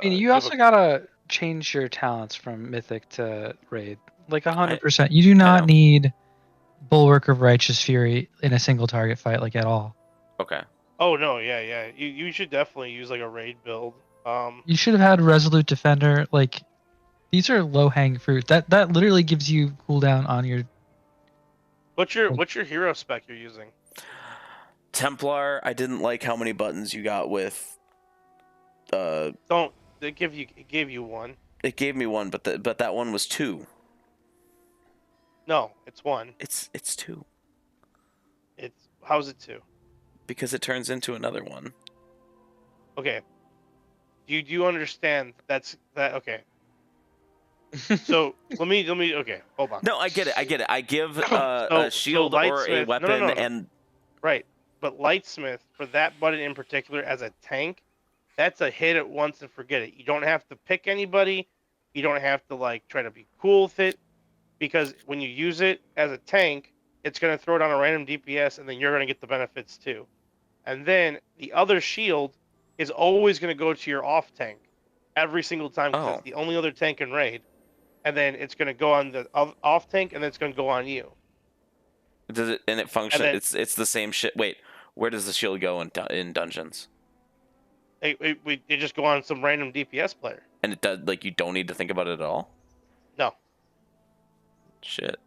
You also gotta change your talents from Mythic to Raid, like 100%. You do not need Bulwark of Righteous Fury in a single target fight, like at all. Okay. Oh no, yeah. You should definitely use like a raid build. You should have had Resolute Defender. Like, these are low hanging fruit. That literally gives you cooldown on your. What's your hero spec you're using? Templar. I didn't like how many buttons you got with. It gave you one. It gave me one, but that one was 2. No, it's 1. It's 2. How's it 2? Because it turns into another one. Okay. Do you understand that? Okay. So let me. Okay, hold on. No, I get it. I give a shield or a weapon no. and. Right, but Lightsmith, for that button in particular, as a tank, that's a hit it once and forget it. You don't have to pick anybody. You don't have to like try to be cool with it, because when you use it as a tank, it's going to throw it on a random DPS, and then you're going to get the benefits too. And then the other shield is always going to go to your off tank every single time, because it's the only other tank in raid. And then it's going to go on the off tank, and then it's going to go on you. Does it and it function? And then, it's the same shit. Wait, where does the shield go in dungeons? It just go on some random DPS player. And it does, like, you don't need to think about it at all? No. Shit.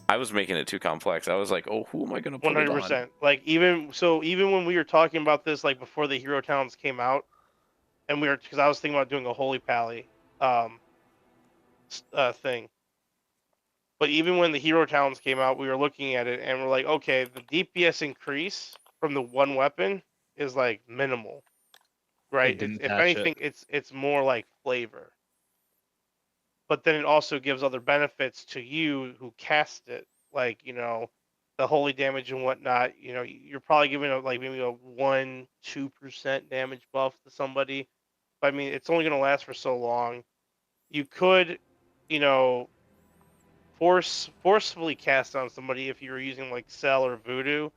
I was making it too complex. I was like, oh, who am I gonna put 100%. It on? Like even when we were talking about this, like before the hero towns came out, and because I was thinking about doing a Holy Pally thing. But even when the hero towns came out, we were looking at it and we're like, okay, the DPS increase from the one weapon is like minimal, right? didn't If patch anything, it's more like flavor. But then it also gives other benefits to you who cast it, like the holy damage and whatnot. You're probably giving like maybe a 1-2% damage buff to somebody. But I mean, it's only gonna last for so long. You could, you know, forcefully cast on somebody if you were using like Cell or Voodoo,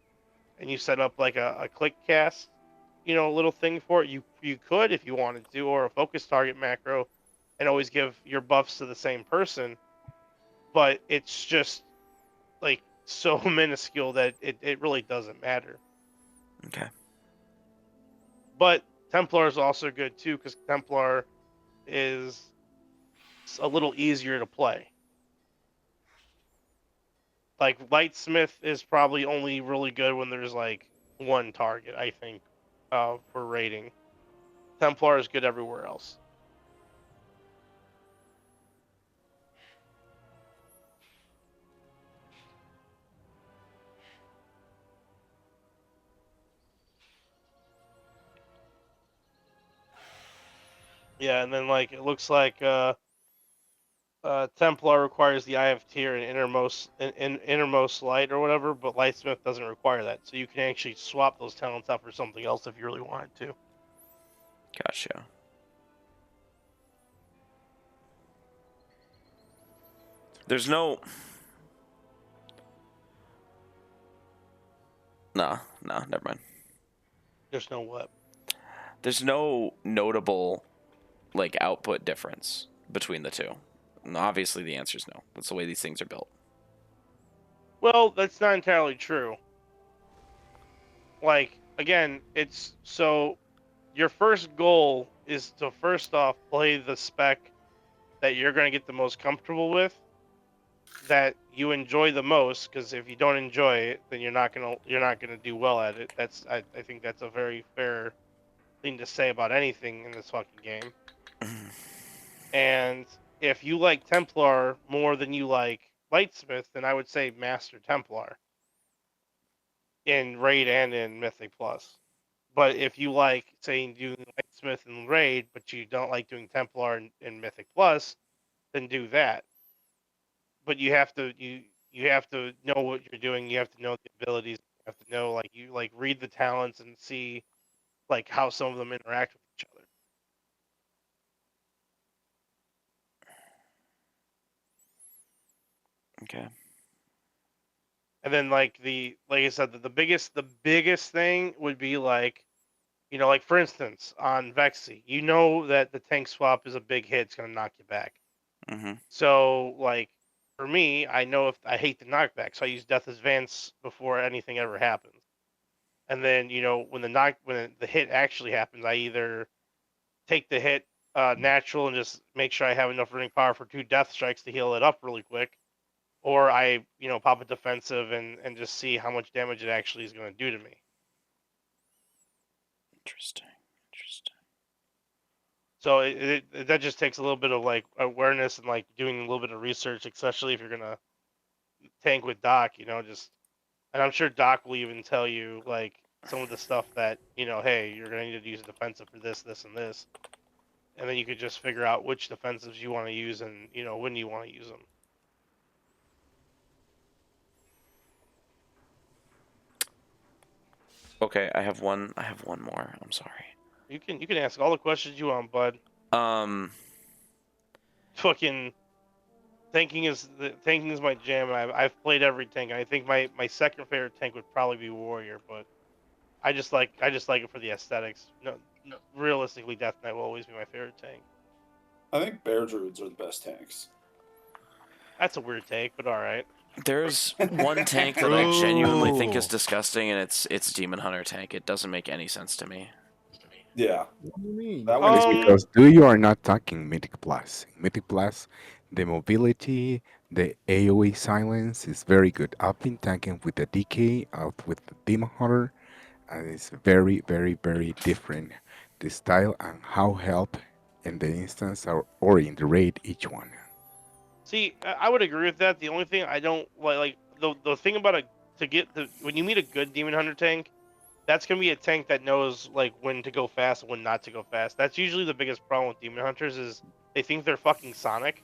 and you set up like a click cast, little thing for it. You could if you wanted to, or a focus target macro, and always give your buffs to the same person. But it's just like so minuscule that it really doesn't matter. Okay. But Templar is also good too because Templar is a little easier to play. Like Lightsmith is probably only really good when there's like one target, I think, for raiding. Templar is good everywhere else. Yeah, and then like it looks like Templar requires the Eye of Tyr and innermost light or whatever, but Lightsmith doesn't require that. So you can actually swap those talents out for something else if you really wanted to. Gotcha. There's no. No, never mind. There's no what? There's no notable like output difference between the two. And obviously, the answer is no. That's the way these things are built. Well, that's not entirely true. Like again, it's so your first goal is to first off play the spec that you're going to get the most comfortable with, that you enjoy the most. Because if you don't enjoy it, then you're not gonna do well at it. I think that's a very fair thing to say about anything in this fucking game. And if you like Templar more than you like Lightsmith, then I would say Master Templar in Raid and in Mythic Plus. But if you like, say, doing Lightsmith and Raid, but you don't like doing Templar in Mythic Plus, then do that. But you have to know what you're doing. You have to know the abilities. You have to know read the talents and see like how some of them interact with each other. Okay. And then like I said, the biggest thing would be like, like for instance on Vexy, that the tank swap is a big hit. It's gonna knock you back. Mm-hmm. So like for me, I know if I hate the knockback, so I use Death Advance before anything ever happens. And then when the hit actually happens, I either take the hit natural and just make sure I have enough running power for 2 death strikes to heal it up really quick, or I pop a defensive and just see how much damage it actually is going to do to me. Interesting. So that just takes a little bit of like awareness and like doing a little bit of research, especially if you're gonna tank with Doc. And I'm sure Doc will even tell you like some of the stuff that hey, you're gonna need to use a defensive for this, this, and this, and then you could just figure out which defensives you want to use and when you want to use them. Okay, I have one more. I'm sorry. You can ask all the questions you want, bud. Fucking tanking is my jam. I've played every tank. I think my second favorite tank would probably be Warrior, but I just like it for the aesthetics. No, realistically, Death Knight will always be my favorite tank. I think Bear Druids are the best tanks. That's a weird take, but all right. There's one tank that I genuinely think is disgusting, and it's Demon Hunter tank. It doesn't make any sense to me. Yeah. What do you mean? That one It's because you are not talking Mythic Plus. Mythic Plus, the mobility, the AoE silence is very good. I've been tanking with the DK out with the Demon Hunter, and it's very, very, very different. The style and how help in the instance or in the raid each one. See, I would agree with that. The only thing I don't like the thing about when you meet a good Demon Hunter tank, that's gonna be a tank that knows like when to go fast and when not to go fast. That's usually the biggest problem with demon hunters is they think they're fucking Sonic,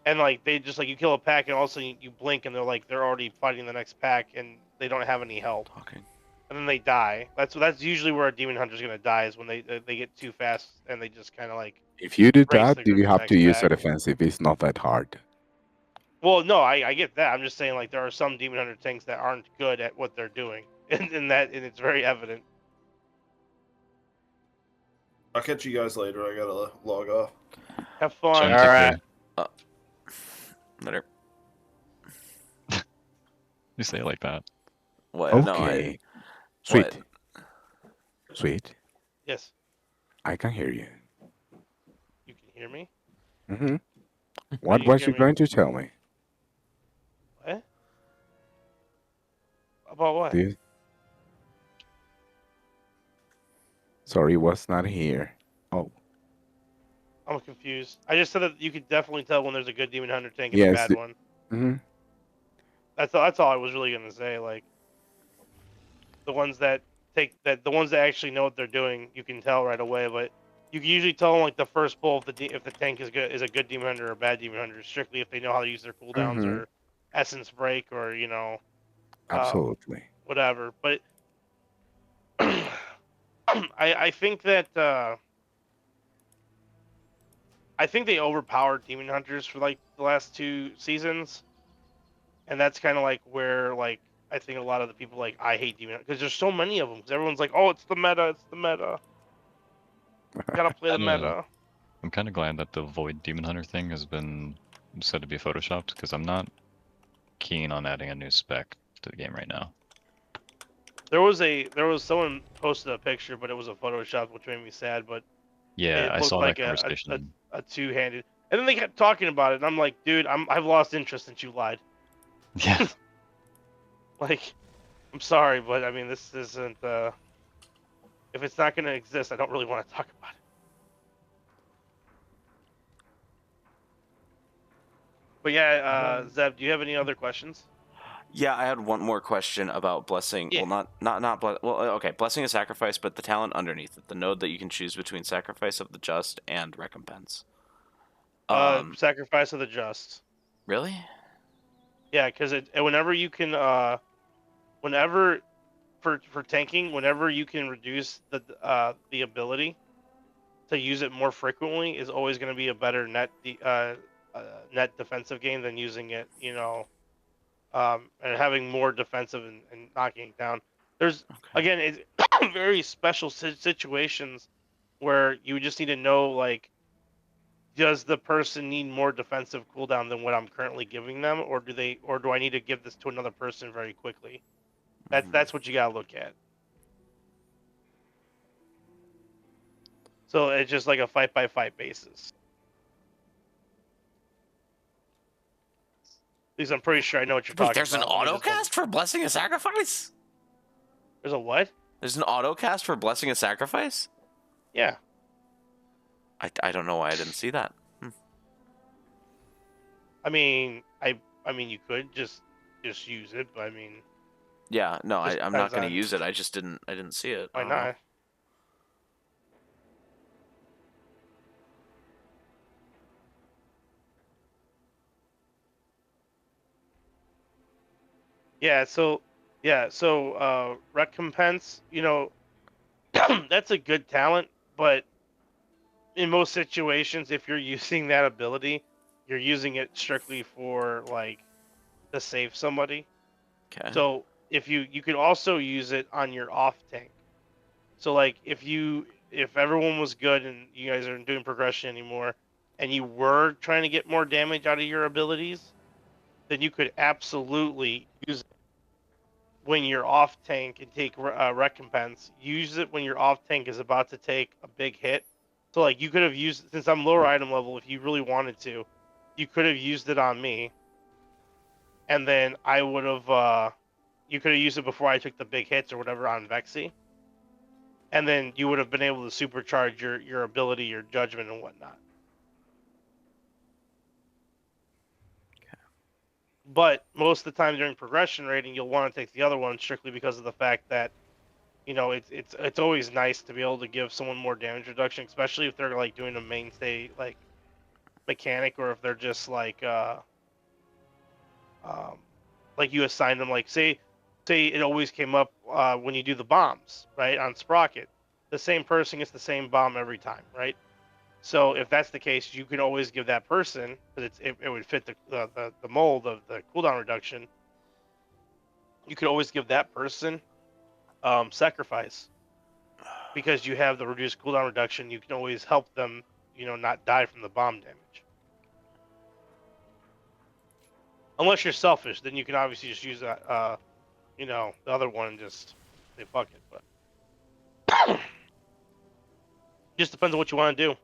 and like they just like you kill a pack and also you blink and they're already fighting the next pack and they don't have any health. And then they die. That's usually where a demon hunter's gonna die is when they get too fast and they just kind of like If you do race that, the do group you to the have to next use a pack. defensive? It's not that hard. Well, no, I get that. I'm just saying like there are some demon hunter tanks that aren't good at what they're doing, and it's very evident. I'll catch you guys later. I gotta log off. Have fun. All right. Later. You say it like that. What? Okay. Sweet. Sweet. Yes. I can hear you. You can hear me? Mm-hmm. you What can was hear you me? going to tell me? What? About what? Sorry, was not here. Oh, I'm confused. I just said that you could definitely tell when there's a good demon hunter tank and a yes. bad one. Mm-hmm. That's all I was really gonna say. Like the ones that the ones that actually know what they're doing, you can tell right away. But you can usually tell like the first pull if the tank is a good demon hunter or a bad demon hunter, strictly if they know how to use their cooldowns Mm-hmm. or essence break or Absolutely. whatever. But I think that I think they overpowered demon hunters for like the last 2 seasons, and that's kind of like where like I think a lot of the people like I hate demon because there's so many of them. Because everyone's like, oh, it's the meta, it's the meta. Gotta play the meta. I'm kind of glad that the Void Demon Hunter thing has been said to be photoshopped because I'm not keen on adding a new spec to the game right now. There was someone posted a picture, but it was a Photoshop, which made me sad. But Yeah, it I looked saw like that conversation. a two-handed. And then they kept talking about it, and I'm like, dude, I've lost interest since you lied. Yeah. Like, I'm sorry, but I mean, this isn't. If it's not gonna exist, I don't really want to talk about it. But yeah, Zeb, do you have any other questions? Yeah, I had one more question about blessing. Yeah. Well, okay, blessing a sacrifice, but the talent underneath it, the node that you can choose between sacrifice of the just and recompense. Sacrifice of the just. Really? Yeah, because whenever you can, whenever for tanking, whenever you can reduce the ability to use it more frequently is always going to be a better net net defensive game than using it, and having more defensive and knocking it down. There's again, it's very special situations where you just need to know like, does the person need more defensive cooldown than what I'm currently giving them, or do I need to give this to another person very quickly? That's what you gotta look at. So it's just like a fight by fight basis. At least I'm pretty sure I know what you're talking Wait, there's an about. Let me just autocast for blessing a sacrifice? There's a what? There's an autocast for blessing a sacrifice? Yeah. I don't know why I didn't see that. I mean, I mean, you could just use it, but I mean, Yeah, no, Just I'm not depends gonna on- use it. I didn't see it. why I don't know. not? So recompense, that's a good talent, but in most situations, if you're using that ability, you're using it strictly for like to save somebody. Okay. So if you could also use it on your off tank. So like if everyone was good and you guys aren't doing progression anymore, and you were trying to get more damage out of your abilities, then you could absolutely use it when you're off tank and take recompense. Use it when your off tank is about to take a big hit. So like you could have used, since I'm lower item level, if you really wanted to, you could have used it on me, and then I would have you could have used it before I took the big hits or whatever on Vexy, and then you would have been able to supercharge your ability, your judgment, and whatnot. But most of the time during progression rating, you'll want to take the other one strictly because of the fact that you know, it's always nice to be able to give someone more damage reduction, especially if they're like doing a mainstay like mechanic, or if they're just like you assign them, like say it always came up when you do the bombs, right, on Sprocket, the same person gets the same bomb every time, right? So if that's the case, you can always give that person, because it would fit the mold of the cooldown reduction. You could always give that person sacrifice, because you have the reduced cooldown reduction. You can always help them, you know, not die from the bomb damage. Unless you're selfish, then you can obviously just use that, you know, the other one and just say fuck it. But just depends on what you want to do.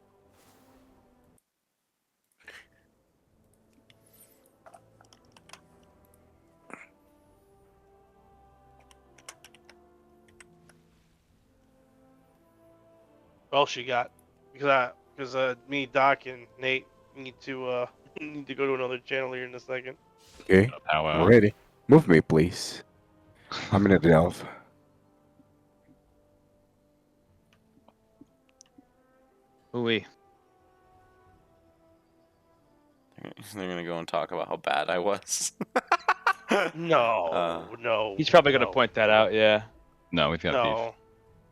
What else you got? Because me, Doc, and Nate need to need to go to another channel here in a second. Okay, I'm ready. Move me, please. I'm in a delve. Ooh-wee. They're gonna go and talk about how bad I was. No, no. He's probably gonna no, point that no. out. Yeah. No, we've got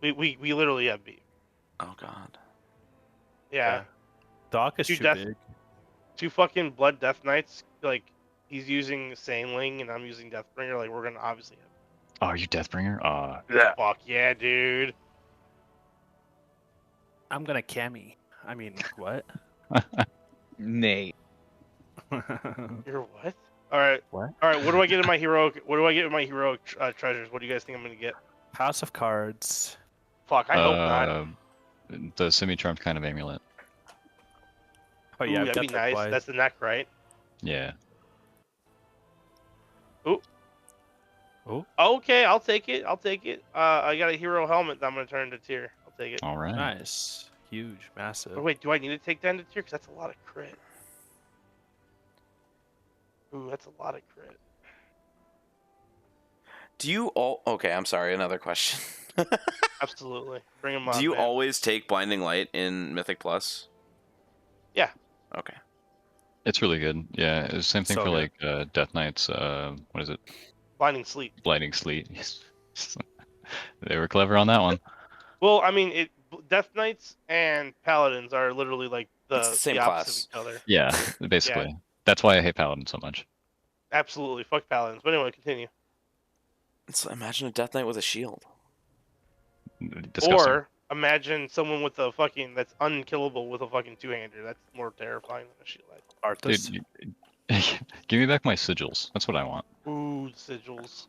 beef. No, we literally have beef. Oh God. Yeah. Doc is Two too death, big. two fucking blood death knights. Like he's using Sandling and I'm using Deathbringer. Like we're gonna obviously have. Oh, are you Deathbringer? Yeah. Fuck yeah, dude. I'm gonna Cammy. I mean, what? Nate. You're what? All right. What? All right. What do I get in my heroic? What do I get in my heroic treasures? What do you guys think I'm gonna get? House of Cards. Fuck. I hope not. The semi-charmed kind of amulet. Oh yeah, Ooh, I've that'd got be that nice. twice. That's the neck, right? Yeah. Ooh. Oh. Okay, I'll take it. I'll take it. I got a hero helmet that I'm gonna turn into tier. I'll take it. All right. Nice. Huge. Massive. Oh, wait, do I need to take that into tier? Because that's a lot of crit. Ooh, that's a lot of crit. Do you all? Okay, I'm sorry. Another question. Absolutely. Bring him on. Do you man. always take Blinding Light in Mythic Plus? Yeah. Okay. It's really good. Yeah, it's the same thing So for good. like Death Knights. What is it? Blinding Sleep. Blinding Sleet. They were clever on that one. Well, I mean, Death Knights and Paladins are literally like It's the same opposite class. of each other. Yeah, basically. That's why I hate Paladin so much. Absolutely. Fuck Paladins. But anyway, continue. So imagine a Death Knight with a shield. Disgusting. Or imagine someone with a fucking that's unkillable with a fucking two-hander. That's more terrifying than a shield. Arthas. Dude, give me back my sigils. That's what I want. Ooh, sigils.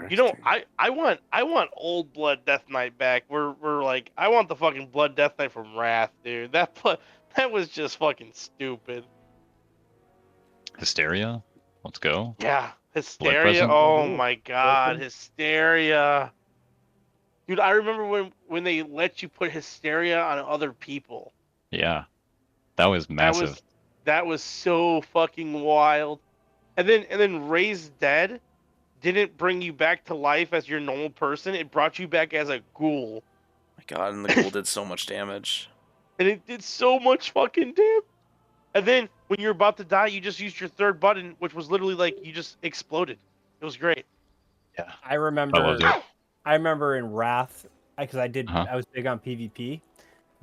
You know, I want old blood Death Knight back. We're like, I want the fucking blood Death Knight from Wrath, dude. That was just fucking stupid. Hysteria? Let's go. Yeah, Blood Hysteria. Present? Oh my god, Hysteria. Dude, I remember when they let you put Hysteria on other people. Yeah. That was massive. That was so fucking wild. And then Raised Dead didn't bring you back to life as your normal person. It brought you back as a ghoul. My God, and the ghoul did so much damage. And it did so much fucking damage. And then when you're about to die, you just used your third button, which was literally like you just exploded. It was great. Yeah. I remember. loved it. I remember in Wrath, because Uh-huh. I was big on PvP.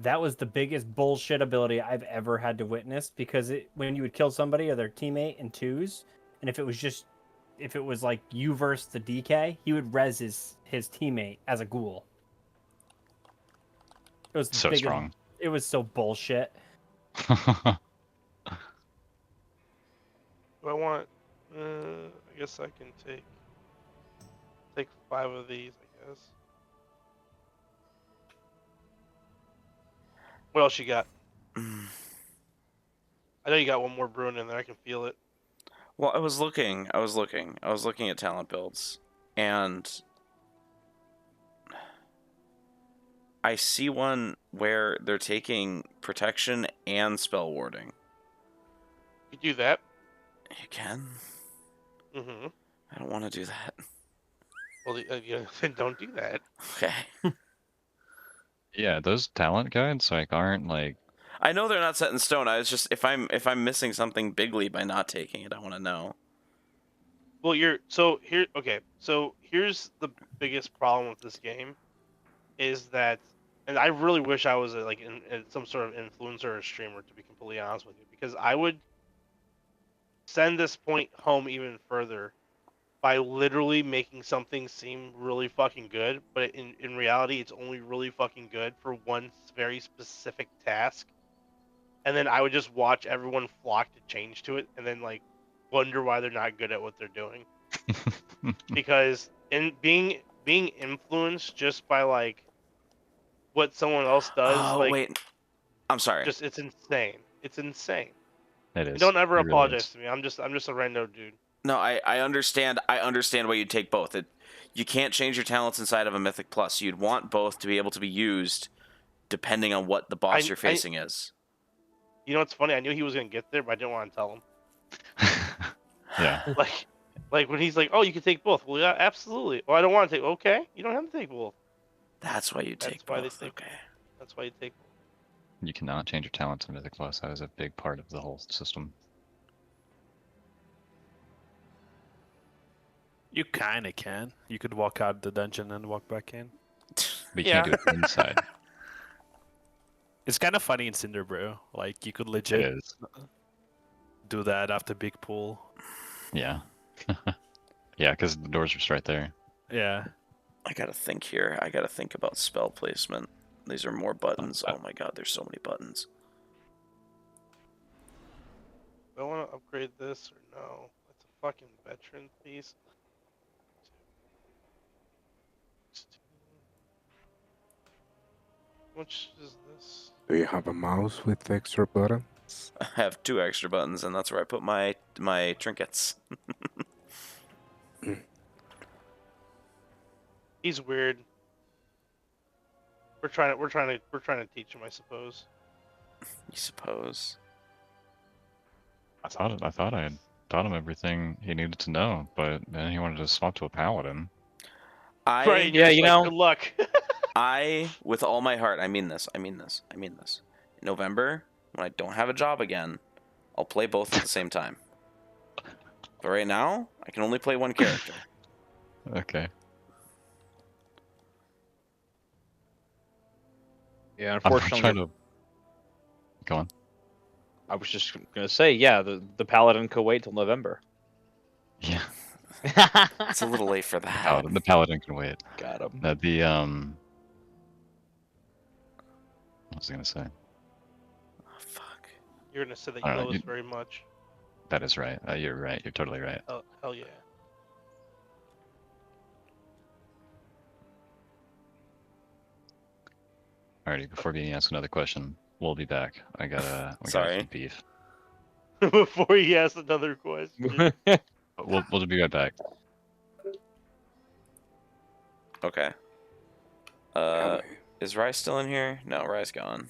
That was the biggest bullshit ability I've ever had to witness, because when you would kill somebody or their teammate in twos, and if it was like you versus the DK, he would res his teammate as a ghoul. It was the So biggest, strong. It was so bullshit. Do I want? I guess I can take 5 of these. I guess. What else you got? I know you got one more brewing in there. I can feel it. Well, I was looking at talent builds, and I see one where they're taking protection and spell warding. You do that. You can. Mm-hmm. I don't want to do that. Well, then don't do that. Okay. Yeah, those talent guides like aren't like. I know they're not set in stone. I was just if I'm missing something bigly by not taking it, I want to know. Well, so here's the biggest problem with this game, is that, and I really wish I was in some sort of influencer or streamer, to be completely honest with you, because I would send this point home even further by literally making something seem really fucking good, but in reality, it's only really fucking good for one very specific task. And then I would just watch everyone flock to change to it, and then like wonder why they're not good at what they're doing. Because in being influenced just by like what someone else does, Oh like, wait, I'm sorry. just it's insane. It's insane. It And is. don't ever It really apologize is. to me. I'm just a rando dude. No, I understand. I understand why you take both. You can't change your talents inside of a Mythic Plus. You'd want both to be able to be used, depending on what the boss you're facing is. You know what's funny? I knew he was gonna get there, but I didn't want to tell him. Yeah. Like when he's like, "Oh, you can take both." Well, yeah, absolutely. Well, I don't want to take. Okay, you don't have to take both. That's why you take both. Okay. That's why you take. You cannot change your talents in Mythic Plus. That is a big part of the whole system. You kind of can. You could walk out the dungeon and walk back in. But you can't do it inside. It's kind of funny in Cinderbrew. Like, you could legit It is. do that after Big Pool. Yeah. Yeah, because the door's just right there. Yeah. I gotta think here. I gotta think about spell placement. These are more buttons. Oh my god, there's so many buttons. Do I want to upgrade this or no? It's a fucking veteran piece. How much is this? Do you have a mouse with extra buttons? I have 2 extra buttons, and that's where I put my trinkets. He's weird. We're trying to teach him, I suppose. You suppose? I thought I had taught him everything he needed to know, but then he wanted to swap to a paladin. Right, Yeah, you know. Good luck. I, with all my heart, I mean this. In November, when I don't have a job again, I'll play both at the same time. But right now, I can only play one character. Okay. Yeah, I'm unfortunately. trying to... Go on. I was just gonna say, yeah, the paladin could wait till November. Yeah. It's a little late for that. The paladin can wait. Got him. That'd be what was I gonna say? You're gonna say that I you don't know, love us very much. That is right. You're right. You're totally right. Oh, hell yeah. Alrighty, before Beanie asks another question, we'll be back. We got some beef. Before he asks another question. We'll be right back. Okay. Is Rye still in here? No, Rye's gone.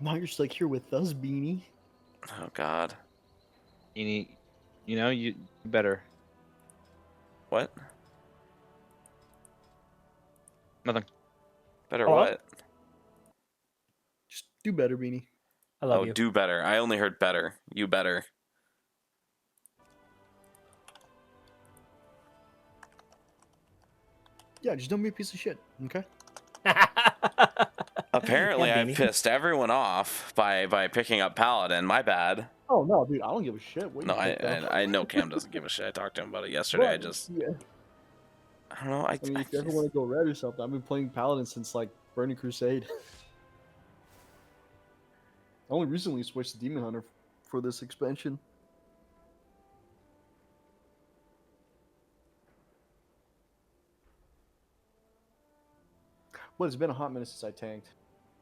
Now you're stuck here with us, Beanie. Oh God. You know, you better. What? Nothing. Better Hello? what? Just do better, Beanie. I Oh, love you. do better. I only heard better. You better. Yeah, just don't be a piece of shit, okay? Apparently, Yeah, I Beanie. pissed everyone off by picking up Paladin. My bad. Oh no, dude, I don't give a shit. What No, you think, though? I know Cam doesn't give a shit. I talked to him about it yesterday. Well, I just yeah. I don't know. I mean, if you ever want to go red or something, I've been playing Paladin since like Burning Crusade. I only recently switched to Demon Hunter for this expansion. But it's been a hot minute since I tanked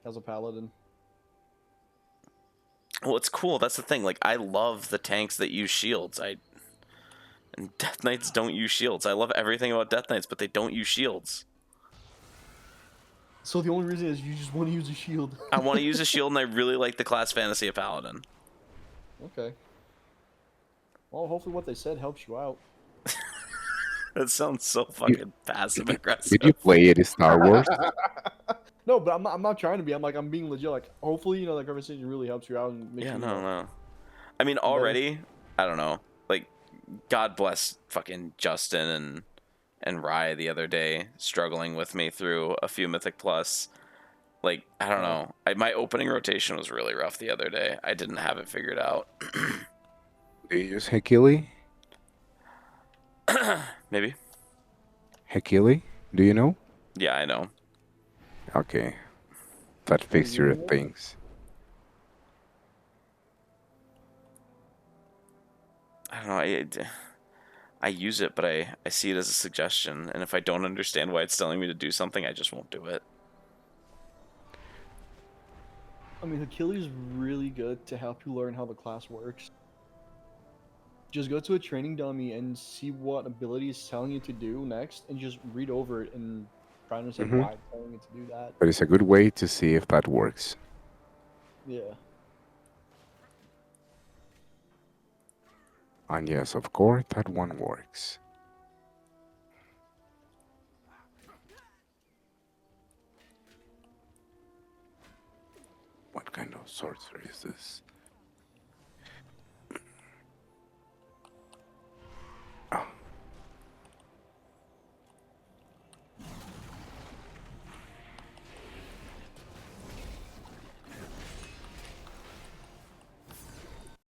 as a Paladin. Well, it's cool. That's the thing. Like, I love the tanks that use shields. And Death Knights don't use shields. I love everything about Death Knights, but they don't use shields. So the only reason is you just want to use a shield. I want to use a shield, and I really like the class fantasy of Paladin. Okay. Well, hopefully what they said helps you out. That sounds so fucking passive aggressive. Did you play it in Star Wars? No, but I'm not trying to be. I'm being legit. Like, hopefully, the conversation really helps you out and makes Yeah, you. no. I mean, already, I don't know. Like, God bless fucking Justin and Rye the other day, struggling with me through a few Mythic Plus. Like, I don't know. My opening rotation was really rough the other day. I didn't have it figured out. Do you use Hekili? Maybe. Hekili? Do you know? Yeah, I know. Okay. That fixes your things. I don't know. I use it, but I see it as a suggestion, and if I don't understand why it's telling me to do something, I just won't do it. I mean, Achilles is really good to help you learn how the class works. Just go to a training dummy and see what ability is telling you to do next, and just read over it and try to understand why it's telling you to do that. But it's a good way to see if that works. Yeah. And yes, of course, that one works. What kind of sorcerer is this?